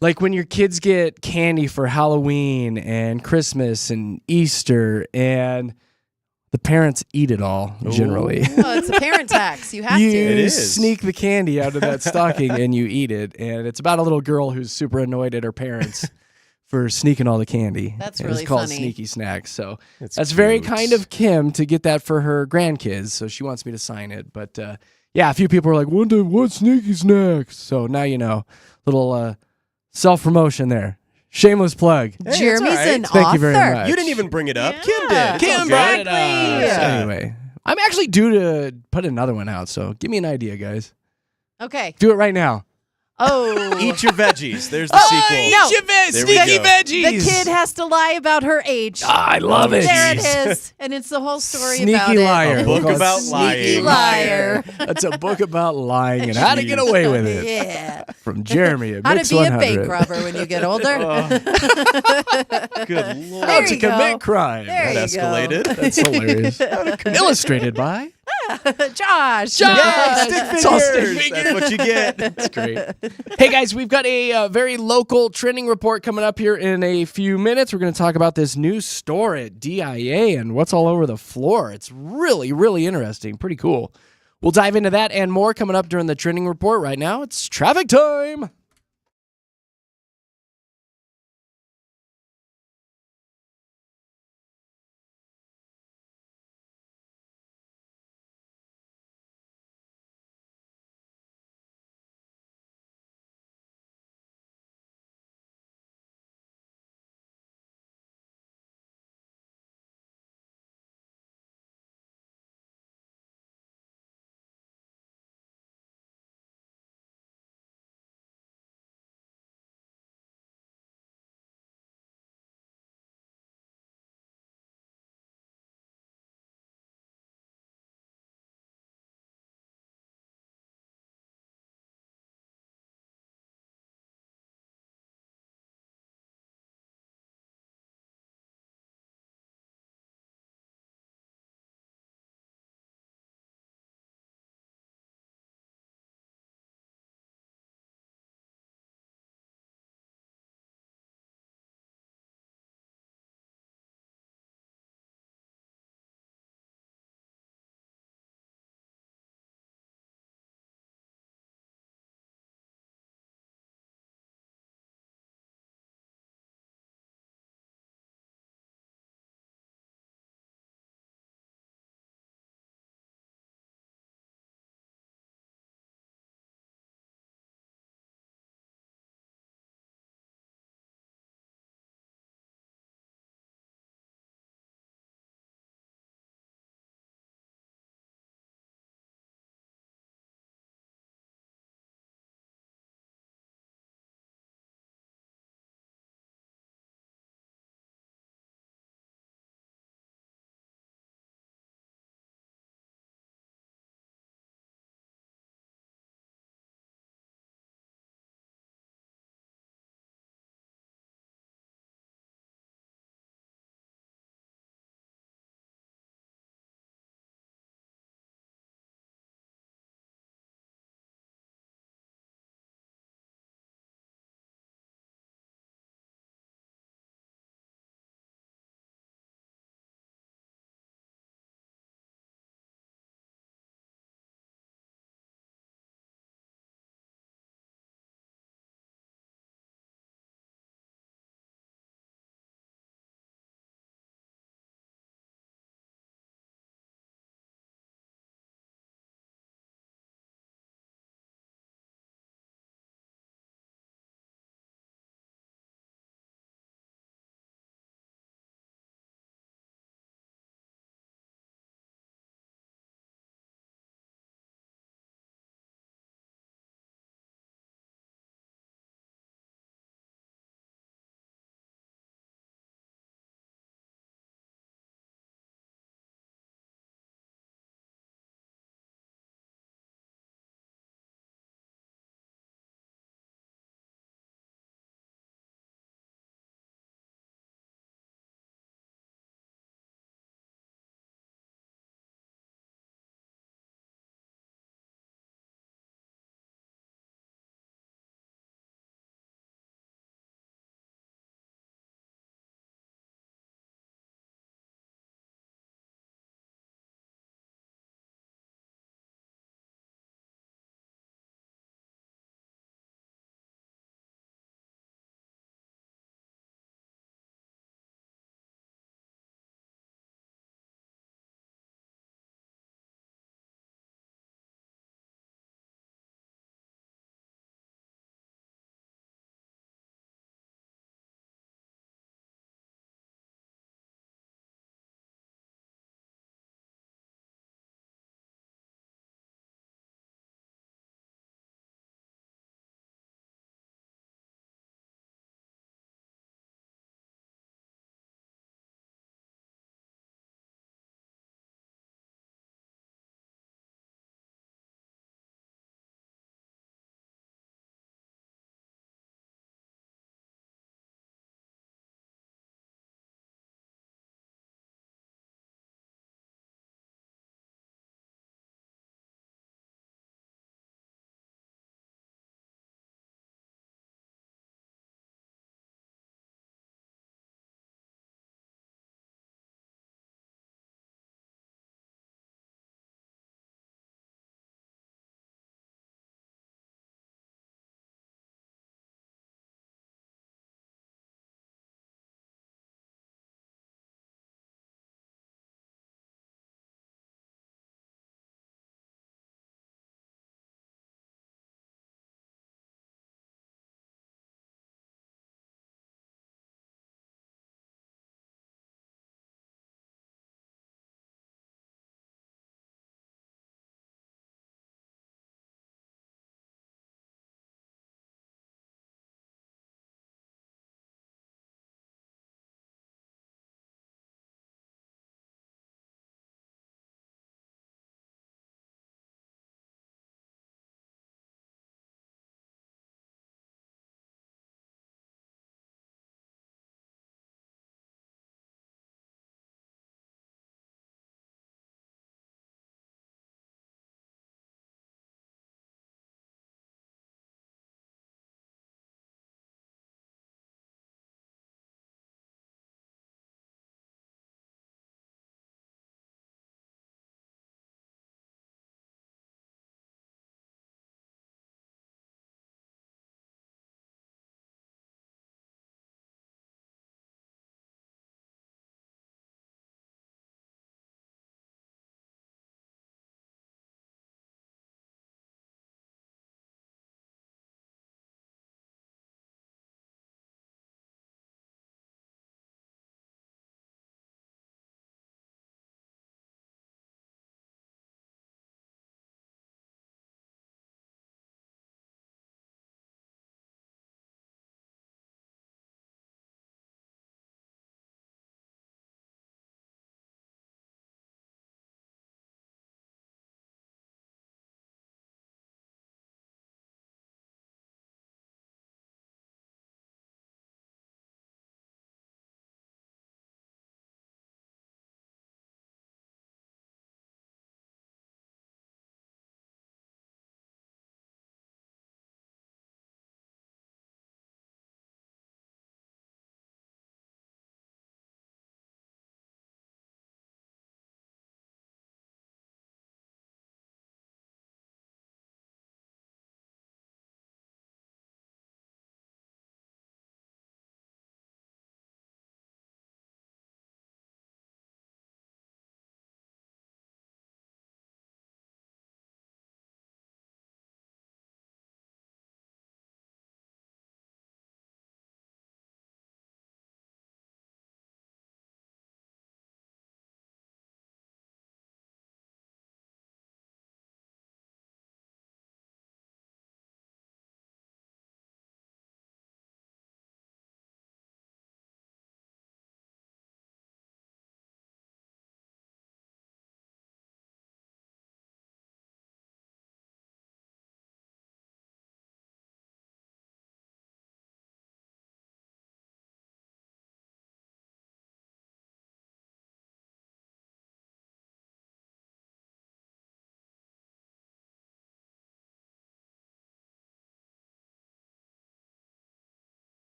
like when your kids get candy for Halloween and Christmas and Easter, and the parents eat it all generally. Oh, it's a parent tax. You have You to. It is. sneak the candy out of that stocking and you eat it. And it's about a little girl who's super annoyed at her parents for sneaking all the candy. That's And really it's called funny. Sneaky Snacks. So It's that's very cute. kind of Kim to get that for her grandkids. So she wants me to sign it. But yeah, a few people are like, what's Sneaky Snacks? So now you know. Little self-promotion there. Shameless plug. Hey, Jeremy's that's all right. an Thank author. you very much. You didn't even bring it up. Yeah. Kim did. It's all Kim good. brought it up. Yeah. Anyway, I'm actually due to put another one out, so give me an idea, guys. Okay. Do it right now. Oh. Eat your veggies. There's the sequel. no. There we Sneaky go. veggies. The kid has to lie about her age. I love it. There it Jeez. is. And it's the whole story Sneaky about liar. A book We'll call it about Sneaky lying. liar. That's a book about lying and how to get away with it. Yeah. From Jeremy at How Mix to be 100. a bank robber when you get older. Good lord. There to you go. commit crime. There That you escalated. That's hilarious. Illustrated by go. Josh. Yay, stick It's all figures. stick That's what you get. That's great. Hey, guys, we've got a very local trending report coming up here in a few minutes. We're going to talk about this new store at DIA and what's all over the floor. It's really, really interesting. Pretty cool. We'll dive into that and more coming up during the trending report. Right now, it's traffic time.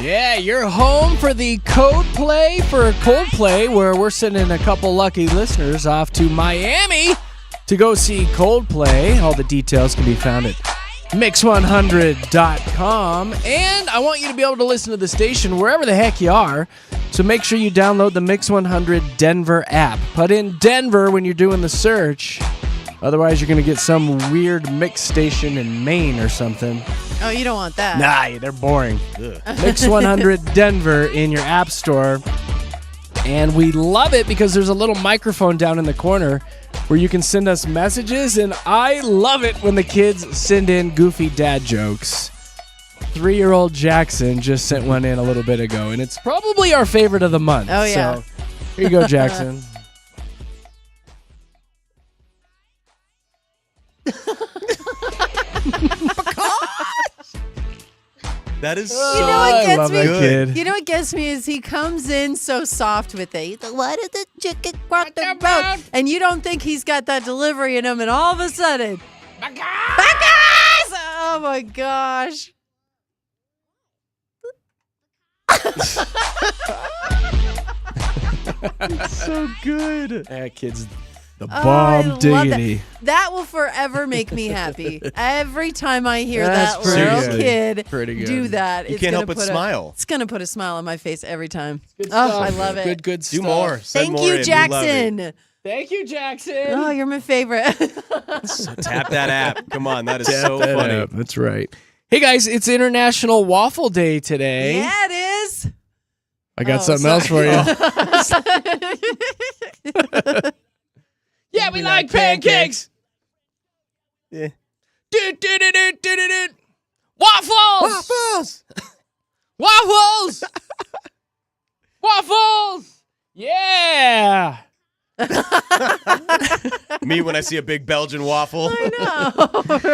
Yeah, you're home for the Coldplay, where we're sending a couple lucky listeners off to Miami to go see Coldplay. All the details can be found at mix100.com. And I want you to be able to listen to the station wherever the heck you are. So make sure you download the Mix 100 Denver app. Put in Denver when you're doing the search. Otherwise, you're going to get some weird mix station in Maine or something. Oh, you don't want that. Nah, they're boring. Mix 100 Denver in your app store. And we love it because there's a little microphone down in the corner where you can send us messages. And I love it when the kids send in goofy dad jokes. 3-year-old Jackson just sent one in a little bit ago. And it's probably our favorite of the month. Oh, yeah. So here you go, Jackson. That is You know what I gets love me? that kid. You know what gets me is he comes in so soft with it. He's like, "What did the chicken cross the road?" And you don't think he's got that delivery in him, and all of a sudden, Bacchus! Oh my gosh! so good. That kid's the I bomb love diggity. That will forever make me happy. Every time I hear That's that pretty little good. kid Pretty good. do that, You it's can't gonna help but put smile. It's gonna put a smile on my face every time. Good Oh, stuff. I love it. Good Do stuff. more. Send Thank more you, in. We love it. Jackson. Thank you, Jackson. Oh, you're my favorite. So tap that app. Come on, that is Tap so that funny. up. That's right. Hey, guys, it's International Waffle Day today. Yeah, it is. I got Oh, something else for you. Yeah, we like pancakes. Yeah. Waffles. Waffles. Waffles. Yeah. Me when I see a big Belgian waffle. I know.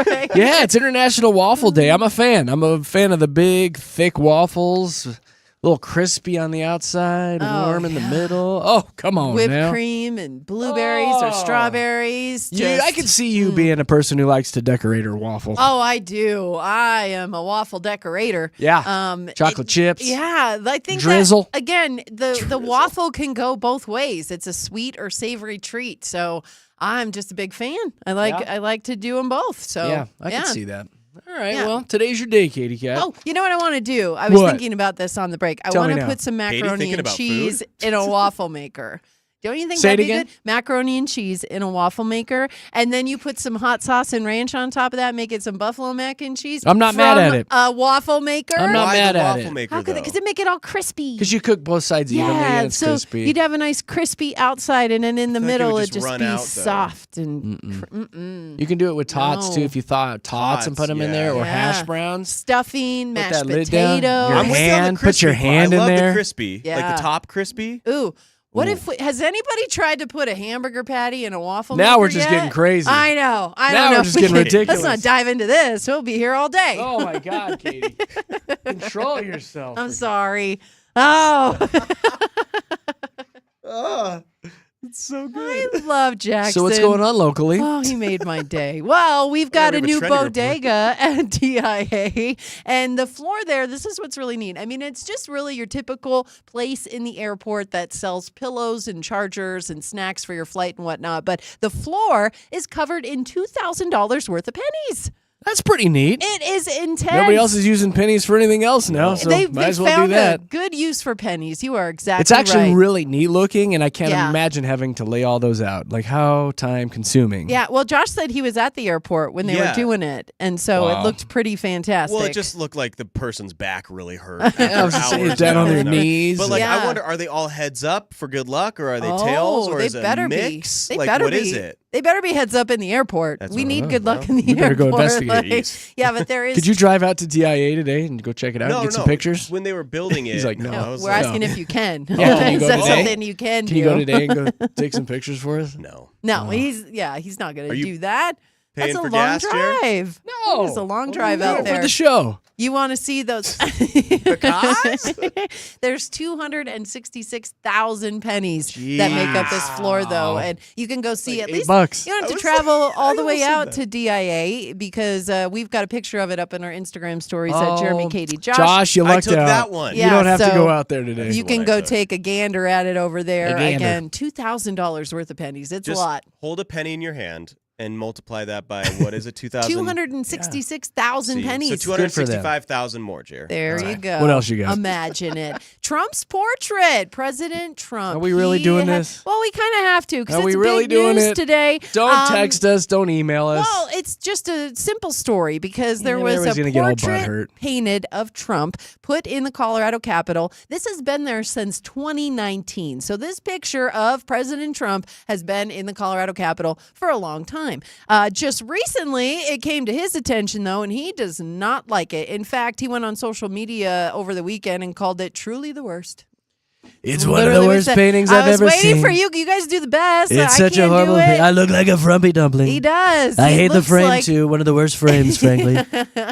Right? Yeah, it's International Waffle Day. I'm a fan. I'm a fan of the big, thick waffles. A little crispy on the outside, Oh, warm in the yeah. middle. Oh, come on Whipped now. cream and blueberries or Oh. strawberries. I can see you being a person who likes to decorate her waffle. Oh, I do. I am a waffle decorator. Yeah. Chocolate chips. Yeah, I think Drizzle. That, again, the waffle can go both ways. It's a sweet or savory treat. So I'm just a big fan. I like to do them both. So Yeah, I can see that. All right, Yeah. well, today's your day, Katie Cat. Oh, you know what I want to do? I was What? thinking about this on the break. I Tell want me to now. put some Katie, macaroni thinking and about cheese food? in a waffle maker. Don't you think Say it that'd be again? good? Macaroni and cheese in a waffle maker, and then you put some hot sauce and ranch on top of that, make it some buffalo mac and cheese. I'm not mad at it. A waffle maker. I'm not Why mad the at waffle it. maker, How could though? because it make it all crispy? Because you cook both sides evenly and it's so crispy. you'd have a nice crispy outside, and then in the I feel like it middle would it'd just just run be out, though. soft and You can do it with tots, too, No. if you thought tots and put them in Tots, there, or yeah. hash browns. stuffing, Put mashed that lid down. potatoes. Your I'm with you on the hand, put your crispy. hand I in love there. the crispy. Like Yeah. the top crispy. Ooh. What if has anybody tried to put a hamburger patty in a waffle Now maker we're just yet? getting crazy. I know. I Now don't know. we're if just we getting can- ridiculous. Let's not dive into this. We'll be here all day. Oh, my God, Katie. Control yourself. I'm sorry. Oh, It's so good. I love Jackson. So what's going on locally? Oh, he made my day. Well, we've got we a have a new trendy report. bodega at DIA, and the floor there, this is what's really neat. I mean, it's just really your typical place in the airport that sells pillows and chargers and snacks for your flight and whatnot, but the floor is covered in $2,000 worth of pennies. That's pretty neat. It is intense. Nobody else is using pennies for anything else now, so They've might as well found do that. a good use for pennies. You are exactly It's actually right. really neat looking, and I can't Yeah. imagine having to lay all those out. Like, how time consuming. Yeah, well, Josh said he was at the airport when they were doing it, and so it Wow. looked pretty fantastic. Well, it just looked like the person's back really hurt. I after was just saying, hours down on of their doing it. knees. But like, Yeah. I wonder, are they all heads up for good luck, or are they Oh, tails, or they is it better a mix? be. They Like, better what be. is it? They better be heads up in the airport. That's We what I need know. good luck Well, in the we better airport. go investigate. Jeez. Yeah, but there is. Could you drive out to DIA today and go check it out and get some pictures? When they were building it, He's like, no. I was We're like, asking if you can. Yeah, can you go Is that today? something you can do? Can you go today and go take some pictures for us? No. No, he's not going Are to you do that. That's paying a for long gas, Jared? drive. No. It's a long What are drive you out doing there. for the show. You want to see those? There's 266,000 pennies that make up this floor, though, and you can go see Like at $8 least. bucks. You don't have I to was travel all I the way almost said out that. to DIA because we've got a picture of it up in our Instagram stories Oh, at Jeremy, Katy, Josh. Josh, you I lucked took out. that one. You Yeah, don't have to so go out there today. You the can one I go took. take a gander at it over there. A gander. Again, $2,000 worth of pennies. It's Just a lot. hold a penny in your hand and multiply that by, what is it, 2,000? 266,000 See, pennies. So 265,000 more, Jared. There you go. What else you got? Imagine it. Trump's portrait. President Trump. Are we really He doing had- this? Well, we kind of have to because Are it's we really big doing news it? today. Don't text us. Don't email us. Well, it's just a simple story because there Yeah, was everybody's a gonna get all portrait butthurt. painted of Trump put in the Colorado Capitol. This has been there since 2019. So this picture of President Trump has been in the Colorado Capitol for a long time. Just recently, it came to his attention, though, and he does not like it. In fact, he went on social media over the weekend and called it truly the worst. It's one of Literally the what he worst said. paintings I I've was ever waiting seen. for you. You guys do the best. It's I such a can't horrible do it. thing. I look like a frumpy dumpling. He does. I He hate the looks frame like- too. One of the worst frames, frankly.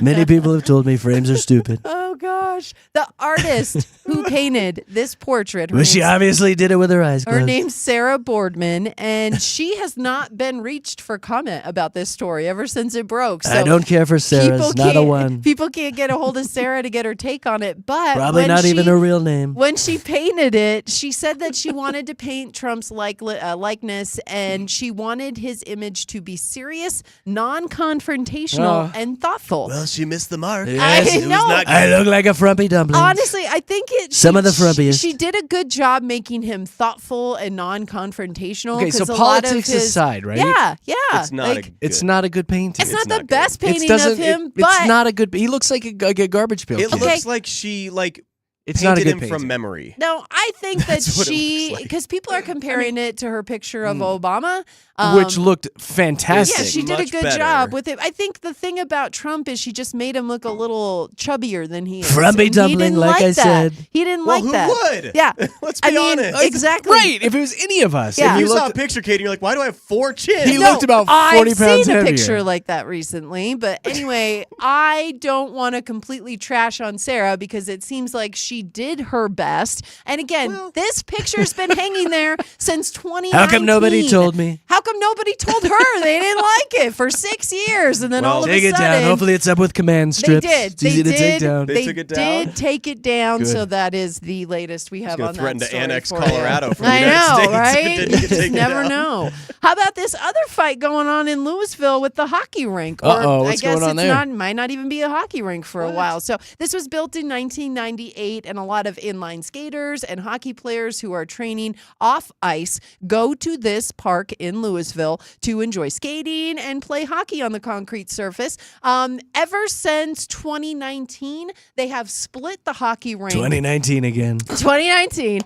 Many people have told me frames are stupid. Oh gosh, the artist who painted this portrait. Well, she obviously did it with her eyes closed. Her name's Sarah Boardman, and she has not been reached for comment about this story ever since it broke. So I don't care for Sarah's, people not a can't- one. People can't get a hold of Sarah to get her take on it, but Probably when not even she- her real name. When she painted it, she said that she wanted to paint Trump's likeness, and she wanted his image to be serious, non-confrontational, and thoughtful. Well, she missed the mark. Yes. I It was know. not I look like a frumpy dumpling. Honestly, I think it. Some of the frumpiest. She did a good job making him thoughtful and non-confrontational. Okay, so 'cause a lot of politics his- aside, right? Yeah, yeah. It's not like, a It's good- not a good painting. it's not the not good. best It painting doesn't. of him, it- but it's not a good. He looks like a garbage pail. It kid. looks like she It's not a painted good him painting. from memory. no, I think that That's what it she, looks like. because people are comparing it to her picture of Obama, Which looked fantastic. yeah, she did a much good better. job with it. I think the thing about Trump is she just made him look a little chubbier than he is. Frumpy And he dumpling, didn't like I that. said. He didn't Well, like who that. would? Yeah, Let's be I mean, honest. exactly. Right. If it was any of us. Yeah. If You he saw a looked, picture, Katie, and you're like, why do I have 4 chins? He looked about 40 I've pounds seen a heavier. picture like that recently, but anyway, I don't want to completely trash on Sarah because it seems like she did her best. And again, this picture's been hanging there since 2019. how come nobody told me? How come nobody told her? They didn't like it for 6 years, and then all of Take a it sudden, down. Hopefully it's up with command they strips. did. It's easy to take down. They took it down? did take it down, Good. so that is the latest we have gonna on threaten that to story annex for you. Colorado from the I United know, States if it right? didn't You get just taken never down. know. How about this other fight going on in Louisville with the hockey rink? Uh-oh, I what's guess going on it's there? not might not even be a hockey rink for a while. So this was built in 1998, and a lot of inline skaters and hockey players who are training off ice go to this park in Louisville to enjoy skating and play hockey on the concrete surface. Ever since 2019, they have split the hockey rink. 2019 again. 2019,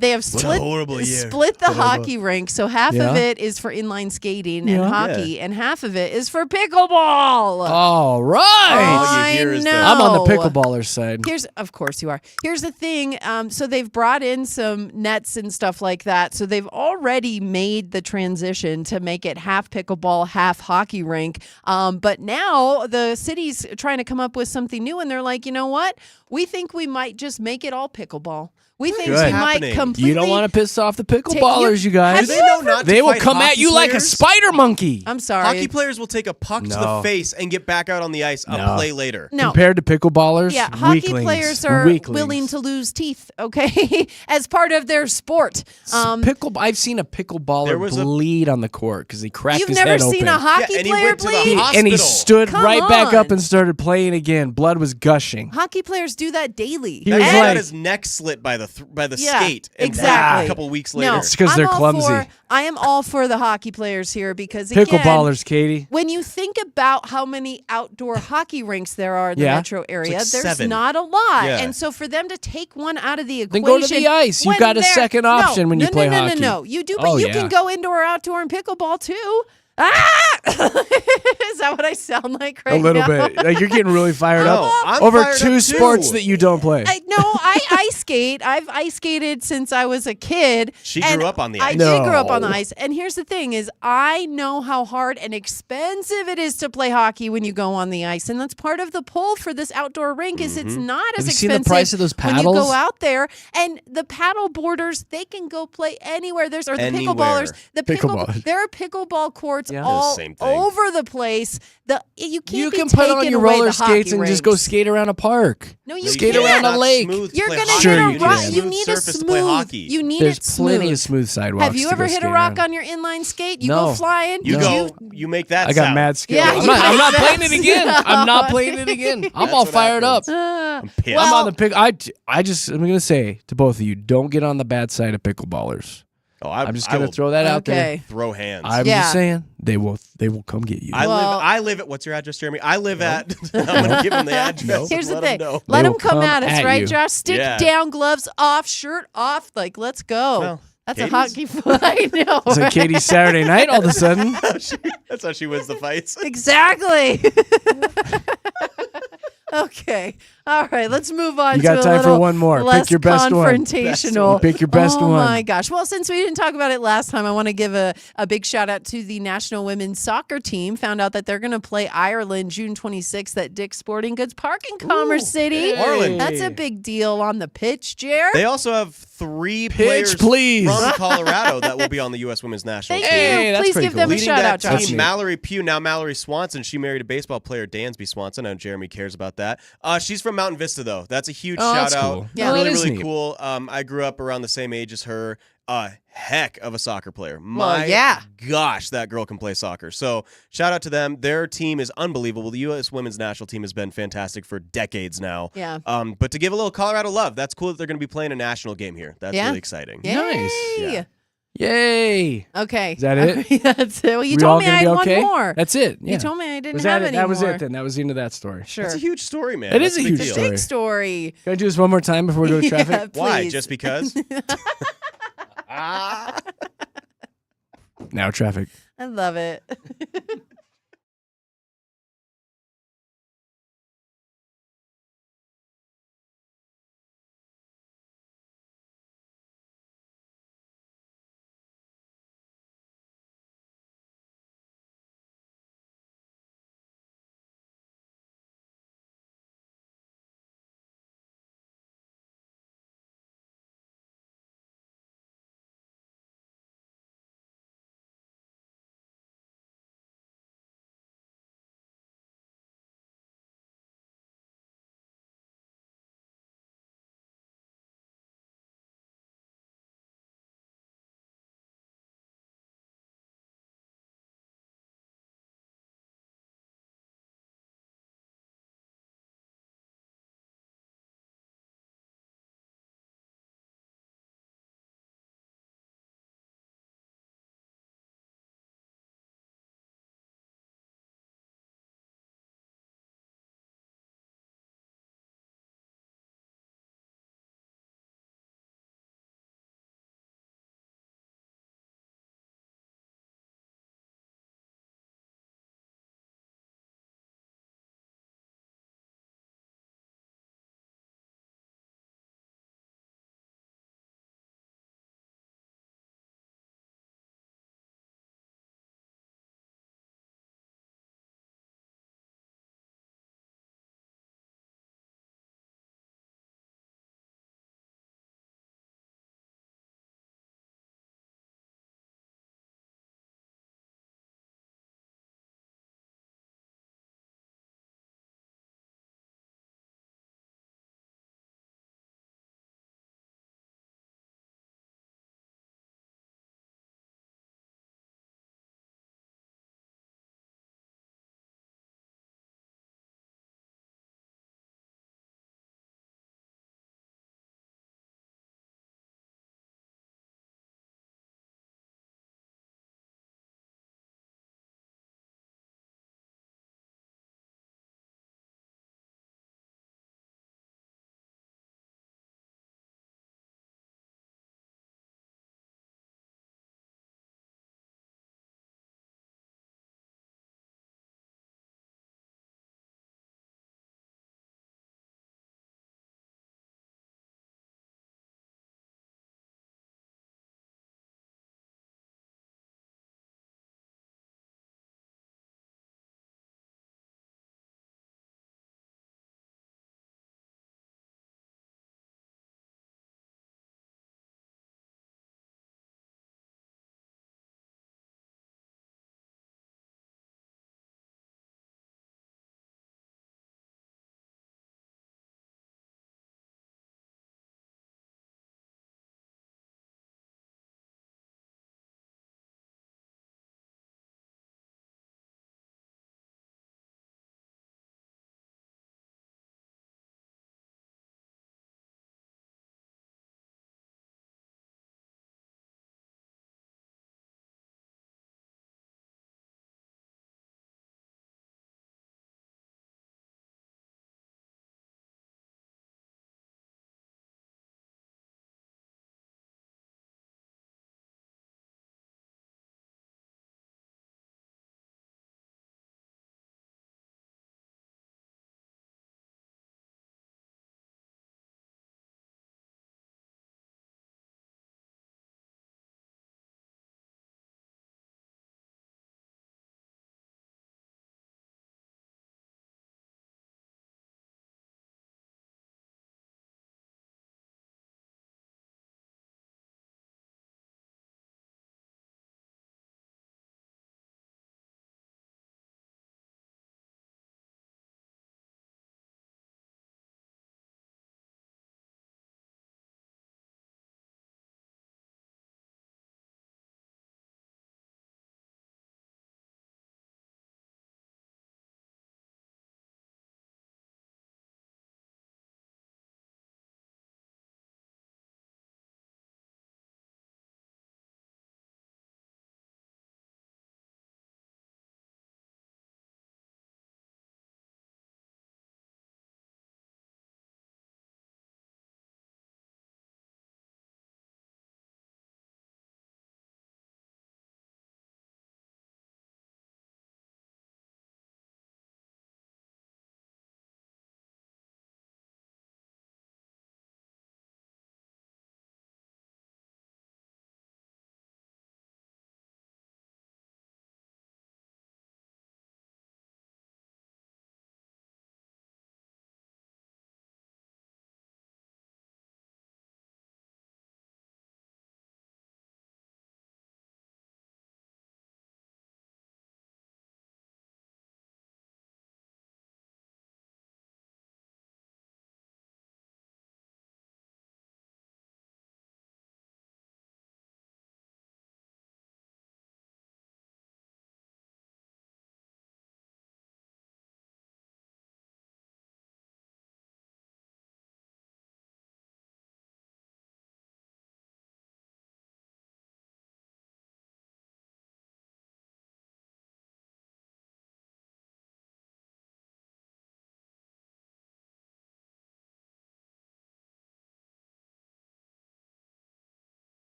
they have split horrible year. split the hockey rink. So half Yeah. of it is for inline skating and Yeah. hockey, and half of it is for pickleball. All right. All you hear is the- I I'm on the know. pickleballer's side. Of course you are. Here's the thing. So they've brought in some nets and stuff like that. So they've already made the transition to make it half pickleball, half hockey rink. But now the city's trying to come up with something new, and they're like, you know what? We think we might just make it all pickleball. We think Good. she might happening? completely. You don't want to piss off the pickleballers, you guys. Do they know not to They will fight come at hockey you like a players? spider monkey. I'm sorry. Hockey players will take a puck to the No. face and get back out on the ice a No. play later. No. Compared to pickleballers, Yeah, hockey weaklings. players are Weaklings. willing to lose teeth, okay, as part of their sport. I've seen a There pickleballer was a- bleed on the court because he cracked You've his never head seen open. a hockey and he player went to the bleed? hospital. And he stood Come right back up on. and started playing again. Blood was gushing. Hockey players do that daily. He That was guy like- got his neck slit by the Yeah, skate. And exactly. A couple weeks later. No, It's 'cause I'm they're all clumsy. I am all for the hockey players here because again, Pickleballers, Katie. when you think about how many outdoor hockey rinks there are in the Yeah. metro area, like there's 7. not a lot. Yeah. And so for them to take one out of the Then equation, go to the ice. You've when got a they're- second option when you play hockey. No, you do, but Oh, you yeah. can go indoor, outdoor, and pickleball too. Ah! Is that what I sound like right A little now? bit. Like you're getting really fired No, up I'm over fired two up, too. sports that you don't play. I ice skate. I've ice skated since I was a kid. She and grew up on the I ice. did grow up on the No. ice. And here's the thing is I know how hard and expensive it is to play hockey when you go on the ice. And that's part of the pull for this outdoor rink is it's not as Have you expensive seen the price of those when you go paddles? out there. And the paddle boarders, they can go play anywhere. There's or the Anywhere. pickleballers. Pickleballers. There are pickleball courts Yeah. all Same thing. over the place. You can't You be can put on taking your away roller the skates hockey and just go rinks. skate around a park. No, you skate can't. around a Not lake. smooth to You're play gonna hockey. Sure hit a you rock. can. You Smooth need a surface to play smooth. hockey. You need There's it smooth. plenty of smooth sidewalks. Have you to ever go hit a skate rock around. on your inline skate? You No. go flying. You Did go. You make that I got sound. mad skill. Yeah, I'm you not, I'm not got playing that it again. I'm not playing it again. I'm That's all what fired up. happens. Uh, pissed. I'm well, on the pick. I'm gonna say to both of you, don't get on the bad side of pickleballers. Oh, I'm just I gonna will throw that out there. Okay. Throw hands. I'm Yeah. just saying they will come get you. Well- I live at. What's your address, Jeremy? I live at. I'm gonna give him the address. Here's and the let thing. him know. Let They them will come come at us, at right, you. Josh? Stick Yeah. down, gloves off, shirt off. Like, let's go. Well, That's Katie's- a hockey fight. I know. It's like Katie's Saturday night all of a sudden. That's how she wins the fights. Exactly. Okay. All right. Let's move on You to got a time for little one more. Pick less your best one. confrontational. Pick your best oh one. my gosh. Well, since we didn't talk about it last time, I want to give a big shout out to the national women's soccer team. Found out that they're going to play Ireland June 26th at Dick's Sporting Goods Park in Commerce City. Ireland. That's a big deal on the pitch, Jer. They also have 3 Pitch, players please. from Colorado that will be on the U.S. women's national Thank team. Hey, you. that's Please pretty give cool. them a Leading shout that out, Josh. team, Mallory Pugh, now Mallory Swanson. She married a baseball player, Dansby Swanson. I know Jeremy cares about that. She's from Mountain Vista, though. That's a huge Oh, shout that's out. cool. Yeah. Oh, that Really, is really neat. cool. I grew up around the same age as her. Heck of a soccer player. Well, My yeah. gosh, that girl can play soccer. So shout out to them. Their team is unbelievable. The U.S. women's national team has been fantastic for decades now. Yeah. But to give a little Colorado love, that's cool that they're going to be playing a national game here. That's Yeah. really exciting. Nice. Yay. Yeah. Yay. Okay. Is that it? That's it. Well, you We told all me gonna I be had okay? one more. That's it. Yeah. You told me I didn't Was have that it? any That was more. it then. That was the end of that story. Sure. That's a huge story, man. It is That's a big huge deal. story. Big story. Can I do this one more time before we go to traffic? Yeah, Why? please. Just because? Now traffic. I love it.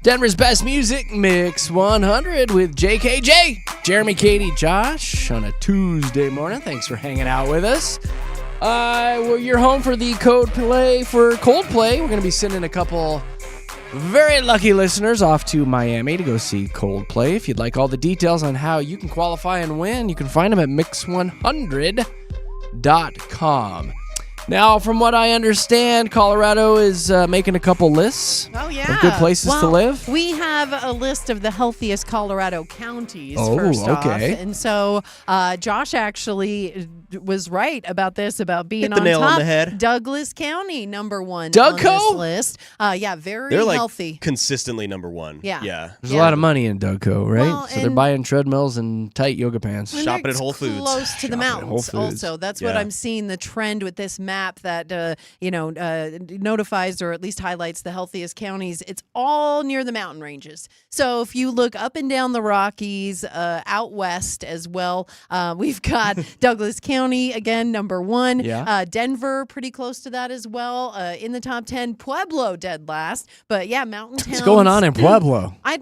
Denver's best music, Mix 100 with JKJ. Jeremy, Katy, Josh on a Tuesday morning. Thanks for hanging out with us. Well, you're home for the code play for Coldplay. We're going to be sending a couple very lucky listeners off to Miami to go see Coldplay. If you'd like all the details on how you can qualify and win, you can find them at mix100.com. Now, from what I understand, Colorado is making a couple lists of good places to live. We have a list of the healthiest Colorado counties, first off. And so Josh actually was right about this, about being Hit the on nail top. on the head. Douglas County, number one Dougco? on this list. Very They're like healthy. consistently number one. Yeah. There's a lot of money in Dougco, right? Well, so they're and- buying treadmills and tight yoga pants. And Shopping they're at Whole Foods. Close to the Shopping at Whole mountains Foods. also. That's what Yeah. I'm seeing, the trend with this map that, notifies or at least highlights the healthiest counties. It's all near the mountain ranges. So if you look up and down the Rockies, out west as well, we've got Douglas County, again, number one. Yeah. Denver, pretty close to that as well. In the top 10, Pueblo dead last. But yeah, mountain towns. What's going on in Pueblo? I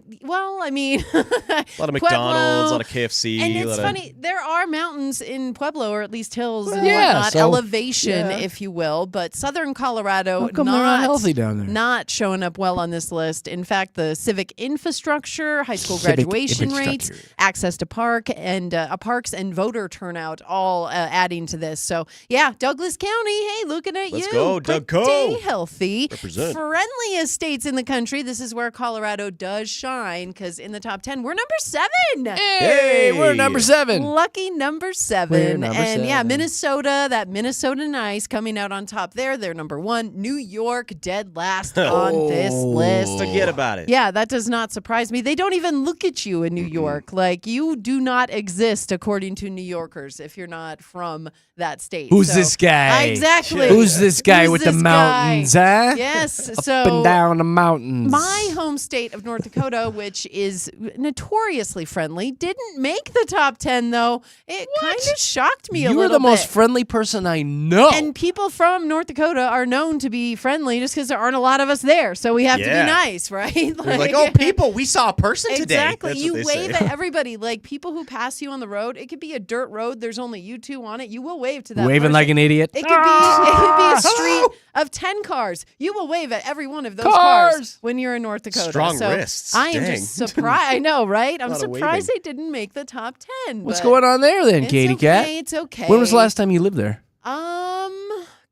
mean, A lot of McDonald's, a lot of KFC. and a it's lot funny, there are mountains in Pueblo, or at least hills and yeah, whatnot, so- elevation, yeah. if you will. But southern Colorado, How come they're not healthy down there? not showing up well on this list. In fact, the civic infrastructure, high school Civic graduation rates, infrastructure. access to parks and voter turnout, all adding to this. So yeah, Douglas County, hey, looking at Let's you, go, Dougco. pretty healthy, Represent. friendliest states in the country. This is where Colorado does shine, because in the top 10, we're number 7. Hey, we're number 7. Lucky number 7. We're number and yeah, 7. Minnesota, that Minnesota Nice coming out on top there. They're number 1. New York dead last on this list. Forget about it. Yeah, that does not surprise me. They don't even look at you in New York. Like, you do not exist according to New Yorkers if you're not from that state. Who's So- this guy? Exactly. Who's this guy Who's with the this mountains, guy? huh? Yes. Up so and down the mountains. my home state of North Dakota, which is notoriously friendly, didn't make the top 10, though. It kind of shocked me a You little are the most bit. friendly person I know. And people from North Dakota are known to be friendly just because there aren't a lot of us there. So we have to Yeah. be nice, right? They're like, oh, people, we saw a person today. Exactly. That's You what they wave say. at everybody. Like, people who pass you on the road, it could be a dirt road. There's only you two on it. You will wave to that Waving person. like an idiot. It could be a street of 10 cars. You will wave at every one of those cars when you're in North Dakota. Strong so wrists. I am Dang. just surprised. I know, right? I'm Lot of surprised waving. they didn't make the top 10. What's but going on there then, it's Katy Cat? okay, It's okay. When was the last time you lived there?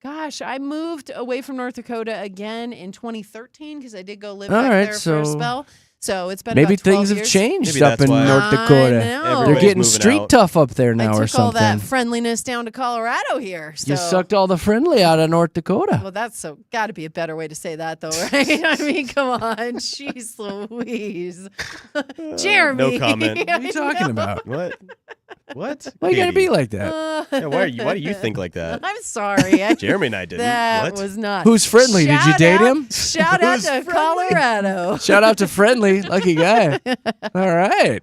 Gosh, I moved away from North Dakota again in 2013 because I did go live All back right, there for a so spell. So it's been Maybe about 12 things have years. changed Maybe up that's in why. North Dakota. I know. They're Everybody's getting moving street out. tough up there I now or took all something. that friendliness down to Colorado here. So. You sucked all the friendly out of North Dakota. Well, that's so got to be a better way to say that, though, right? I mean, come on, jeez, Louise, Jeremy. No comment. What are you talking about? What? What? Why you gotta Katy? be like that? Yeah, why do you think like that? I'm sorry. Jeremy and I didn't. That What? was not. Who's friendly? Did you Shout date out- him? Shout out Who's to friendly? Colorado. Shout out to friendly, lucky guy. All right.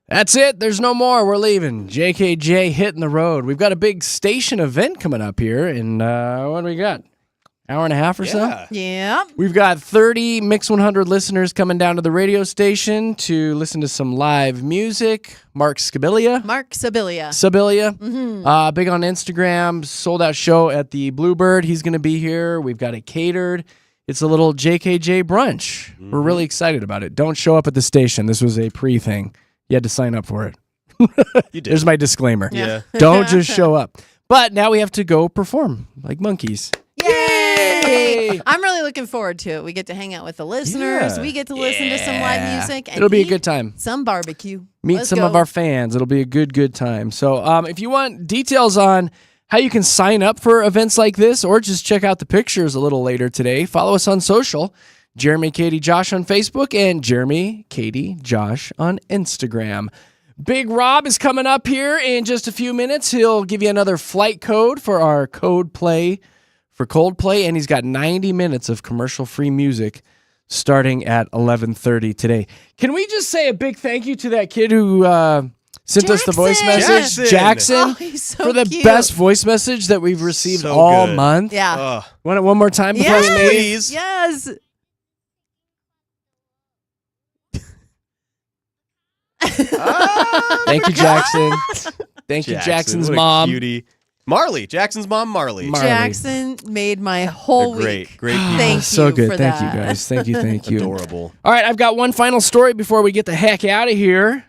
That's it. There's no more. We're leaving. JKJ hitting the road. We've got a big station event coming up here in, what do we got? Hour and a half or so? Yeah. We've got 30 Mix 100 listeners coming down to the radio station to listen to some live music. Mark Sabilia. Mm-hmm. Big on Instagram. Sold out show at the Bluebird. He's going to be here. We've got it catered. It's a little JKJ brunch. Mm-hmm. We're really excited about it. Don't show up at the station. This was a pre-thing. You had to sign up for it. You did. There's my disclaimer. Yeah. Don't just show up. But now we have to go perform like monkeys. Yay! I'm really looking forward to it. We get to hang out with the listeners. Yeah. We get to listen to some live music. And It'll be a eat good time. Some barbecue. Meet Let's some go. of our fans. It'll be a good time. So if you want details on how you can sign up for events like this or just check out the pictures a little later today, follow us on social. Jeremy, Katy, Josh on Facebook and Jeremy, Katy, Josh on Instagram. Big Rob is coming up here in just a few minutes. He'll give you another flight code for our code play for Coldplay, and he's got 90 minutes of commercial-free music starting at 11:30 today. Can we just say a big thank you to that kid who sent us the voice message? Jackson. Oh, he's so for the cute. best voice message that we've received So all good. month. Yeah. Want it one more time before we leave? Please. Yes. Thank you, Jackson. Thank you, Jackson's what a mom. Cutie. Marley. Jackson's mom, Marley. Jackson made my whole week. Great. Thank So you good. for Thank that. you, guys. Thank you. Adorable. All right, I've got one final story before we get the heck out of here.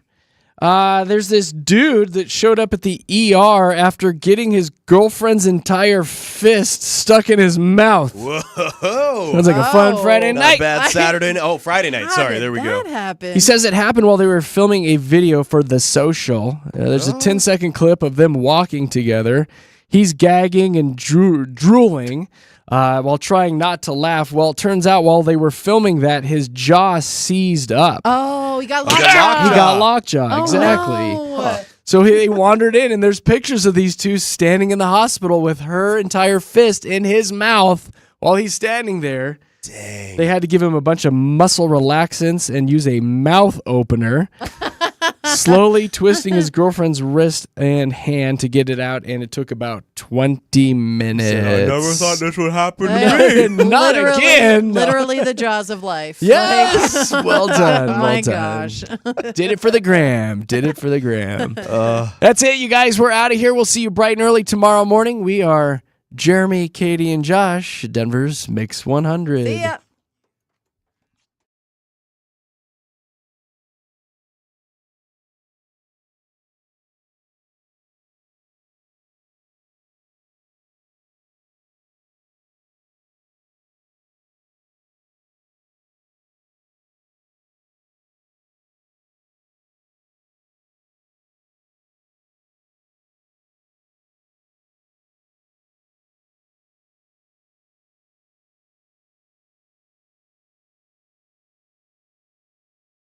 There's this dude that showed up at the ER after getting his girlfriend's entire fist stuck in his mouth. Whoa. Sounds like a fun Friday Not night. a bad Saturday night. Oh, Friday night. How Sorry, did there we go. that happen? He says it happened while they were filming a video for The Social. There's a 10-second clip of them walking together. He's gagging and drooling while trying not to laugh. Well, it turns out while they were filming that, his jaw seized up. Oh, he got He got lockjaw. He got lockjaw, Oh, exactly. no. So he wandered in, and there's pictures of these two standing in the hospital with her entire fist in his mouth while he's standing there. Dang. They had to give him a bunch of muscle relaxants and use a mouth opener, slowly twisting his girlfriend's wrist and hand to get it out, and it took about 20 minutes. I never thought this would happen to me. Not again. Literally the jaws of life. Yes. Well done. Well my done. gosh. Did it for the gram. That's it, you guys. We're out of here. We'll see you bright and early tomorrow morning. We are Jeremy, Katy, and Josh, Denver's Mix 100. See ya.